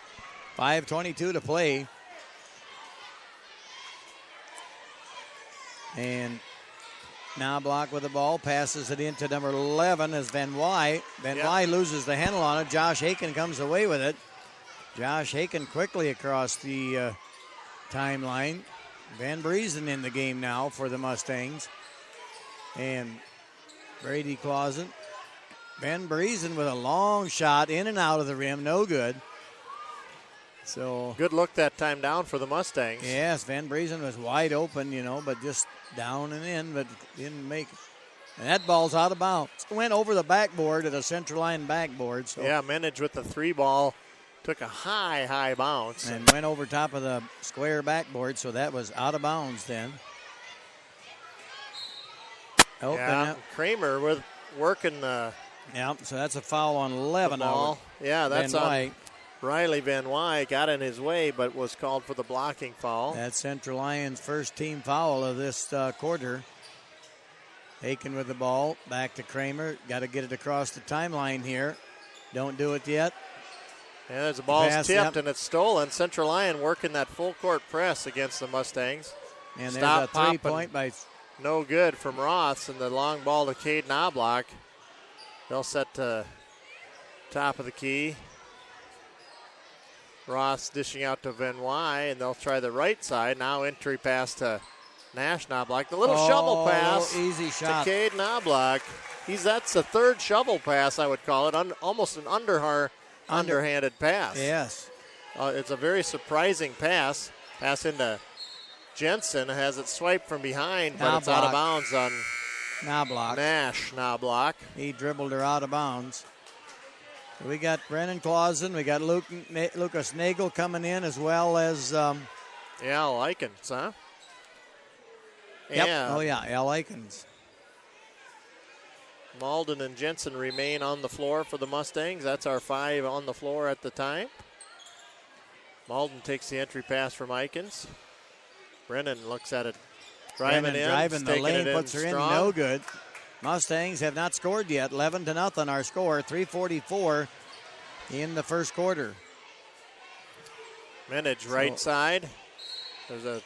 5:22 to play. And Knobloch with the ball, passes it into number 11 as Van Wyk. Van Wyk loses the handle on it. Josh Haken comes away with it. Josh Haken quickly across the timeline. Van Briesen in the game now for the Mustangs. And Brady Clausen. Van Briesen with a long shot in and out of the rim, no good. So good look that time down for the Mustangs. Yes, Van Briesen was wide open, but just down and in, but didn't make it. And that ball's out of bounds. Went over the backboard at a Central Lyon backboard. So yeah, Menage with the 3 ball took a high bounce. And went over top of the square backboard, so that was out of bounds then. Oh, yeah, Kramer with working the... Yeah, so that's a foul on 11. Ball. Yeah, that's Van on Wyk. Riley Van Wyk. Got in his way, but was called for the blocking foul. That's Central Lyon's first team foul of this quarter. Aiken with the ball. Back to Kramer. Got to get it across the timeline here. Don't do it yet. Yeah, there's a ball's Pass, tipped and it's stolen. Central Lyon working that full court press against the Mustangs. And Stop there's a 3 popping. point by. No good from Ross, and the long ball to Cade Knobloch. They'll set to top of the key. Ross dishing out to Benoit, and they'll try the right side. Now entry pass to Nash Knobloch. The little shovel pass easy shot to Cade Knobloch. That's the third shovel pass, I would call it. Almost an underhanded pass. Yes. It's a very surprising pass. Pass into Jensen, has it swiped from behind, but it's out of bounds on Knobloch. Nash Knobloch. He dribbled her out of bounds. So we got Brennan Clausen. We got Lucas Nagel coming in, as well as Al Likens, huh? Yep. And Oh yeah, Al Likens. Malden and Jensen remain on the floor for the Mustangs. That's our 5 on the floor at the time. Malden takes the entry pass from Ikens. Brennan looks at it. Driving the lane, it puts her in, strong. no good. Mustangs have not scored yet. 11-0 our score. 3:44 in the first quarter. Minage right side. There's a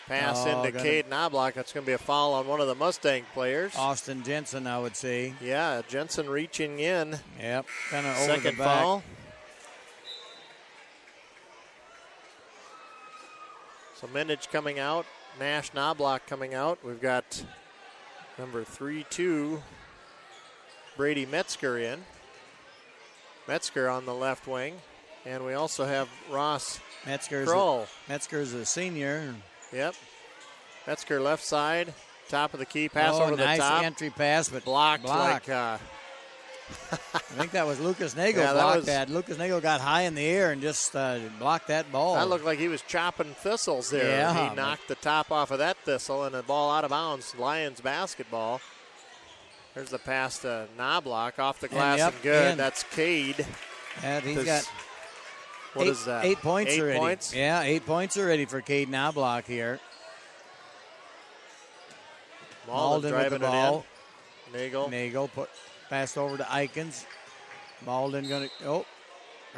pass into Cade Knobloch. That's going to be a foul on one of the Mustang players. Austin Jensen, I would say. Yeah, Jensen reaching in. Yep, kind of over Second the back. foul. So Minage coming out. Nash Knobloch coming out. We've got number 3-2, Brady Metzger in. Metzger on the left wing. And we also have Ross Kroll. Metzger's a senior. Yep. Metzger left side. Top of the key. Pass over nice the top. Entry pass, but blocked. Like, I think that was Lucas Nagel Yeah, blocked that. Lucas Nagel got high in the air and just blocked that ball. that looked like he was chopping thistles there. Yeah. He knocked the top off of that thistle and the ball out of bounds. Lions basketball. There's the pass to Knobloch off the glass and good. That's Cade. And he's got what is that? 8 points 8 already. points? Yeah, 8 points already for Cade Knobloch here. Malden with the ball. Nagel. Passed over to Ikens. Malden we're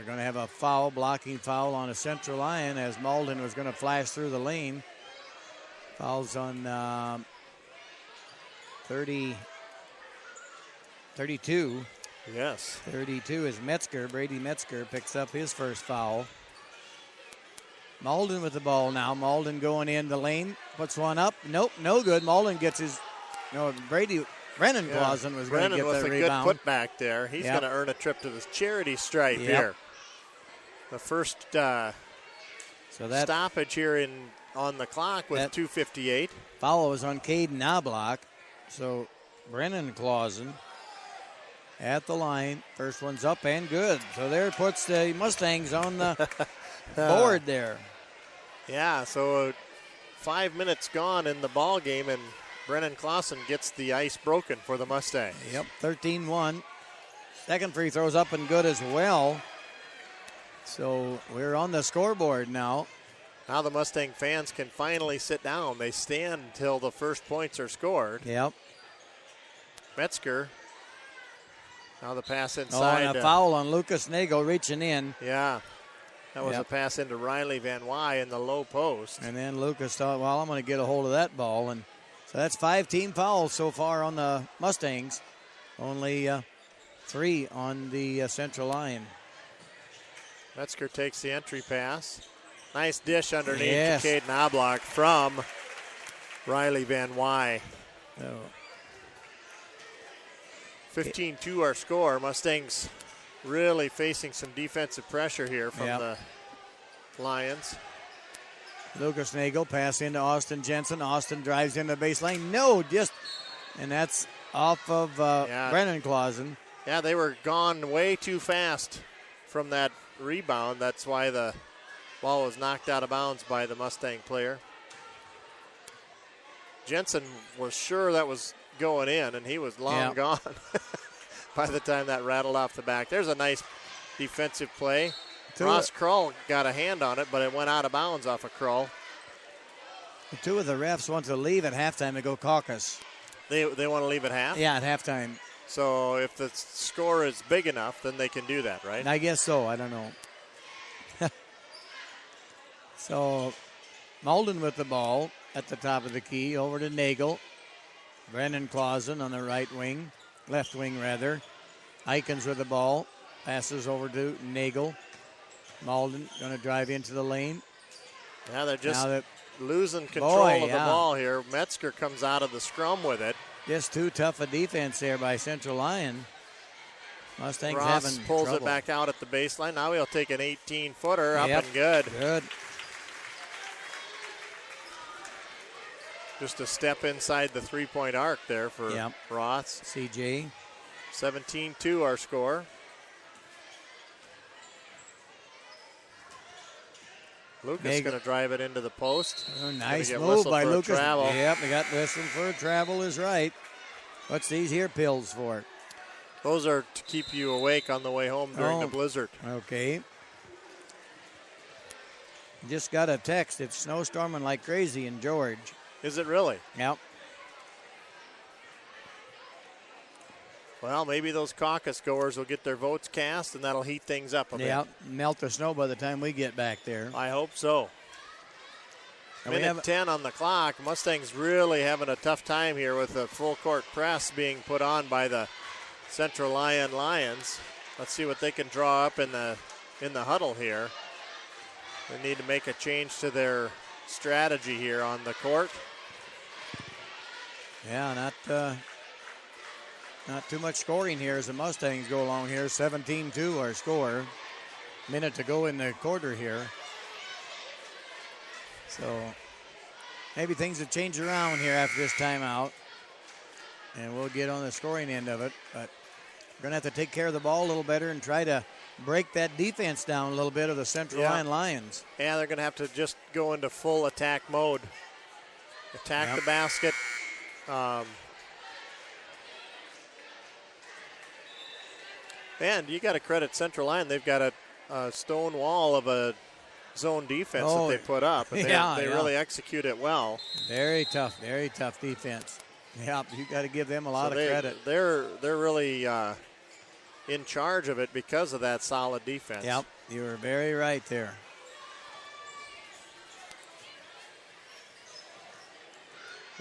going to have a foul, blocking foul on a Central Lyon, as Malden was going to flash through the lane. Fouls on 32. Yes. 32 is Metzger. Brady Metzger picks up his first foul. Malden with the ball now. Malden going in the lane. Puts one up. Nope, no good. Malden gets his. No, Brennan Clausen was going to get the rebound. Brennan with a good putback there. He's going to earn a trip to the charity stripe here. The first stoppage here on the clock with 2:58. Foul was on Cade Knobloch. So Brennan Clausen at the line. First one's up and good. So there it puts the Mustangs on the board there. Yeah, so 5 minutes gone in the ball game, and Brennan Clausen gets the ice broken for the Mustangs. Yep, 13-1. Second free throw's up and good as well. So we're on the scoreboard now. Now the Mustang fans can finally sit down. They stand until the first points are scored. Yep. Metzger. Now the pass inside. And a foul on Lucas Nagel reaching in. Yeah. That was a pass into Riley Van Wy in the low post. And then Lucas thought, well, I'm going to get a hold of that ball. And so that's 5 team fouls so far on the Mustangs. Only 3 on the Central Lyon. Metzger takes the entry pass. Nice dish underneath to Cade Knobloch from Riley Van Wy. 15-2 our score. Mustangs really facing some defensive pressure here from the Lions. Lucas Nagel pass into Austin Jensen. Austin drives into the baseline. And that's off of Brennan Clausen. Yeah, they were gone way too fast from that rebound. That's why the ball was knocked out of bounds by the Mustang player. Jensen was sure that was going in, and he was long gone by the time that rattled off the back. There's a nice defensive play. Ross Kroll got a hand on it, but it went out of bounds off of Kroll. 2 of the refs want to leave at halftime to go caucus. They want to leave at half? Yeah, at halftime. So if the score is big enough, then they can do that, right? I guess so. I don't know. So Malden with the ball. at the top of the key. Over to Nagel. Brennan Clausen on the left wing rather. Eikens with the ball. Passes over to Nagel. Malden going to drive into the lane. Yeah, they're just losing control of the ball here. Metzger comes out of the scrum with it. Just too tough a defense there by Central Lyon. Mustangs Ross having pulls trouble. it back out at the baseline. Now he'll take an 18-footer up and good. Good. Just a step inside the three-point arc there for Ross. CJ. 17-2 our score. Lucas going to drive it into the post. Oh, nice move by Lucas. Travel. Yep, they got whistled for a travel is right. What's these here pills for? Those are to keep you awake on the way home during the blizzard. Okay. Just got a text. It's snowstorming like crazy in George. Is it really? Yep. Well, maybe those caucus goers will get their votes cast, and that'll heat things up a bit. Yeah, melt the snow by the time we get back there. I hope so. Minute 10 on the clock. Mustangs really having a tough time here with the full court press being put on by the Central Lyon Lions. Let's see what they can draw up in the huddle here. They need to make a change to their strategy here on the court. Yeah, not too much scoring here as the Mustangs go along here. 17-2 our score. Minute to go in the quarter here. So maybe things have changed around here after this timeout. And we'll get on the scoring end of it. But we're going to have to take care of the ball a little better and try to break that defense down a little bit of the Central Lyon Lions. Yeah, they're going to have to just go into full attack mode. Attack the basket. And you got to credit Central Lyon. They've got a stone wall of a zone defense that they put up. And they really execute it well. Very tough defense. Yeah, you got to give them a lot of credit. They're really in charge of it because of that solid defense. Yep, you were very right there.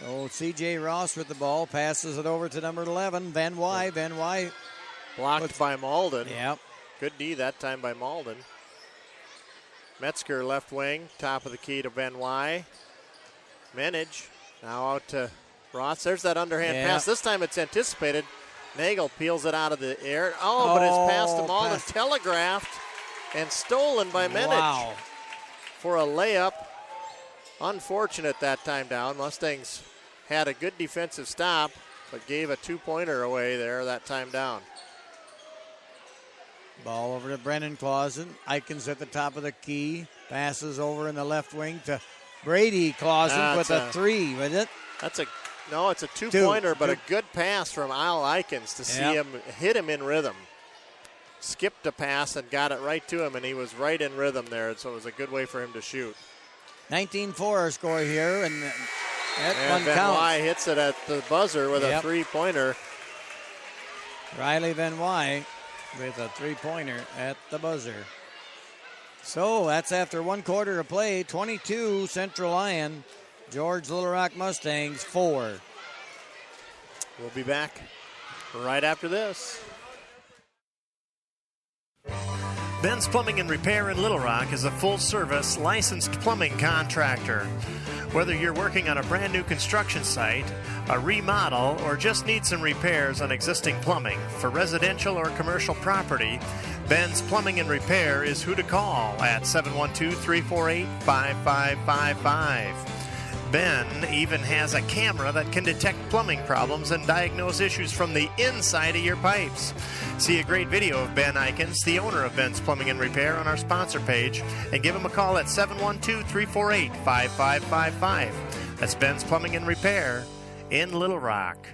So C.J. Ross with the ball, passes it over to number 11, Van Wy. Van Wy blocked by Malden. Yep. Good D that time by Malden. Metzger left wing, top of the key to Van Wy. Menage now out to Ross. There's that underhand pass. This time it's anticipated. Nagel peels it out of the air. But it's passed to Malden, telegraphed and stolen by Menage for a layup. Unfortunate that time down. Mustangs had a good defensive stop, but gave a two-pointer away there that time down. Ball over to Brennan Clausen. Eikens at the top of the key. Passes over in the left wing to Brady Clausen with a three, was it? It's a two-pointer, but a good pass from Al Eikens to see him hit him in rhythm. Skipped a pass and got it right to him, and he was right in rhythm there, so it was a good way for him to shoot. 19-4 our score here, and that one Van counts. Wy hits it at the buzzer with a three-pointer. Riley Van Wy with a three-pointer at the buzzer. So that's after one quarter of play. 22 Central Lyon, George Little Rock Mustangs 4. We'll be back right after this. Ben's Plumbing and Repair in Little Rock is a full-service, licensed plumbing contractor. Whether you're working on a brand new construction site, a remodel, or just need some repairs on existing plumbing for residential or commercial property, Ben's Plumbing and Repair is who to call at 712-348-5555. Ben even has a camera that can detect plumbing problems and diagnose issues from the inside of your pipes. See a great video of Ben Eikens, the owner of Ben's Plumbing and Repair, on our sponsor page, and give him a call at 712-348-5555. That's Ben's Plumbing and Repair in Little Rock.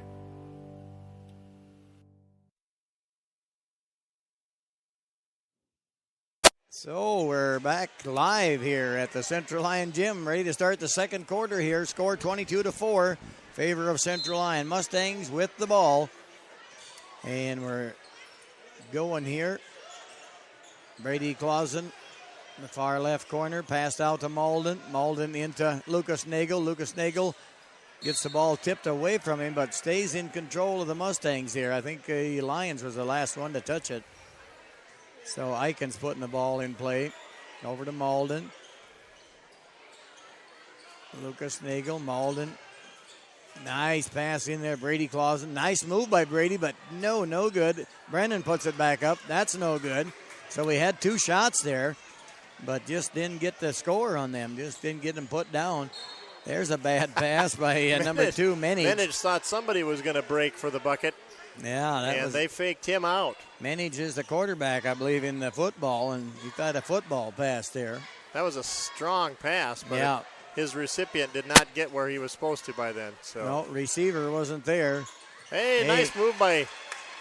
So we're back live here at the Central Lyon Gym, ready to start the second quarter here. Score 22-4, favor of Central Lyon. Mustangs with the ball. And we're going here. Brady Clausen In the far left corner, passed out to Malden. Malden into Lucas Nagel. Lucas Nagel gets the ball tipped away from him, but stays in control of the Mustangs here. I think Lions was the last one to touch it. So Eichen's putting the ball in play. Over to Malden. Lucas Nagel, Malden. Nice pass in there, Brady Clausen. Nice move by Brady, but no good. Brennan puts it back up. That's no good. So we had 2 shots there, but just didn't get the score on them. Just didn't get them put down. There's a bad pass by number 2, Menage. Menage thought somebody was going to break for the bucket. Yeah, they faked him out. Menage is the quarterback, I believe, in the football, and he got a football pass there. That was a strong pass, but yeah. His recipient did not get where he was supposed to by then. So no, receiver wasn't there. Hey, nice move by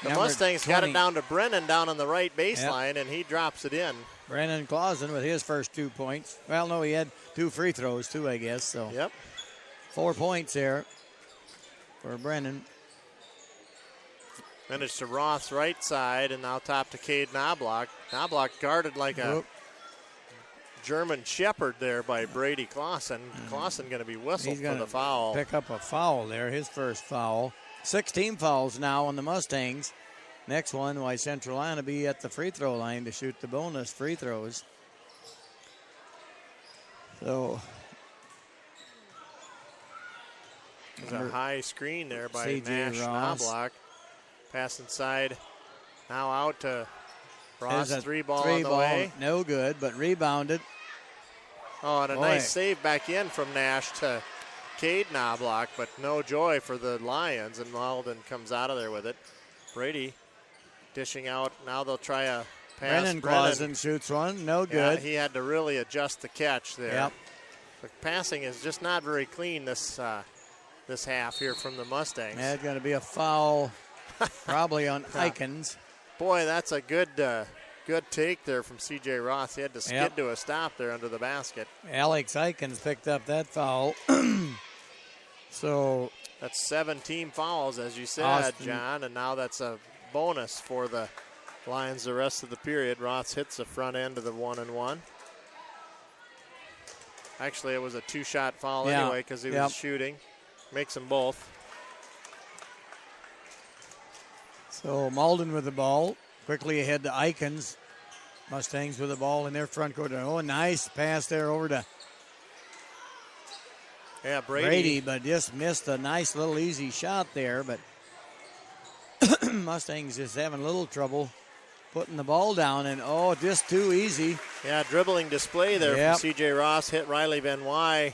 the Mustangs. 20. Got it down to Brennan down on the right baseline, and he drops it in. Brennan Clausen with his first 2 points. Well, no, he had 2 free throws, too, I guess. So yep. 4 points there for Brennan. Then it's to Roth's right side, and now top to Cade Knobloch. Knobloch guarded like a German Shepherd there by Brady Clausen. Clausen going to be whistled for the foul. Pick up a foul there, his first foul. 16 fouls now on the Mustangs. Next one, why Central Lyon will be at the free throw line to shoot the bonus free throws. So there's a high screen there by C.J. Nash Knobloch. Pass inside. Now out to Ross. 3 ball on the way. No good, but rebounded. Oh, and a nice save back in from Nash to Cade Knobloch, but no joy for the Lions, and Malden comes out of there with it. Brady dishing out. Now they'll try a pass. Brennan Clausen shoots one. No good. Yeah, he had to really adjust the catch there. Yep. The passing is just not very clean this half here from the Mustangs. That's going to be a foul probably on Eichen's. Boy, that's a good take there from C.J. Ross. He had to skid to a stop there under the basket. Alex Eichen's picked up that foul. So that's 7 team fouls, as you said, Austin. John, and now that's a bonus for the Lions the rest of the period. Ross hits the front end of the 1-and-1. Actually, it was a 2-shot foul anyway because he was shooting. Makes them both. So Malden with the ball. Quickly ahead to Eichen's. Mustangs with the ball in their front court. Oh, nice pass there over to Brady, but just missed a nice little easy shot there. But Mustangs just having a little trouble putting the ball down, and just too easy. Yeah, dribbling display there from C.J. Ross. Hit Riley Van Wy.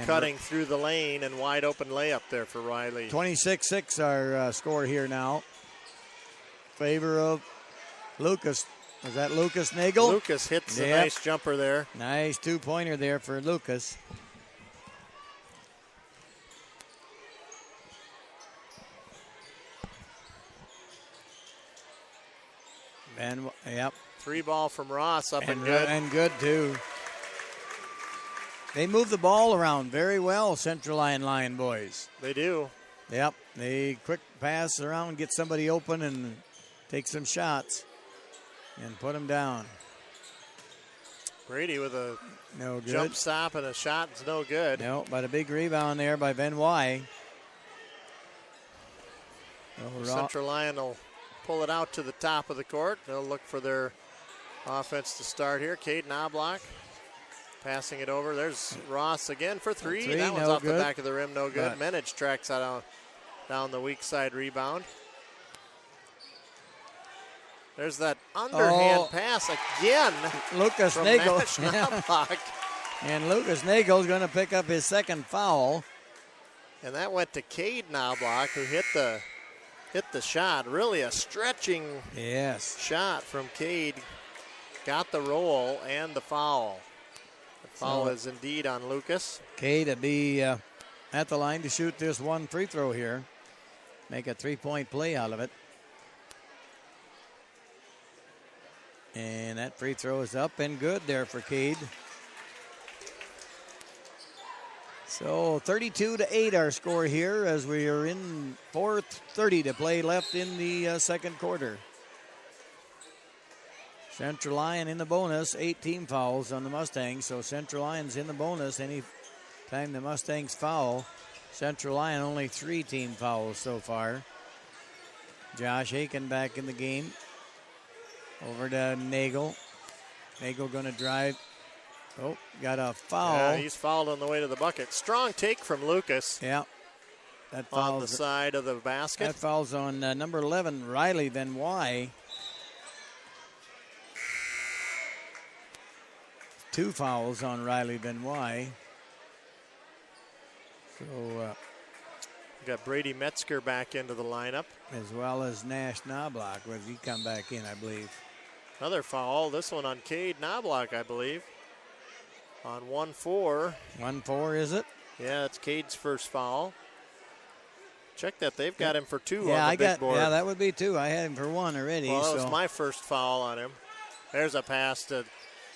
Cutting through the lane, and wide open layup there for Riley. 26-6 our score here now. Favor of Lucas. Was that Lucas Nagel? Lucas hits a nice jumper there. Nice 2-pointer there for Lucas. And 3 ball from Ross up and good. And good too. They move the ball around very well, Central Lion boys. They do. Yep. They quick pass around, get somebody open, and take some shots and put them down. Brady with a no good jump stop and a shot is no good. No, but a big rebound there by Van Wy. Central Lyon will pull it out to the top of the court. They'll look for their offense to start here. Cade Knobloch passing it over. There's Ross again for 3. That one's off the back of the rim, no good. Menage tracks out down the weak side rebound. There's that underhand pass again. Lucas Nagel. Knobloch. And Lucas Nagel's going to pick up his second foul. And that went to Cade Knobloch, who hit the shot. Really a stretching shot from Cade. Got the roll and the foul. The foul is indeed on Lucas. Cade to be at the line to shoot this one free throw here. Make a 3-point play out of it. And that free throw is up and good there for Cade. So 32-8 our score here as we are in 4:30 to play left in the second quarter. Central Lyon in the bonus, 8 team fouls on the Mustangs, so Central Lyon's in the bonus any time the Mustangs foul. Central Lyon only 3 team fouls so far. Josh Aiken back in the game. Over to Nagel. Nagel going to drive. Oh, got a foul. Yeah, he's fouled on the way to the bucket. Strong take from Lucas. Yeah. That on the side of the basket. That fouls on number 11, Riley Benoit. 2 fouls on Riley Benoit. So got Brady Metzger back into the lineup. As well as Nash Knobloch. Would he come back in, I believe. Another foul. This one on Cade Knobloch, I believe. On 1-4. 1-4, is it? Yeah, it's Cade's first foul. Check that. They've got him for 2 yeah, on the big board. Yeah, that would be 2. I had him for 1 already. Well, that was my first foul on him. There's a pass to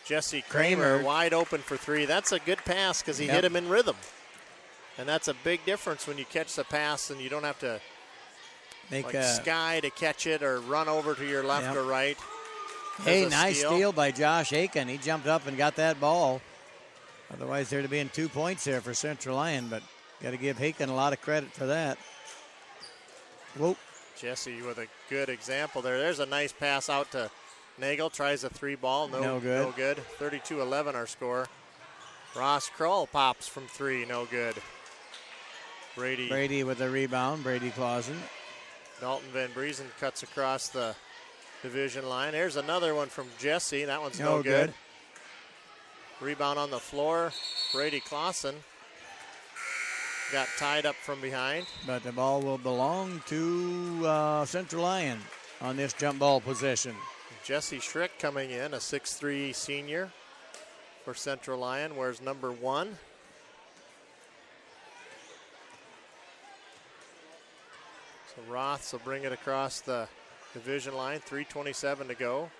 Jesse Kramer. Kramer. Wide open for 3. That's a good pass because he hit him in rhythm. And that's a big difference when you catch the pass and you don't have to sky to catch it or run over to your left or right. Hey, nice steal by Josh Aiken. He jumped up and got that ball. Otherwise, there'd have been 2 points there for Central Lyon, but got to give Aiken a lot of credit for that. Whoa. Jesse with a good example there. There's a nice pass out to Nagel. Tries a 3 ball. No good. No good. 32-11 our score. Ross Kroll pops from 3. No good. Brady with the rebound. Brady Clausen. Dalton Van Briesen cuts across the division line. There's another one from Jesse. That one's no good. Rebound on the floor. Brady Clausen got tied up from behind. But the ball will belong to Central Lyon on this jump ball possession. Jesse Schrick coming in, a 6'3 senior for Central Lyon, wears number 1. So Roths will bring it across the division line, 3:27 to go.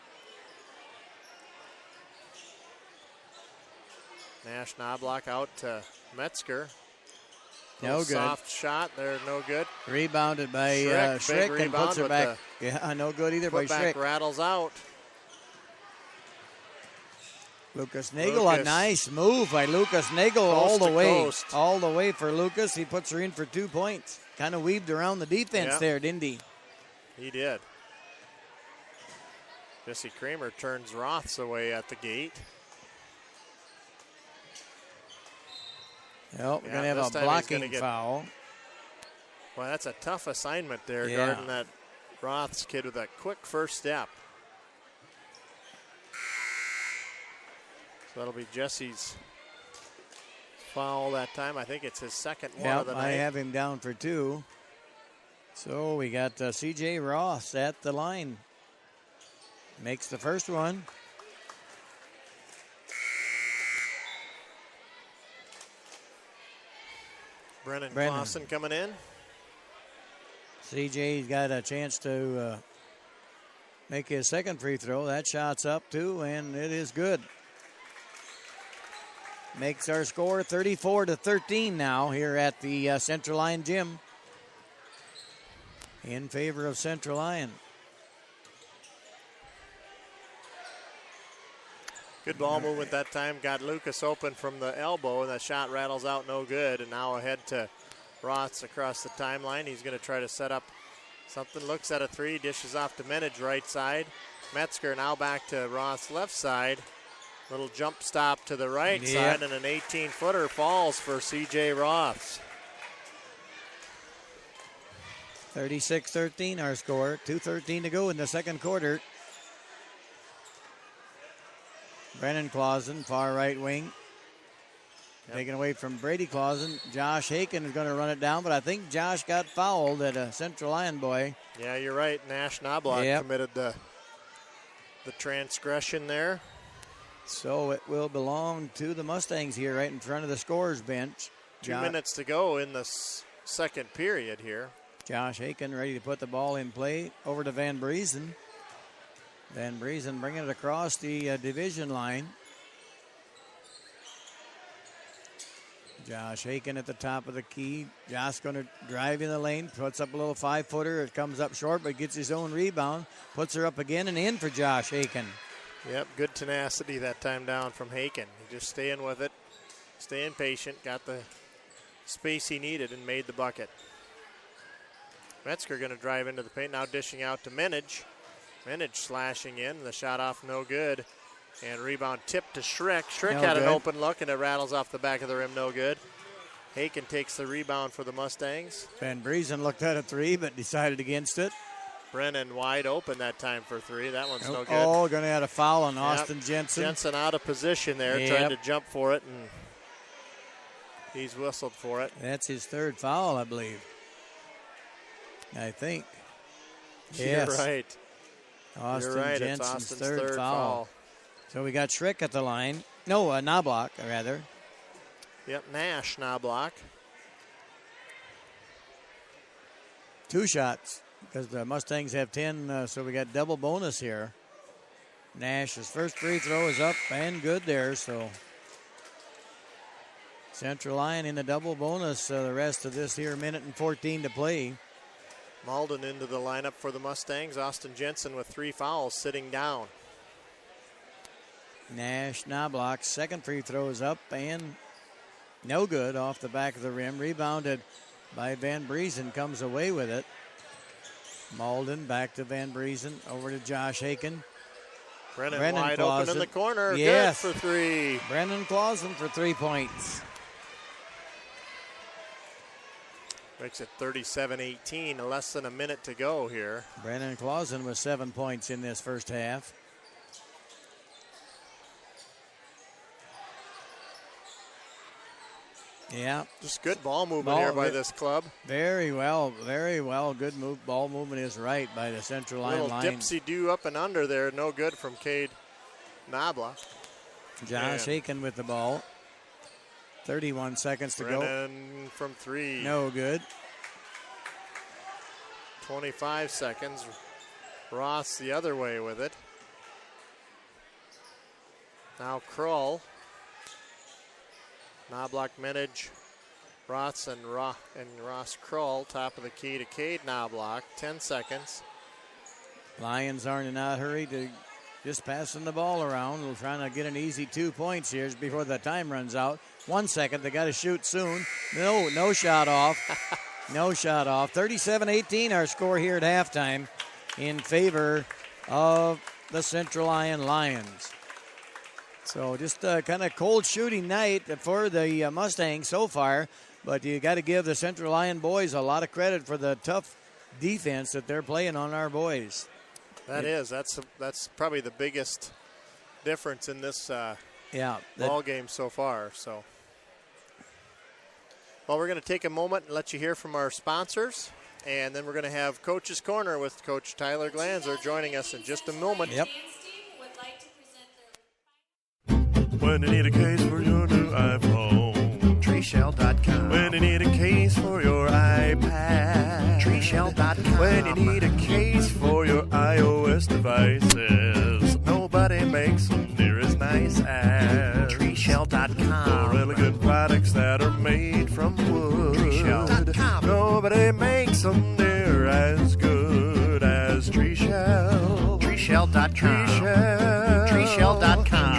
Nash Knobloch out to Metzger. No good. Soft shot there, no good. Rebounded by Schrick and puts her back. Yeah, no good either by Schrick. Rattles out. Lucas Nagel, a nice move by Lucas Nagel all the way. Coast. All the way for Lucas. He puts her in for 2 points. Kind of weaved around the defense there, didn't he? He did. Jesse Kramer turns Roths away at the gate. Well, we're going to have a blocking foul. Well, that's a tough assignment there, guarding that Roths kid with a quick first step. So that'll be Jesse's foul that time. I think it's his second one of the night. I have him down for 2. So we got C.J. Ross at the line. Makes the first one. Brennan Clausen coming in. C.J.'s got a chance to make his second free throw. That shot's up too, and it is good. Makes our score 34-13 now here at the Central Lyon gym in favor of Central Lyon. Good ball movement that time. Got Lucas open from the elbow, and that shot rattles out no good. And now ahead to Roths across the timeline. He's going to try to set up something. Looks at a 3, dishes off to Menage right side. Metzger now back to Roths left side. Little jump stop to the right side, and an 18-footer falls for C.J. Roths. 36-13 our score. 2:13 to go in the second quarter. Brennan Clausen, far right wing. Taken away from Brady Clausen. Josh Aiken is going to run it down, but I think Josh got fouled at a Central Lyon boy. Yeah, you're right. Nash Knobloch committed the transgression there. So it will belong to the Mustangs here right in front of the scorer's bench. 2 minutes to go in the second period here. Josh Aiken ready to put the ball in play over to Van Briesen. Van Briesen bringing it across the division line. Josh Aiken at the top of the key. Josh going to drive in the lane, puts up a little 5-footer. It comes up short, but gets his own rebound. Puts her up again and in for Josh Aiken. Yep, good tenacity that time down from Haken. Just staying with it, staying patient, got the space he needed and made the bucket. Metzger going to drive into the paint, now dishing out to Minage. Minage slashing in, the shot off no good. And rebound tipped to Schrick. Schrick had an open look and it rattles off the back of the rim, no good. Haken takes the rebound for the Mustangs. Van Briesen looked at a three but decided against it. Brennan wide open that time for three. That one's no good. Oh, going to add a foul on Austin Jensen. Jensen out of position there, trying to jump for it, and he's whistled for it. That's his third foul, I believe. I think. Yes. You're right. Austin You're right. Jensen's It's Austin's third foul. So we got Schrick at the line. No, Knobloch, rather. Yep, Nash, Knobloch. 2 shots. Because the Mustangs have 10, so we got double bonus here. Nash's first free throw is up and good there, so Central Lyon in the double bonus the rest of this here minute and 14 to play. Malden into the lineup for the Mustangs. Austin Jensen with 3 fouls sitting down. Nash, Knobloch's second free throw is up and no good off the back of the rim. Rebounded by Van Briesen, comes away with it. Malden back to Van Briesen, over to Josh Haken. Brennan wide open in the corner. Yes. Good for 3. Brennan Clausen for 3 points. Makes it 37-18, less than a minute to go here. Brennan Clausen with 7 points in this first half. Yeah. Just good ball movement here by this club. Very well, very well. Good move. Ball movement is right by the Central Lyon line. Little dipsy-do up and under there. No good from Cade Knobloch. Josh Haken with the ball. 31 seconds to go. From 3. No good. 25 seconds. Ross the other way with it. Now Kroll. Knobloch, Minage, Ross, and Ross Kroll, top of the key to Cade Knobloch. 10 seconds. Lions aren't in a hurry to just passing the ball around. We're trying to get an easy 2 points here before the time runs out. 1 second. They got to shoot soon. No shot off. No shot off. 37-18 our score here at halftime in favor of the Central Lyon Lions. So just a kind of cold shooting night for the Mustangs so far, but you got to give the Central Lyon boys a lot of credit for the tough defense that they're playing on our boys. That's probably the biggest difference in this ball game so far. So, well, we're going to take a moment and let you hear from our sponsors, and then we're going to have Coach's Corner with Coach Tyler Glanzer joining us in just a moment. Yep. When you need a case for your new iPhone, treeshell.com. When you need a case for your iPad, treeshell.com. When you need a case for your iOS devices, nobody makes them near as nice as treeshell.com. For elegant products that are made from wood, treeshell.com. Nobody makes them near as good as Treeshell. treeshell.com. Treeshell.com. treeshell.com.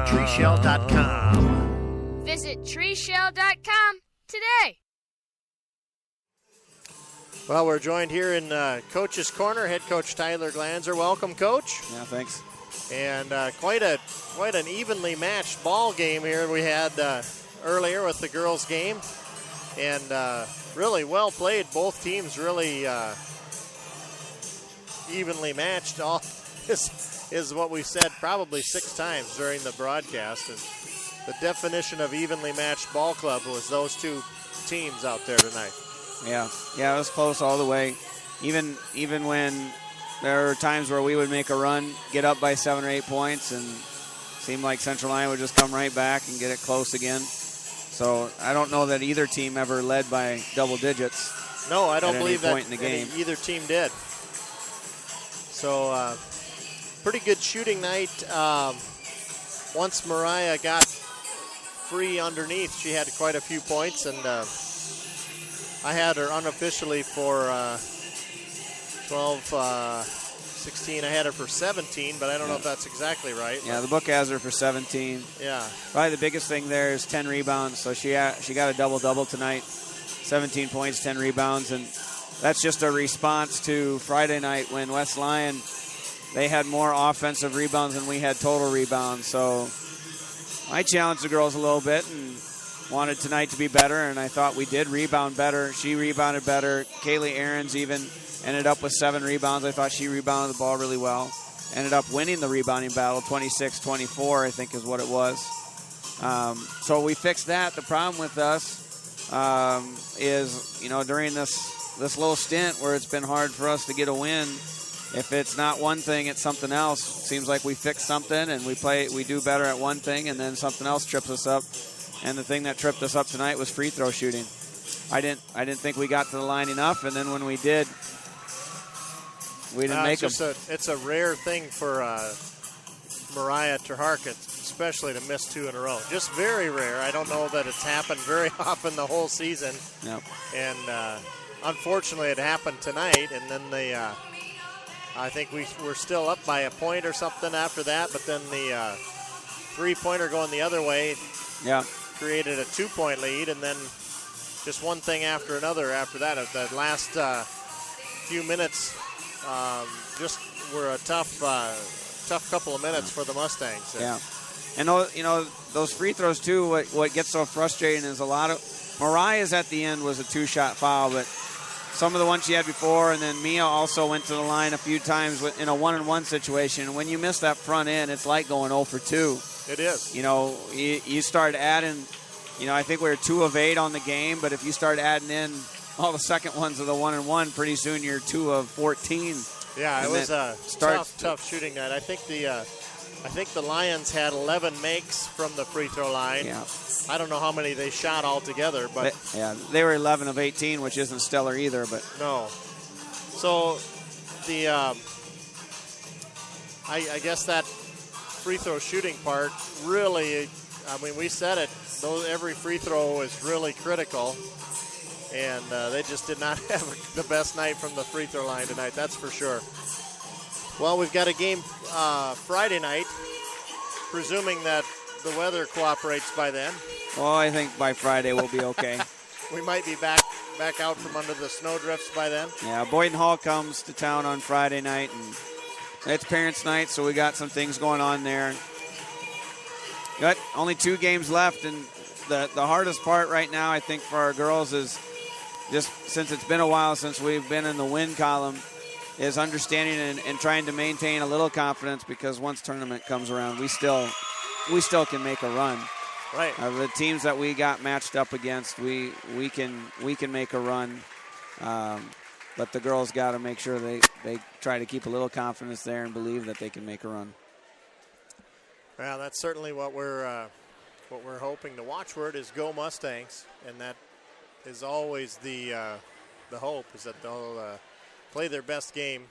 treeshell.com. Visit treeshell.com today. Well, we're joined here in Coach's Corner, head coach Tyler Glanzer. Welcome, Coach. Yeah, thanks. And quite an evenly matched ball game here we had earlier with the girls' game, and really well played. Both teams really evenly matched. All this is what we've said probably 6 times during the broadcast. And the definition of evenly matched ball club was those 2 teams out there tonight. Yeah, it was close all the way. Even when there were times where we would make a run, get up by 7 or 8 points, and seemed like Central Lyon would just come right back and get it close again. So I don't know that either team ever led by double digits. No, I don't believe that in the game. Either team did. So pretty good shooting night. Once Mariah got free underneath, she had quite a few points, and I had her unofficially for 12 16. I had her for 17, but I don't know if that's exactly right. Yeah, the book has her for 17. Yeah. Probably the biggest thing there is 10 rebounds. So she got a double-double tonight, 17 points, 10 rebounds, and that's just a response to Friday night when West Lyon, they had more offensive rebounds than we had total rebounds. So I challenged the girls a little bit and wanted tonight to be better, and I thought we did rebound better. She rebounded better. Kaylee Ahrens even ended up with 7 rebounds. I thought she rebounded the ball really well. Ended up winning the rebounding battle, 26-24, I think is what it was. So we fixed that. The problem with us is, during this little stint where it's been hard for us to get a win, if it's not one thing, it's something else. It seems like we fix something and we do better at one thing, and then something else trips us up. And the thing that tripped us up tonight was free throw shooting. I didn't think we got to the line enough, and then when we did, we didn't make them. It's a rare thing for Mariah Terharkett, especially to miss 2 in a row. Just very rare. I don't know that it's happened very often the whole season. Yep. And unfortunately, it happened tonight, and then I think we were still up by a point or something after that, but then the three-pointer going the other way created a 2-point lead, and then just one thing after another after that. The last few minutes just were a tough couple of minutes for the Mustangs. Yeah. And, those free throws, too, what gets so frustrating is a lot of – Mariah's at the end was a 2-shot foul, but some of the ones she had before, and then Mia also went to the line a few times in a 1-on-1 situation. And when you miss that front end, it's like going 0 for 2. It is. You start adding, I think we were 2 of 8 on the game, but if you start adding in all the second ones of the 1-on-1, pretty soon you're 2 of 14. Yeah, it was a tough shooting night. I think the Lions had 11 makes from the free throw line. Yeah. I don't know how many they shot altogether, but they were 11 of 18, which isn't stellar either. But no. So the I guess that free throw shooting part really, we said it. Every free throw was really critical, and they just did not have the best night from the free throw line tonight. That's for sure. Well, we've got a game Friday night, presuming that the weather cooperates by then. Well, I think by Friday we'll be okay. We might be back out from under the snow drifts by then. Yeah, Boyden Hall comes to town on Friday night, and it's parents' night, so we got some things going on there. Got only 2 games left, and the hardest part right now, I think, for our girls is just since it's been a while since we've been in the win column, is understanding and trying to maintain a little confidence, because once tournament comes around, we still can make a run. Right. The teams that we got matched up against, we can make a run. But the girls got to make sure they try to keep a little confidence there and believe that they can make a run. Well, that's certainly what we're hoping. The watchword is "Go Mustangs," and that is always the hope, is that they'll play their best game.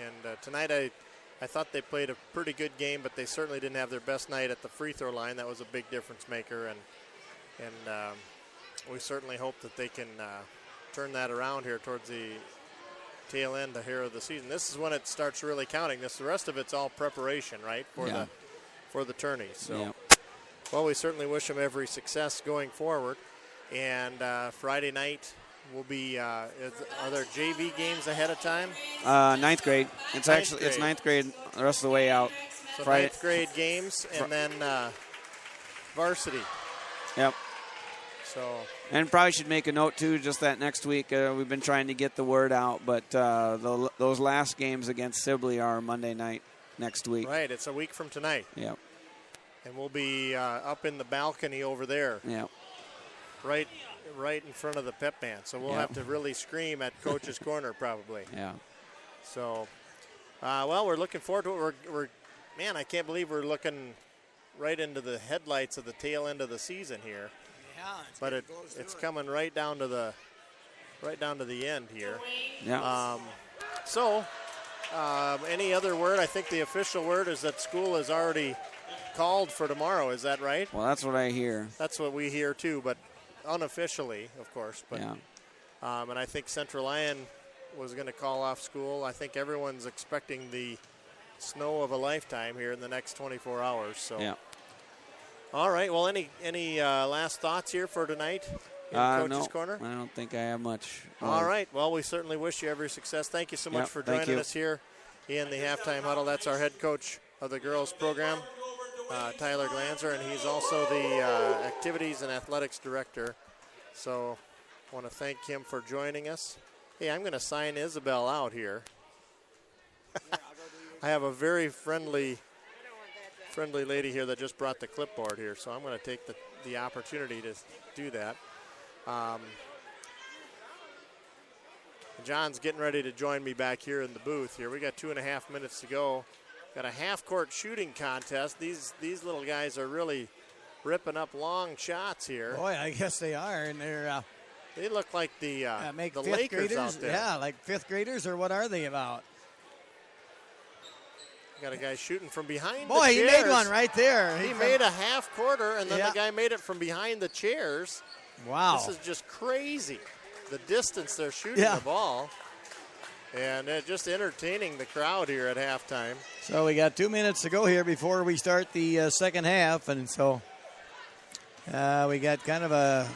And tonight I thought they played a pretty good game, but they certainly didn't have their best night at the free throw line. That was a big difference maker, and we certainly hope that they can turn that around here towards the tail end here of the season. This is when it starts really counting. The rest of it's all preparation, right, for the tourneys. So, well, we certainly wish them every success going forward. And Friday night will be. Are there JV games ahead of time? 9th grade. It's it's 9th grade the rest of the way out. So Friday. 9th grade games, and then varsity. Yep. So. And probably should make a note, too, just that next week we've been trying to get the word out, but those last games against Sibley are Monday night next week. Right, it's a week from tonight. Yep. And we'll be up in the balcony over there. Yep. Right in front of the pep band. So we'll have to really scream at Coach's Corner probably. Yeah. So, well, we're looking forward to it. Man, I can't believe we're looking right into the headlights of the tail end of the season here. Yeah, but it's coming right down to the end here. Yeah. Any other word? I think the official word is that school is already called for tomorrow. Is that right? Well, that's what I hear. That's what we hear too, but unofficially, of course. But, yeah. And I think Central Lyon was going to call off school. I think everyone's expecting the snow of a lifetime here in the next 24 hours. So. Yeah. All right. Well, any last thoughts here for tonight in Coach's Corner? I don't think I have much. All right. Well, we certainly wish you every success. Thank you so much for joining us here in the halftime huddle. That's our head coach of the girls program, Tyler Glanzer, and he's also the activities and athletics director. So I want to thank him for joining us. Hey, I'm going to sign Isabel out here. I have a very friendly lady here that just brought the clipboard here, so I'm going to take the opportunity to do that. John's getting ready to join me back here in the booth here. We got 2.5 minutes to go. Got a half-court shooting contest. These little guys are really ripping up long shots here. Boy, I guess they are, and they look like the Lakers graders, out there. Yeah, like fifth graders, or what are they about? Got a guy shooting from behind the chairs. Boy, he made one right there. He made a half quarter, and then the guy made it from behind the chairs. Wow. This is just crazy, the distance they're shooting the ball. And just entertaining the crowd here at halftime. So we got 2 minutes to go here before we start the second half, and so we got kind of a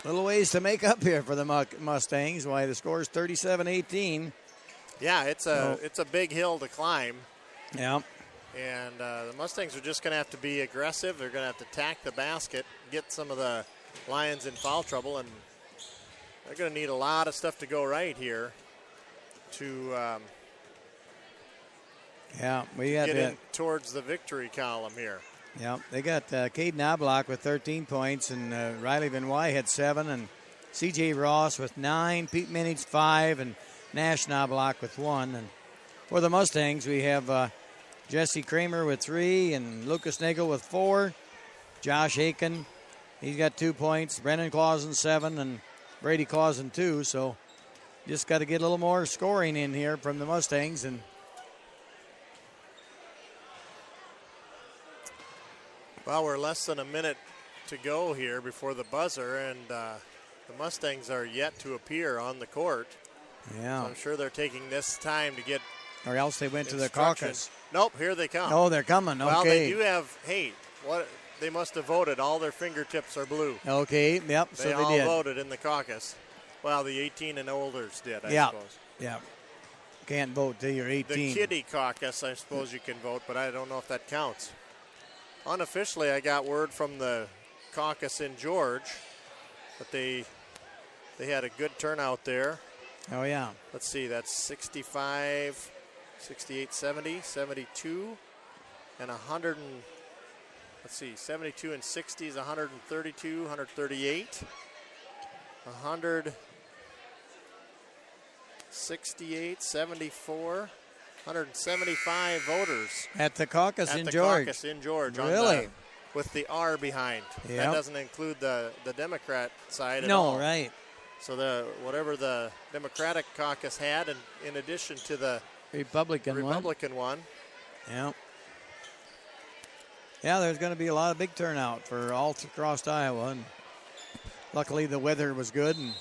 little ways to make up here for the Mustangs. Why the score is 37-18. Yeah, it's a big hill to climb. Yeah. And the Mustangs are just going to have to be aggressive. They're going to have to attack the basket, get some of the Lions in foul trouble, and they're going to need a lot of stuff to go right here to we got get in towards the victory column here. Yeah, they got Cade Knobloch with 13 points, and Riley Benoit had 7, and C.J. Ross with 9, Pete Minich 5, and Nash Knobloch with 1. And for the Mustangs, we have Jesse Kramer with 3, and Lucas Nagel with 4. Josh Aiken, he's got 2 points. Brennan Clausen 7, and Brady Clausen 2. So just got to get a little more scoring in here from the Mustangs. And well, we're less than a minute to go here before the buzzer, and the Mustangs are yet to appear on the court. Yeah. So I'm sure they're taking this time to get. Or else they went to the caucus. Nope, here they come. Oh, they're coming. Okay. Well, they do have. Hey, what? They must have voted. All their fingertips are blue. Okay. Yep. They all did. voted in the caucus. Well, the 18 and olders did, I suppose. Yeah. Can't vote till you're 18. The kiddie caucus, I suppose you can vote, but I don't know if that counts. Unofficially, I got word from the caucus in George that they had a good turnout there. Oh, yeah. Let's see, that's 65, 68, 70, 72, and 100 and, let's see, 72 and 60 is 132, 138, 168, 74, 175 voters. At the caucus in George. At the caucus in George. Really? With the R behind. Yep. That doesn't include the Democrat side at no, all. No, right. So whatever the Democratic caucus had, and in addition to the Republican one. Yeah. Yeah, there's going to be a lot of big turnout for all across Iowa, and luckily the weather was good. And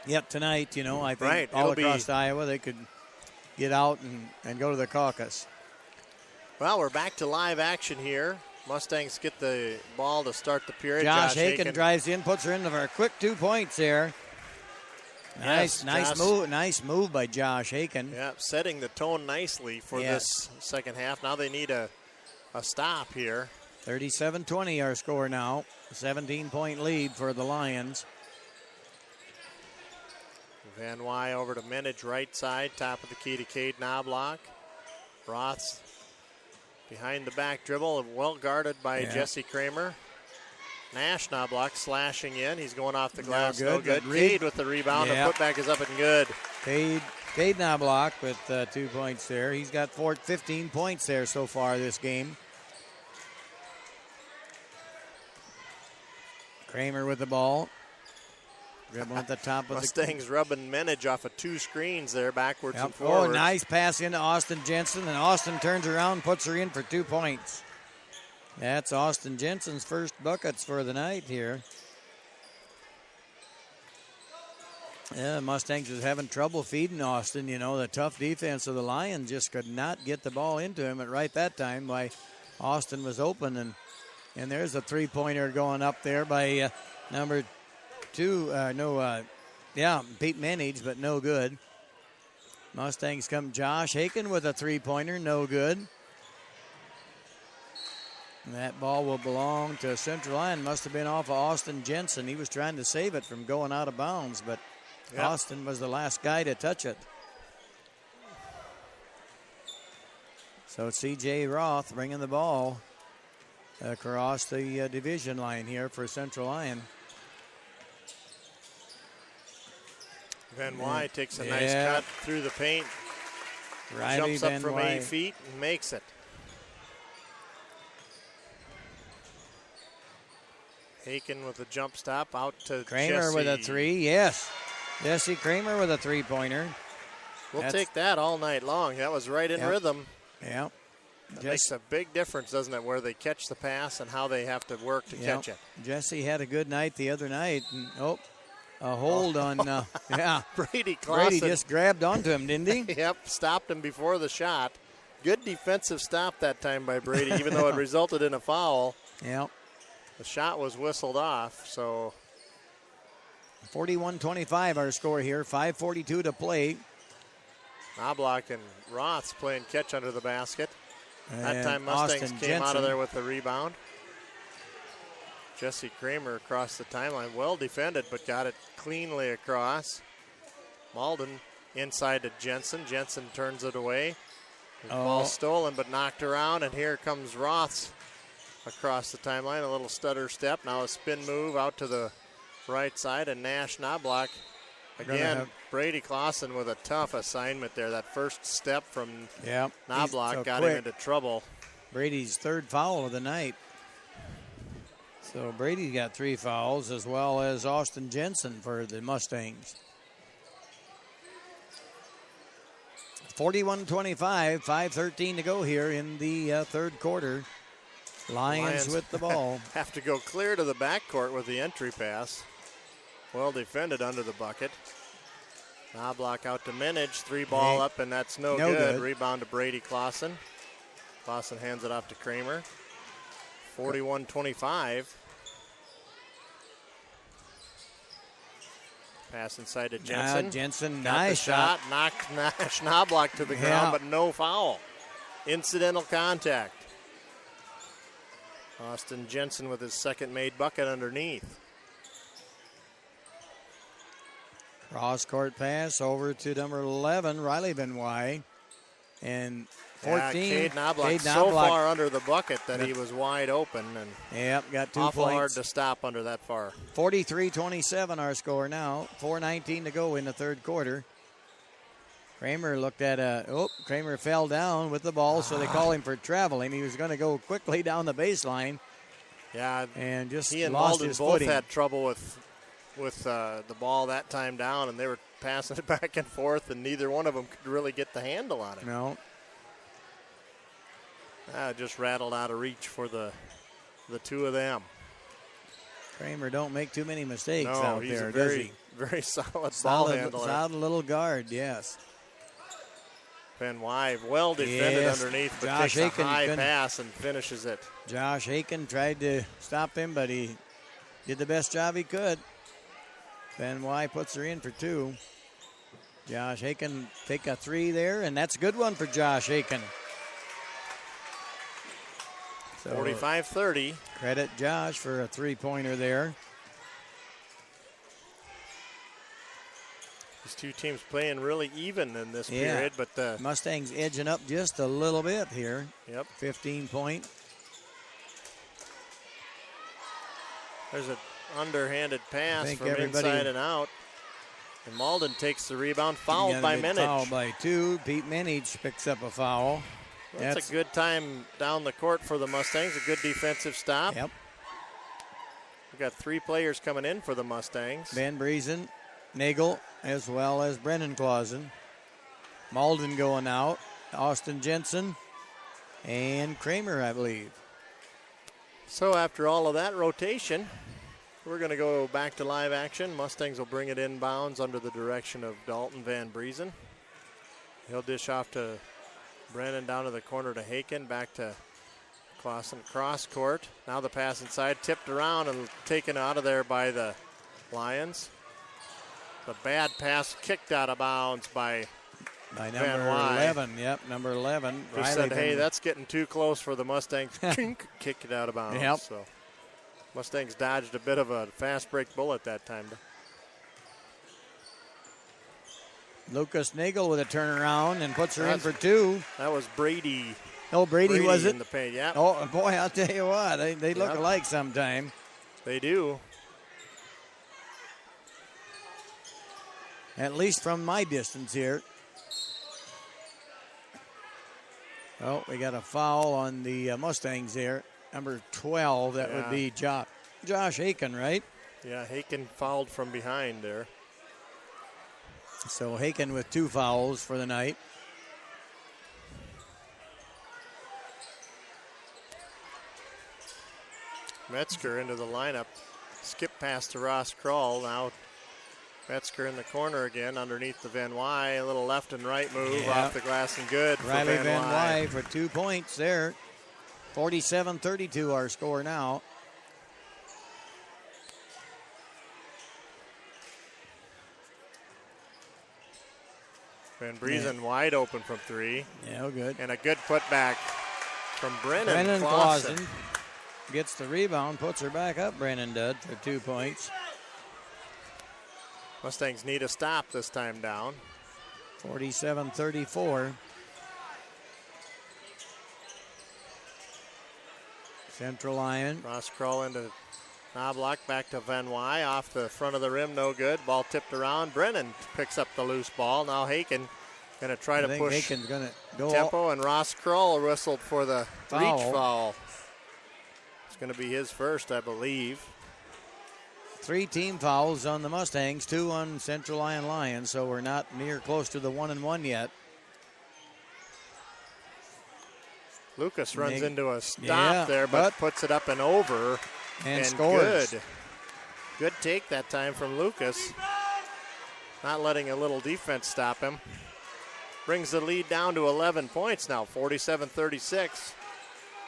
yet tonight, I think all across Iowa they could get out and go to the caucus. Well, we're back to live action here. Mustangs get the ball to start the period. Josh Aiken drives in, puts her in for a quick 2 points there. Nice move by Josh Aiken. Yeah, setting the tone nicely for this second half. Now they need a stop here. 37-20 our score now. 17-point lead for the Lions. Van Wy over to Minich, right side, top of the key to Cade Knobloch. Roths behind the back dribble, well guarded by Jesse Kramer. Nash Knobloch slashing in. He's going off the glass. No good. Cade with the rebound. The putback is up and good. Cade Knobloch with 2 points there. He's got 15 points there so far this game. Kramer with the ball. Dribbling at the top of Mustangs rubbing Minich off of 2 screens there, backwards and forwards. Oh, nice pass into Austin Jensen, and Austin turns around, puts her in for 2 points. That's Austin Jensen's first buckets for the night here. Yeah, Mustangs was having trouble feeding Austin. You know, the tough defense of the Lions just could not get the ball into him at right that time. Why Austin was open, and there's a three-pointer going up there by number 2. Pete Manage, but no good. Mustangs come Josh Haken with a three-pointer, no good. And that ball will belong to Central Lyon. Must have been off of Austin Jensen. He was trying to save it from going out of bounds, but Austin was the last guy to touch it. So C.J. Roth bringing the ball across the division line here for Central Lyon. Van Wy takes a nice cut through the paint. Riley jumps up Van from Wy. 8 feet and makes it. Haken with a jump stop out to Kramer Jesse. with a three, yes. Jesse Kramer with a three-pointer. We'll take that all night long. That was right in rhythm. Yeah. That makes a big difference, doesn't it, where they catch the pass and how they have to work to catch it. Jesse had a good night the other night. And, a hold on, Brady Clausen. Brady just grabbed onto him, didn't he? Yep, stopped him before the shot. Good defensive stop that time by Brady, even though it resulted in a foul. Yep. The shot was whistled off, so 41-25 our score here, 5:42 to play. Knobloch and Roth's playing catch under the basket. That And time Mustangs Austin came out of Jensen. there with the rebound. Jesse Kramer across the timeline. Well defended, but got it cleanly across. Malden inside to Jensen. Jensen turns it away. The ball stolen, but knocked around, and here comes Roth's across the timeline. A little stutter step. Now a spin move out to the right side, and Nash Knobloch. Again, Brady Clausen with a tough assignment there. That first step from Knobloch got him into trouble. Brady's third foul of the night. So Brady got 3 fouls, as well as Austin Jensen for the Mustangs. 41-25, 5:13 to go here in the third quarter. Lions with the ball. Have to go clear to the backcourt with the entry pass. Well defended under the bucket. Knobloch out to Minich. 3-ball up, and that's no good. Rebound to Brady Clausen. Clausen hands it off to Kramer. 41-25. Pass inside to Jensen. Jensen, got nice the shot. Knocked Nash Knobloch to the ground, but no foul. Incidental contact. Austin Jensen with his second made bucket underneath. Cross-court pass over to number 11, Riley Van Wy. And 14, Cade Knobloch so far under the bucket that he was wide open. And got 2 awful points. hard to stop under that far. 43-27 our score now. 4:19 to go in the third quarter. Kramer looked at Kramer fell down with the ball, so they call him for traveling. He was going to go quickly down the baseline. Yeah, and just he and lost Malden his both footing. had trouble with the ball that time down, and they were passing it back and forth, and neither one of them could really get the handle on it. No. Just rattled out of reach for the two of them. Kramer don't make too many mistakes out he's there, a does he? very solid ball handler. Solid little guard, yes. Van Wy well defended underneath, but Josh takes a Aiken high pass and finishes it. Josh Aiken tried to stop him, but he did the best job he could. Van Wy puts her in for 2. Josh Aiken take a 3 there, and that's a good one for Josh Aiken. So 45-30. Credit Josh for a 3-pointer there. These two teams playing really even in this period, but the Mustangs edging up just a little bit here. Yep. 15-point. There's an underhanded pass from inside and out. And Malden takes the rebound, fouled by Minich. Fouled by 2. Pete Minich picks up a foul. That's a good time down the court for the Mustangs. A good defensive stop. Yep. We've got 3 players coming in for the Mustangs. Van Briesen, Nagel, as well as Brennan Clausen. Malden going out. Austin Jensen and Kramer, I believe. So after all of that rotation, We're going to go back to live action. Mustangs will bring it inbounds under the direction of Dalton Van Briesen. He'll dish off to Brennan down to the corner to Haken, back to Clausen cross court. Now the pass inside, tipped around and taken out of there by the Lions. The bad pass kicked out of bounds by number Van Wy. 11. Yep, number 11. Just said, hey, that's getting too close for the Mustangs. Kick it out of bounds. Yep. So Mustangs dodged a bit of a fast break bullet that time. Lucas Nagel with a turnaround and puts her in for two. That was Brady. Oh, Brady was it? In the paint, yeah. Oh, boy, I'll tell you what. They look alike sometime. They do. At least from my distance here. Oh, we got a foul on the Mustangs there. Number 12, that would be Josh Haken, right? Yeah, Haken fouled from behind there. So Haken with 2 fouls for the night. Metzger into the lineup. Skip pass to Ross Kroll. Now Metzger in the corner again underneath the Van Wy. A little left and right move off the glass and good Riley for Van Wy for 2 points there. 47-32 our score now. Van Briesen wide open from 3. Yeah, good. And a good putback from Brennan Clausen. Gets the rebound, puts her back up, Brennan did, for 2 points. Mustangs need a stop this time down. 47-34. Central Lyon. Ross Kroll into Knobloch, back to Van Wy, off the front of the rim, no good. Ball tipped around. Brennan picks up the loose ball. Now Haken going to try to push Haken's gonna go tempo, and Ross Kroll whistled for the reach foul. It's going to be his first, I believe. 3 team fouls on the Mustangs, 2 on Central Lyon Lions, so we're not near close to the 1-1 yet. Lucas runs into a stop there, but puts it up and over. And scores. Good take that time from Lucas. Not letting a little defense stop him. Brings the lead down to 11 points now, 47-36.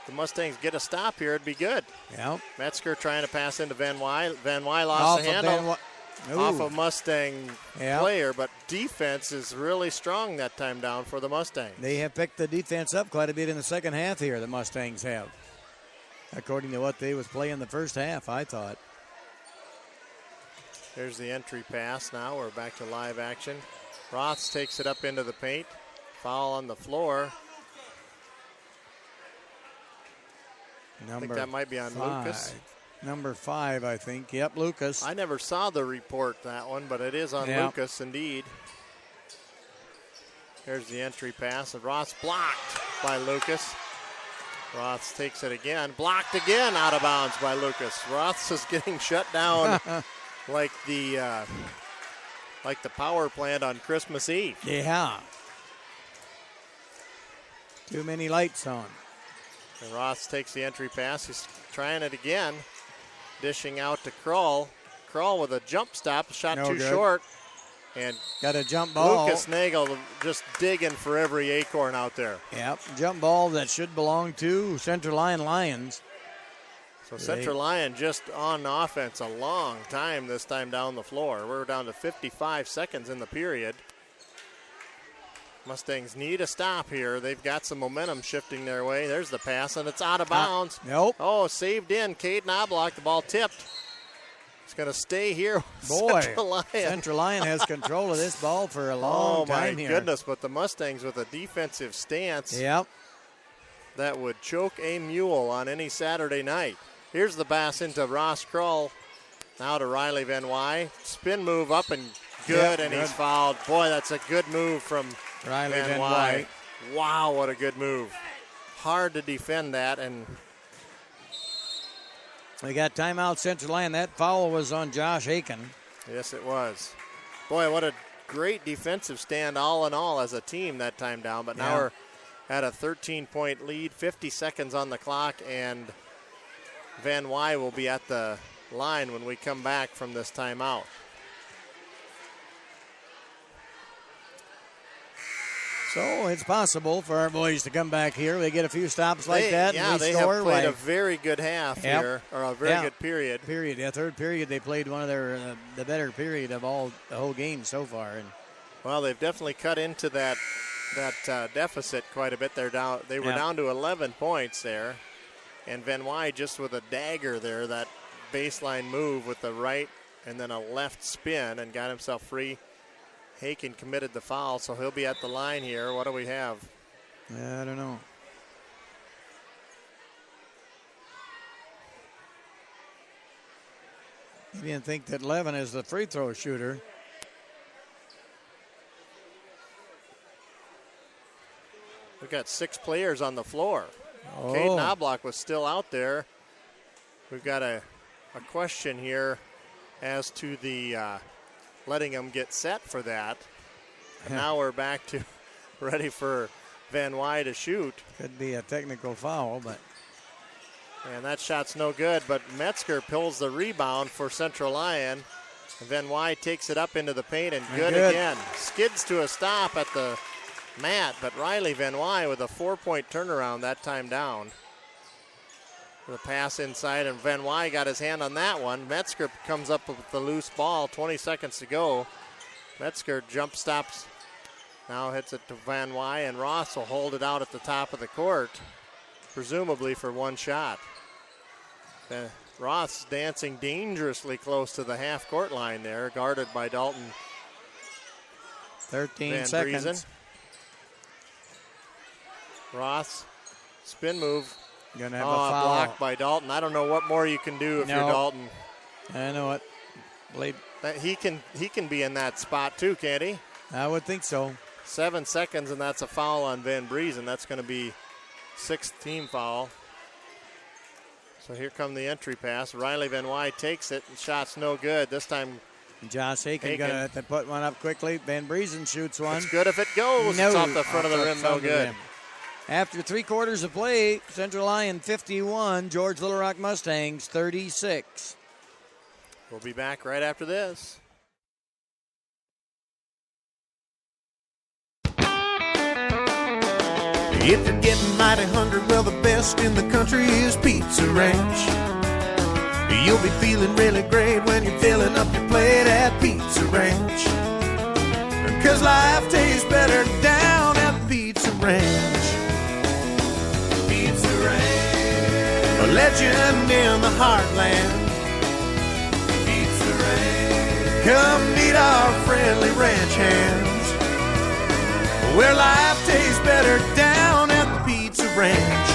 The Mustangs get a stop here, it'd be good. Yep. Metzger trying to pass into Van Wy. Van Wy lost the handle off a Mustang player, but defense is really strong that time down for the Mustangs. They have picked the defense up quite a bit in the second half here, the Mustangs have. According to what they was playing the first half, I thought. There's the entry pass now. We're back to live action. Roths takes it up into the paint. Foul on the floor. I think that might be on Lucas. Number 5, I think. Yep, Lucas. I never saw the report, that one, but it is on Lucas indeed. Here's the entry pass, and Roths blocked by Lucas. Roths takes it again. Blocked again, out of bounds by Lucas. Roths is getting shut down like the power plant on Christmas Eve. Yeah. Too many lights on. And Roths takes the entry pass. He's trying it again. Dishing out to Kroll. Kroll with a jump stop. Shot too short. And got a jump ball. Lucas Nagel just digging for every acorn out there. Yep, jump ball that should belong to Central Lyon Lions. So Central Lyon just on offense a long time this time down the floor. We're down to 55 seconds in the period. Mustangs need a stop here. They've got some momentum shifting their way. There's the pass, and it's out of bounds. Nope. Oh, saved in. Cade Knobloch, the ball tipped. It's going to stay here. Boy, Central Lyon. Central Lyon has control of this ball for a long time here. Oh, my goodness, but the Mustangs with a defensive stance that would choke a mule on any Saturday night. Here's the pass into Ross Kroll. Now to Riley Van Wy. Spin move up and good, and he's fouled. Boy, that's a good move from Riley Van Wy. Wow, what a good move. Hard to defend that, and we got timeout Central Lyon. That foul was on Josh Haken. Yes, it was. Boy, what a great defensive stand all in all as a team that time down. But now we're at a 13-point lead, 50 seconds on the clock, and Van Wy will be at the line when we come back from this timeout. So it's possible for our boys to come back here. They get a few stops like that. Yeah, and they score have played like, a very good half here, or a very good period. Yeah, third period they played one of their the better period of the whole game so far. And well, they've definitely cut into that deficit quite a bit. They were down to 11 points there, and Van Wy just with a dagger there, that baseline move with the right and then a left spin, and got himself free. Haken committed the foul, so he'll be at the line here. What do we have? I don't know. You didn't think that Levin is the free throw shooter. We've got 6 players on the floor. Oh. Cade Knobloch was still out there. We've got a question here as to the letting him get set for that. And now we're back to ready for Van Wy to shoot. Could be a technical foul, but. And that shot's no good, but Metzger pulls the rebound for Central Lyon. And Van Wy takes it up into the paint, and good again. Skids to a stop at the mat, but Riley Van Wy with a 4-point turnaround that time down. The pass inside, and Van Wy got his hand on that one. Metzger comes up with the loose ball, 20 seconds to go. Metzger jump stops, now hits it to Van Wy, and Ross will hold it out at the top of the court, presumably for one shot. Ross dancing dangerously close to the half-court line there, guarded by Dalton 13 Van seconds. Briesen. Ross, spin move. Gonna have a foul. Blocked by Dalton. I don't know what more you can do if you're Dalton. I know it. He can be in that spot too, can't he? I would think so. 7 seconds, and that's a foul on Van Briesen. That's going to be 6th team foul. So here come the entry pass. Riley Van Wy takes it, and shot's no good. This time Josh Haken got to have to put one up quickly. Van Briesen shoots one. It's good if it goes. No, it's off the front of the rim, no good. After 3 quarters of play, Central Lyon 51, George Little Rock Mustangs 36. We'll be back right after this. If you're getting mighty hungry, well, the best in the country is Pizza Ranch. You'll be feeling really great when you're filling up your plate at Pizza Ranch. 'Cause life tastes better down at Pizza Ranch. Pizza Ranch, a legend in the heartland. Pizza Ranch, come meet our friendly ranch hands, where life tastes better down at the Pizza Ranch.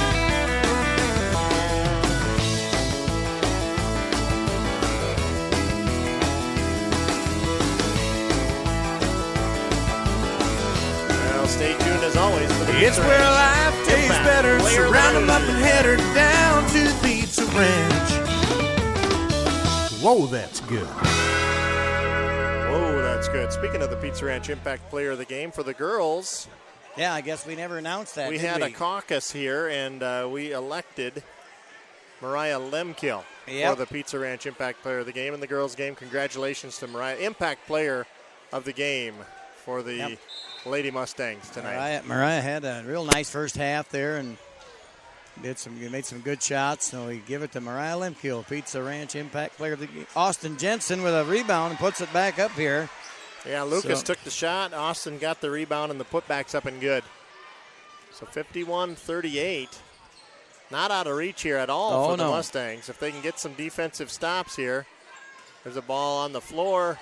Well, stay tuned as always for the It's Pizza where Ranch. life tastes better, so round them up and head her down to the Pizza Ranch. Whoa, that's good. Whoa, that's good. Speaking of the Pizza Ranch Impact Player of the Game for the girls, yeah, I guess we never announced that. we had a caucus here, and we elected Mariah Lemkill for the Pizza Ranch Impact Player of the Game in the girls' game. Congratulations to Mariah, Impact Player of the Game for the Lady Mustangs tonight. Mariah had a real nice first half there and made some good shots. So we give it to Mariah Lemkill, Pizza Ranch Impact Player of the Game. Austin Jensen with a rebound and puts it back up here. Yeah, Lucas took the shot. Austin got the rebound, and the putback's up and good. So 51-38. Not out of reach here at all for the Mustangs. If they can get some defensive stops here. There's a ball on the floor.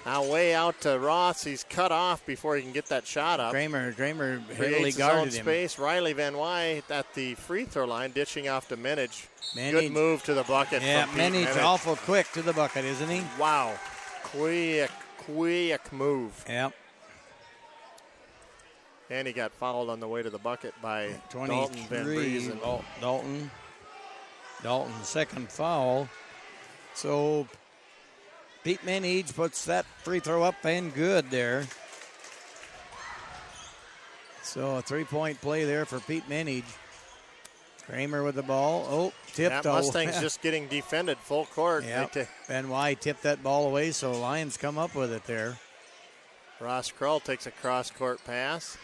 Now way out to Ross. He's cut off before he can get that shot up. Kramer heavily Creates guarded his own him. space. Riley Van Wy at the free throw line, dishing off to Menage. Menage. Good move to the bucket. Yeah, from Pete Menage awful quick to the bucket, isn't he? Wow. Quick move. Yep. And he got fouled on the way to the bucket by Dalton Van 23. Briesen. Dalton's second foul. So Pete Menage puts that free throw up and good there. So a 3-point play there for Pete Menage. Kramer with the ball. Oh, tipped. Yeah, Mustangs just getting defended full court. Yeah. Van Wy tipped that ball away, so Lions come up with it there. Ross Krull takes a cross-court pass.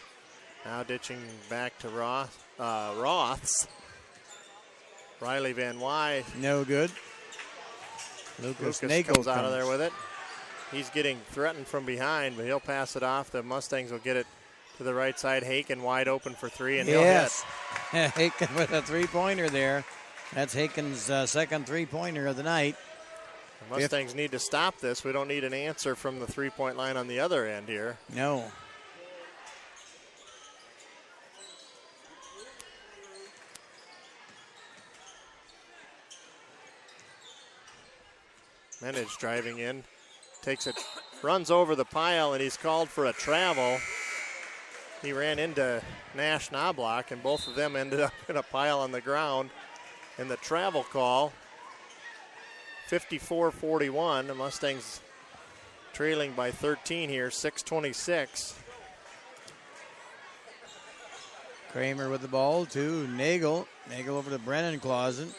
Now ditching back to Roths. Riley Van Wy. No good. Lucas Nagel comes out of there with it. He's getting threatened from behind, but he'll pass it off. The Mustangs will get it to the right side. Haken wide open for three, and he'll hit. Haken with a three-pointer there. That's Haken's second three-pointer of the night. The Mustangs need to stop this. We don't need an answer from the three-point line on the other end here. No. Menage driving in, takes it, runs over the pile, and he's called for a travel. He ran into Nash Knobloch, and both of them ended up in a pile on the ground. And the travel call, 54-41. The Mustangs trailing by 13 here, 6:26. Kramer with the ball to Nagel. Nagel over to Brennan Clausen.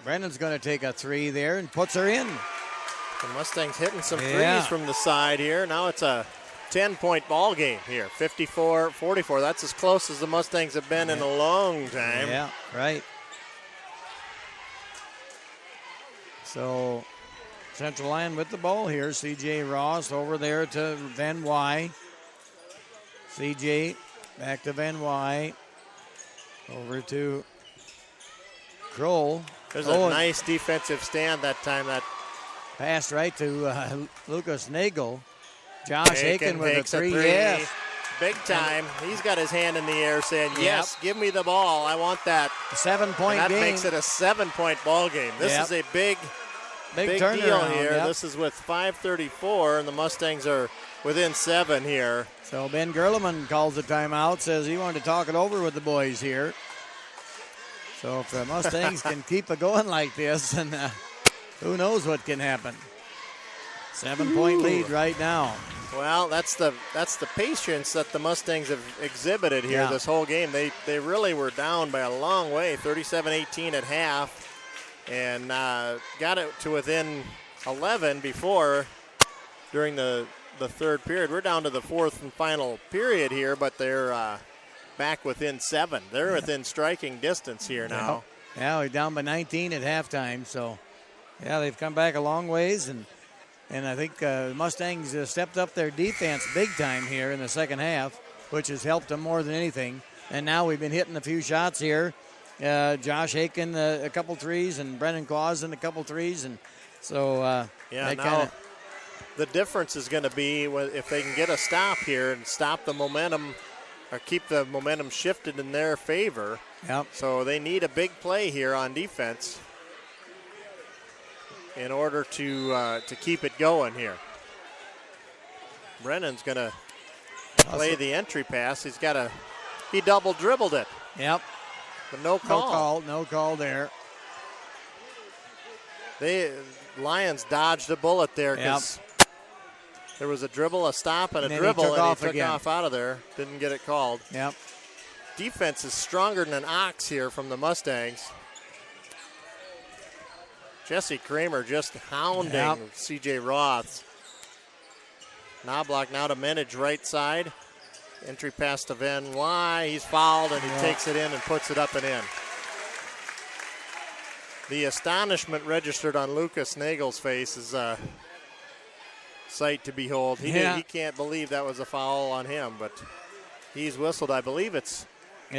Brennan's going to take a three there and puts her in. The Mustangs hitting some threes from the side here. Now it's a 10-point ball game here, 54-44. That's as close as the Mustangs have been in a long time. Yeah, right. So Central Lyon with the ball here. C.J. Ross over there to Van Wy. C.J. back to Van Wy. Over to Kroll. There's a nice defensive stand that time. That passed right to Lucas Nagel. Josh Haken with a three. Yes. Big time. He's got his hand in the air saying, yes, give me the ball. I want that. A 7-point game. That game. makes it a 7-point ball game. This is a big deal here. This is with 5:34, and the Mustangs are within 7 here. So Ben Gerleman calls the timeout, says he wanted to talk it over with the boys here. So if the Mustangs can keep it going like this, then who knows what can happen. 7-point lead right now. Well, that's the patience that the Mustangs have exhibited here this whole game. They really were down by a long way, 37-18 at half, and got it to within 11 before during the third period. We're down to the fourth and final period here, but they're back within 7. They're within striking distance here now. Yeah, we're down by 19 at halftime, so they've come back a long ways, and I think the Mustangs stepped up their defense big time here in the second half, which has helped them more than anything. And now we've been hitting a few shots here. Josh Haken a couple threes, and Brennan Clausen a couple threes, and so the difference is going to be if they can get a stop here and stop the momentum or keep the momentum shifted in their favor. Yep. So they need a big play here on defense in order to keep it going here. Brennan's going to play the entry pass. He double dribbled it. Yep. But no call. No call there. Lions dodged a bullet there because there was a dribble, a stop, and a dribble, and he took off out of there. Didn't get it called. Yep. Defense is stronger than an ox here from the Mustangs. Jesse Kramer just hounding C.J. Roths. Knobloch now to Menage right side. Entry pass to Van Wy. He's fouled, and he takes it in and puts it up and in. The astonishment registered on Lucas Nagel's face is a sight to behold. He can't believe that was a foul on him, but he's whistled. I believe it's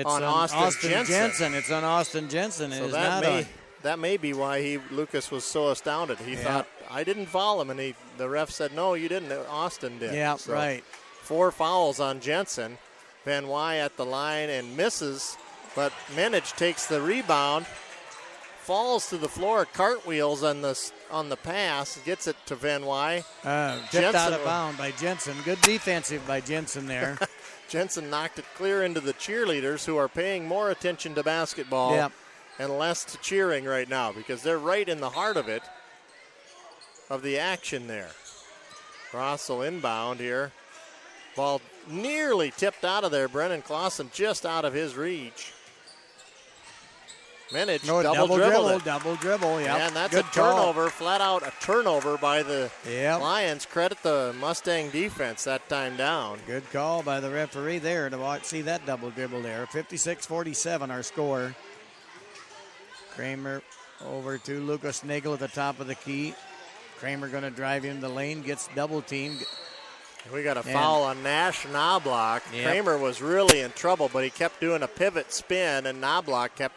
on Austin Jensen. It's on Austin Jensen. So that may be why Lucas was so astounded. He thought, I didn't foul him, and the ref said, no, you didn't. Austin did. Yeah, right. 4 fouls on Jensen. Van Wy at the line and misses, but Menage takes the rebound, falls to the floor, cartwheels on the pass, gets it to Van Wy. Tipped out of bounds by Jensen. Good defensive by Jensen there. Jensen knocked it clear into the cheerleaders, who are paying more attention to basketball and less to cheering right now because they're right in the heart of it, of the action there. Russell inbound here. Ball nearly tipped out of there. Brennan Clausen just out of his reach. Minich, No, double dribble, yeah. And that's Good a turnover, flat out a turnover by the Yep. Lions. Credit the Mustang defense that time down. Good call by the referee there to see that double dribble there. 56-47 our score. Kramer over to Lucas Nagel at the top of the key. Kramer going to drive into the lane, gets double teamed. We got a foul on Nash Knobloch. Yep. Kramer was really in trouble, but he kept doing a pivot spin, and Knobloch kept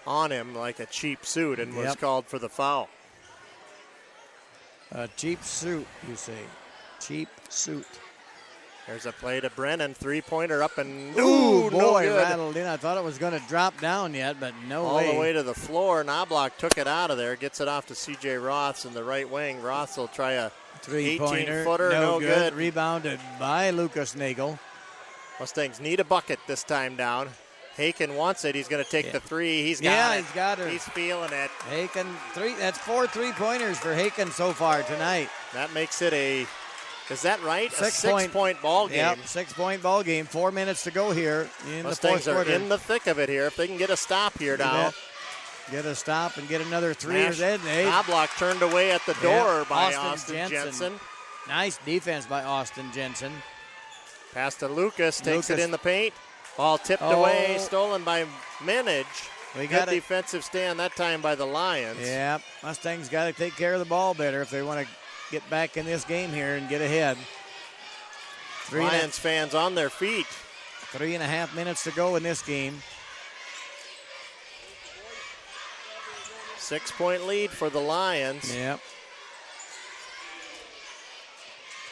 on him like a cheap suit and was called for the foul. A cheap suit, you say. Cheap suit. There's a play to Brennan. Three-pointer up and Ooh, no boy, good. rattled in. I thought it was going to drop down yet, but no All way. the way to the floor. Knobloch took it out of there, gets it off to C.J. Roths in the right wing. Roths will try a 18-footer. No good. Rebounded by Lucas Nagel. Mustangs need a bucket this time down. Haken wants it. He's going to take the three. He's got it. He's got her. He's feeling it. Haken, that's 4 3-pointers for Haken so far tonight. That makes it is that right? A 6-point 6-point ball game. Yep, 6-point ball game. 4 minutes to go here in Mustangs the fourth quarter. are in the thick of it here. If they can get a stop here now. Get a stop and get another three. Knobloch turned away at the door by Austin Jensen. Nice defense by Austin Jensen. Pass to Lucas, takes it in the paint. Ball tipped away, stolen by Minich. Good defensive stand that time by the Lions. Yeah, Mustangs got to take care of the ball better if they want to get back in this game here and get ahead. Lions fans on their feet. 3.5 minutes to go in this game. 6-point lead for the Lions. Yep.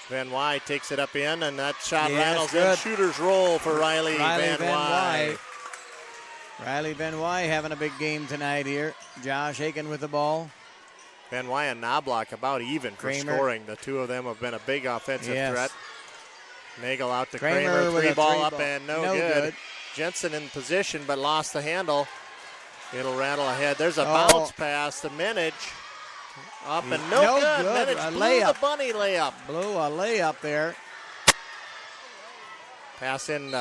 Van Wy takes it up in, and that shot rattles good. in. Shooter's roll for Riley Van Wy. Riley Van Wy having a big game tonight here. Josh Haken with the ball. Van Wy and Knobloch about even for scoring. The two of them have been a big offensive threat. Nagel out to Kramer. Three-ball up and no good. Jensen in position but lost the handle. It'll rattle ahead. There's a bounce pass to Minich. Up and no good. Minich blew the bunny layup. Blew a layup there. Pass in,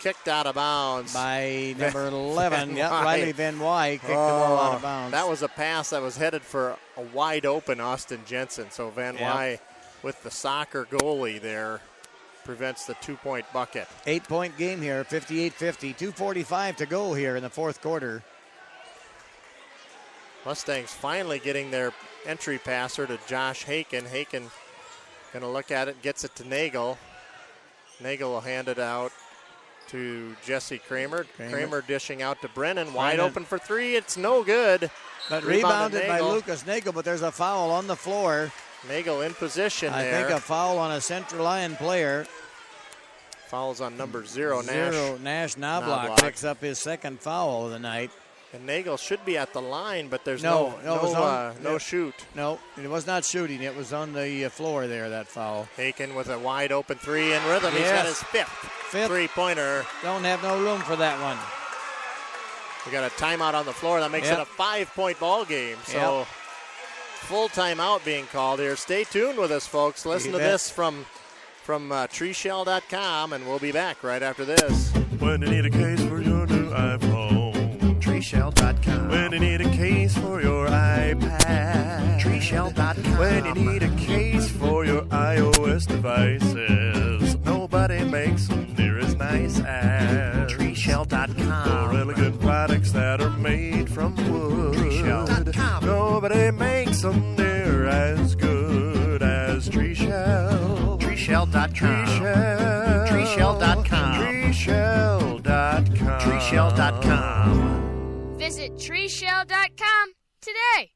kicked out of bounds. By number 11. Yep, Riley Van Wy kicked the ball out of bounds. That was a pass that was headed for a wide open Austin Jensen. So Van Wy with the soccer goalie there prevents the 2-point bucket. 8-point game here, 58-50. 2:45 to go here in the fourth quarter. Mustangs finally getting their entry passer to Josh Haken. Haken going to look at it, gets it to Nagel. Nagel will hand it out to Jesse Kramer. Kramer dishing out to Brennan. Wide open for three. It's no good. But rebounded by Lucas Nagel, but there's a foul on the floor. Nagel in position there. I think a foul on a Central Lyon player. Fouls on number 0, Nash Knobloch picks up his second foul of the night. And Nagel should be at the line, but there's no shoot. No, it was not shooting. It was on the floor there, that foul. Haken with a wide open three in rhythm. He's got his fifth three-pointer. Don't have no room for that one. We got a timeout on the floor. That makes it a 5-point ball game. So full timeout being called here. Stay tuned with us, folks. Listen to this from treeshell.com, and we'll be back right after this. When you need a case for your new iPhone, treeshell.com. When you need a case for your iPad, treeshell.com. When you need a case for your iOS devices, nobody makes them near as nice as treeshell.com. For elegant products that are made from wood, treeshell.com. Nobody makes them near as good as Treeshell. Treeshell.com. Treeshell.com. Treeshell.com. Treeshell.com. Visit treeshell.com today.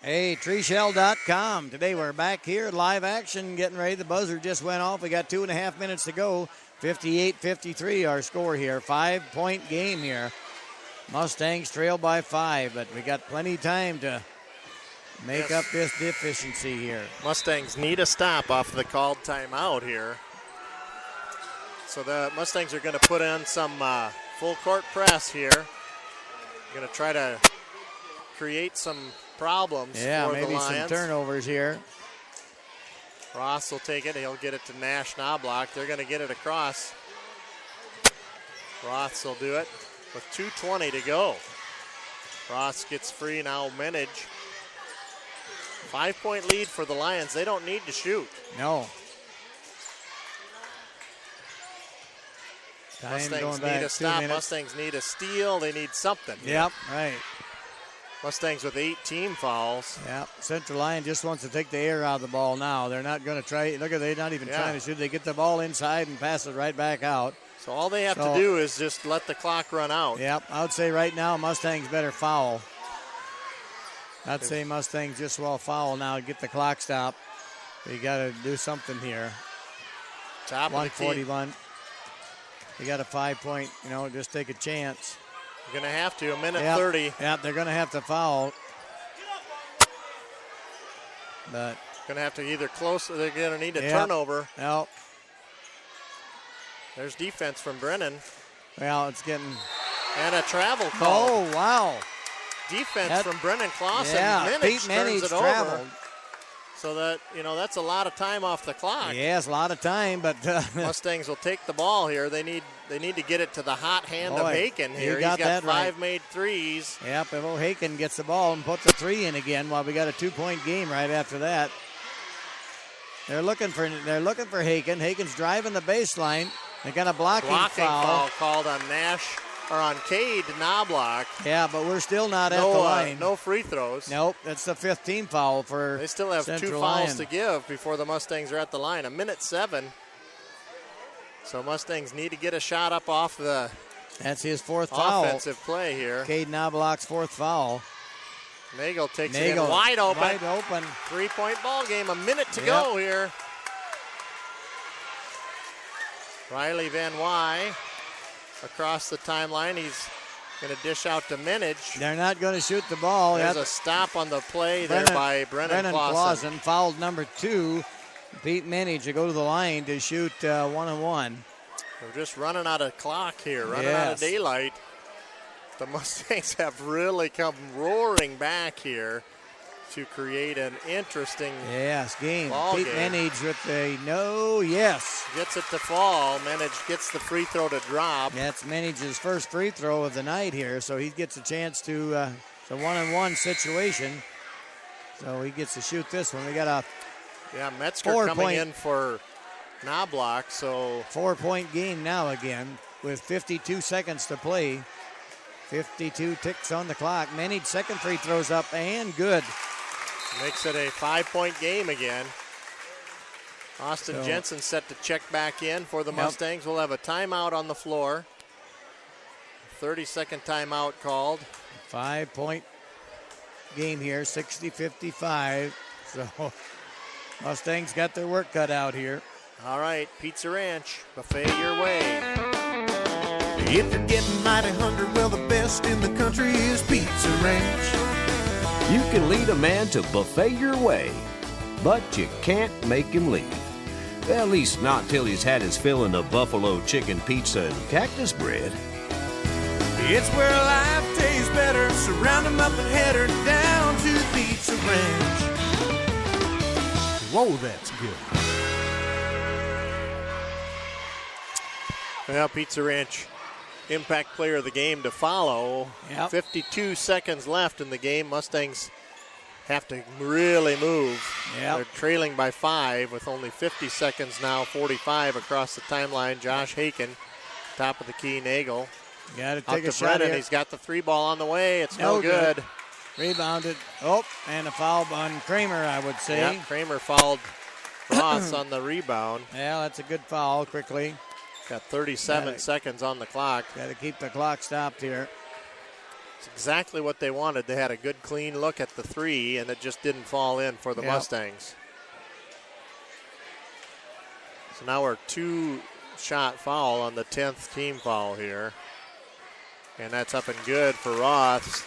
Hey, treeshell.com. Today we're back here, live action, getting ready. The buzzer just went off. We got 2.5 minutes to go. 58-53 our score here. 5-point game here. Mustangs trail by 5, but we got plenty of time to make up this deficiency here. Mustangs need a stop off the called timeout here. So the Mustangs are going to put in some full court press here. Going to try to create some problems for the Lions. Yeah, maybe some turnovers here. Ross will take it. He'll get it to Nash Knobloch. They're going to get it across. Ross will do it with 2:20 to go. Ross gets free now. Menage. 5-point lead for the Lions. They don't need to shoot. No. Time Mustangs going back need a 2 stop. minutes. Mustangs need a steal. They need something. Yep, right. Mustangs with 8 team fouls. Yep. Central Lyon just wants to take the air out of the ball now. They're not going to try. Look at, they're not even trying to shoot. They get the ball inside and pass it right back out. So all they have to do is just let the clock run out. Yep. I would say right now Mustangs better foul. I'd say Mustangs just will foul now and get the clock stopped. They got to do something here. Top of the key. 141. They got a 5-point, just take a chance. You're going to have to. A minute 30. Yep, they're going to have to foul. But going to have to either close or they're going to need a turnover. Yep. There's defense from Brennan. Well, it's getting. And a travel call. Oh, wow. Defense from Brennan Clausen. Yeah, Pete turns it traveled. over. So that, that's a lot of time off the clock. Yes, a lot of time, but Mustangs will take the ball here. They need to get it to the hot hand of Haken here. He's got 5 made threes. Yep, if Haken gets the ball and puts a 3 in again, well, we got a 2-point game right after that. They're looking for Haken. Haken's driving the baseline. They got a blocking foul called on Nash or on Cade Knobloch. Yeah, but we're still not at the line. No free throws. Nope, that's the 5th team foul for They still have Central 2 fouls Lyon. to give before the Mustangs are at the line. A minute 7. So Mustangs need to get a shot up off the That's his 4th foul. Offensive play here. Cade Knobloch's 4th foul. Nagel takes it in wide open. 3-point ball game. A minute to go here. Riley Van Wy across the timeline. He's going to dish out to Menage. They're not going to shoot the ball. There's a stop on the play there by Brennan Clausen. Fouled number 2. Pete Menage to go to the line to shoot 1-on-1. We're just running out of clock here, running out of daylight. The Mustangs have really come roaring back here to create an interesting game. ball Pete game. Menage with a Gets it to fall. Menage gets the free throw to drop. That's Menage's first free throw of the night here, so he gets a chance to the 1-on-1 situation. So he gets to shoot this one. We got a Metzger coming in for Knobloch, so 4-point game now again with 52 seconds to play. 52 ticks on the clock. Menage second free throws up and good. Makes it a 5-point game again. Austin Jensen set to check back in for the Mustangs. We'll have a timeout on the floor. 30-second timeout called. 5-point game here, 60-55. So Mustangs got their work cut out here. All right, Pizza Ranch, buffet your way. If you're getting mighty hungry, well, the best in the country is Pizza Ranch. You can lead a man to buffet your way, but you can't make him leave. At least not till he's had his filling of buffalo chicken pizza and cactus bread. It's where life tastes better. Surround them up and head her down to Pizza Ranch. Whoa, that's good. Well, Pizza Ranch, impact player of the game to follow. 52 seconds left in the game. Mustangs have to really move. They're trailing by 5 with only 50 seconds now, 45 across the timeline. Josh Haken, top of the key, Nagel. Got to Out take to a shot Brennan. here. He's got the 3 ball on the way. It's no good. Rebounded. And a foul on Kramer, I would say. Yeah, Kramer fouled Ross on the rebound. Yeah, that's a good foul quickly. Got 37 seconds on the clock. Got to keep the clock stopped here. It's exactly what they wanted. They had a good, clean look at the 3, and it just didn't fall in for the Mustangs. So now we're 2-shot foul on the 10th team foul here. And that's up and good for Ross.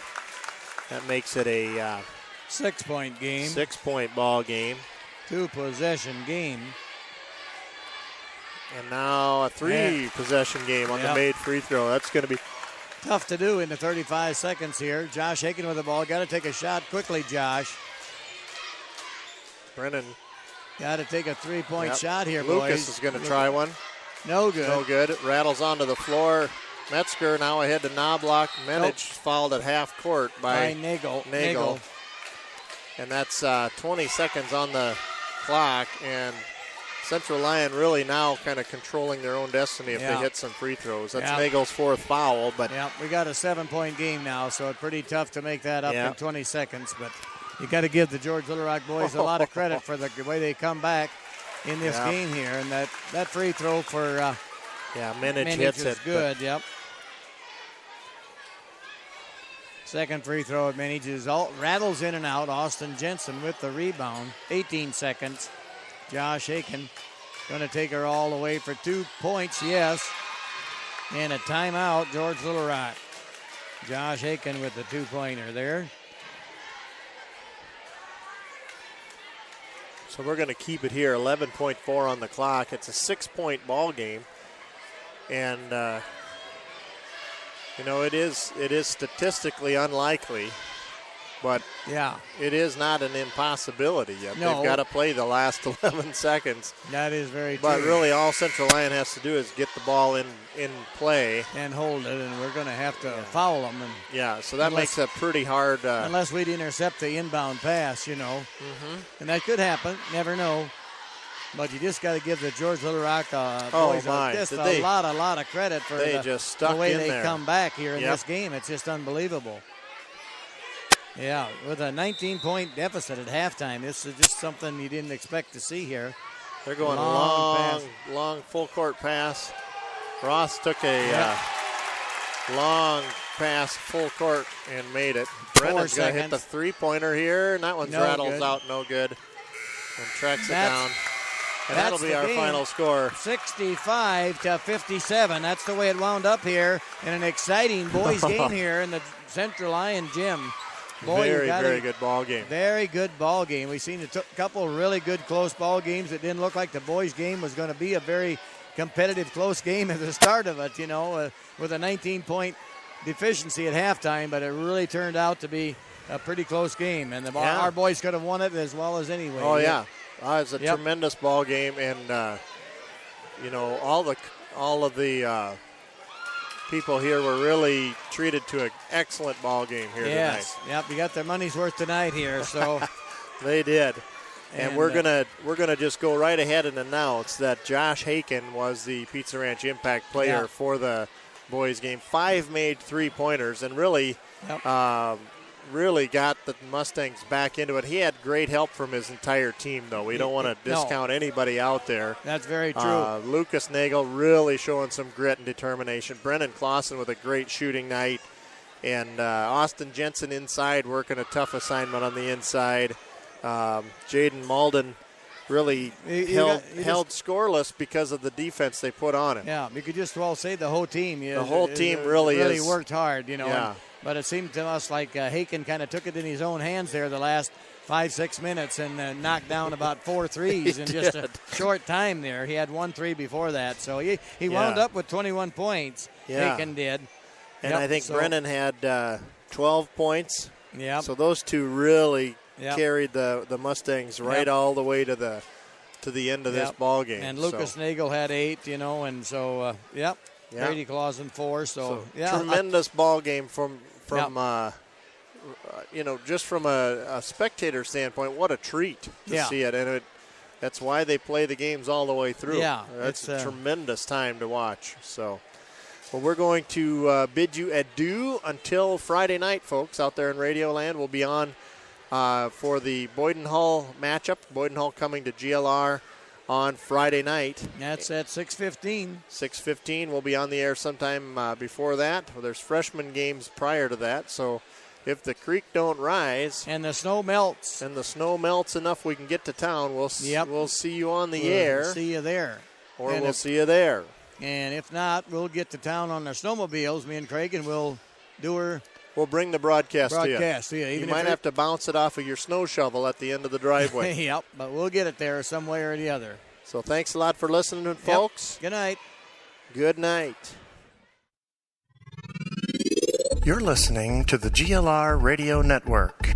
That makes it a 6-point game. 6-point ball game. 2-possession game. And now a 3-possession game on the made free throw. That's going to be tough to do in the 35 seconds here. Josh Haken with the ball. Got to take a shot quickly, Josh. Brennan. Got to take a 3-point shot here, Lucas boys. is going to try one. No good. No good. It rattles onto the floor. Metzger now ahead to Knobloch. Menich fouled at half court by Nagel. And that's 20 seconds on the clock. And Central Lyon really now kind of controlling their own destiny if they hit some free throws. That's Nagel's fourth foul. But we got a 7-point game now, so it's pretty tough to make that up in 20 seconds. But you got to give the George Little Rock boys a lot of credit for the way they come back in this game here. And that free throw for Menich hits is it. Good, Second free throw at Menich is rattles in and out. Austin Jensen with the rebound. 18 seconds. Josh Aiken going to take her all the way for 2 points, yes. And a timeout, George Little Rock. Josh Aiken with the 2-pointer there. So we're going to keep it here, 11.4 on the clock. It's a 6-point ball game. And, it is statistically unlikely, but it is not an impossibility yet. No. They've got to play the last 11 seconds. That is very true. But really all Central Lyon has to do is get the ball in play. And hold it, and we're going to have to foul them. And so that makes it pretty hard. Unless we'd intercept the inbound pass, Mm-hmm. And that could happen. Never know. But you just got to give the George Little Rock boys a lot of credit for the way they come back here in this game. It's just unbelievable. Yeah, with a 19-point deficit at halftime, this is just something you didn't expect to see here. They're going long full court pass. Ross took a long pass full court and made it. Brennan's going to hit the three-pointer here, and that one rattles out, no good. And tracks it down. And that'll be our final score. 65-57. That's the way it wound up here in an exciting boys game here in the Central Lyon gym. Very good ball game. Very good ball game. We've seen a couple really good close ball games. It didn't look like the boys game was going to be a very competitive close game at the start of it, with a 19-point deficiency at halftime, but it really turned out to be a pretty close game. And our boys could have won it as well as anyway. Oh, yeah. It's a tremendous ball game, and all of the people here were really treated to an excellent ball game here tonight. Yep, you got their money's worth tonight here. So they did, and we're gonna just go right ahead and announce that Josh Haken was the Pizza Ranch Impact Player for the boys game. 5 made 3-pointers, and really. Really got the Mustangs back into it. He had great help from his entire team, though. We don't want to discount anybody out there. That's very true. Lucas Nagel really showing some grit and determination. Brennan Clausen with a great shooting night. And Austin Jensen inside working a tough assignment on the inside. Jaden Malden really held scoreless because of the defense they put on him. Yeah, you could just say the whole team. The whole team really worked hard, But it seemed to us like Haken kind of took it in his own hands there the last 5-6 minutes and knocked down about 4 threes in just a short time there. He had 1 3 before that. So he wound up with 21 points, Haken did. And I think Brennan had 12 points. Yeah. So those two really carried the Mustangs right all the way to the end of this ball game. And Lucas Nagel had 8, and so, Brady Clausen 4. So tremendous ball game from just from a spectator standpoint. What a treat to see it, and that's why they play the games all the way through. Yeah, it's a tremendous time to watch. So, we're going to bid you adieu until Friday night, folks. Out there in Radio Land, we'll be on for the Boyden Hull matchup. Boyden Hull coming to GLR on Friday night. That's at 6:15. 6:15. We'll be on the air sometime before that. Well, there's freshman games prior to that, so if the creek don't rise and the snow melts enough we can get to town, we'll see you on the air. See you there. Or we'll see you there. And if not, we'll get to town on our snowmobiles, me and Craig, and we'll bring the broadcast to you. Even you might have to bounce it off of your snow shovel at the end of the driveway. Yep, but we'll get it there some way or the other. So thanks a lot for listening, folks. Good night. Good night. You're listening to the GLR Radio Network.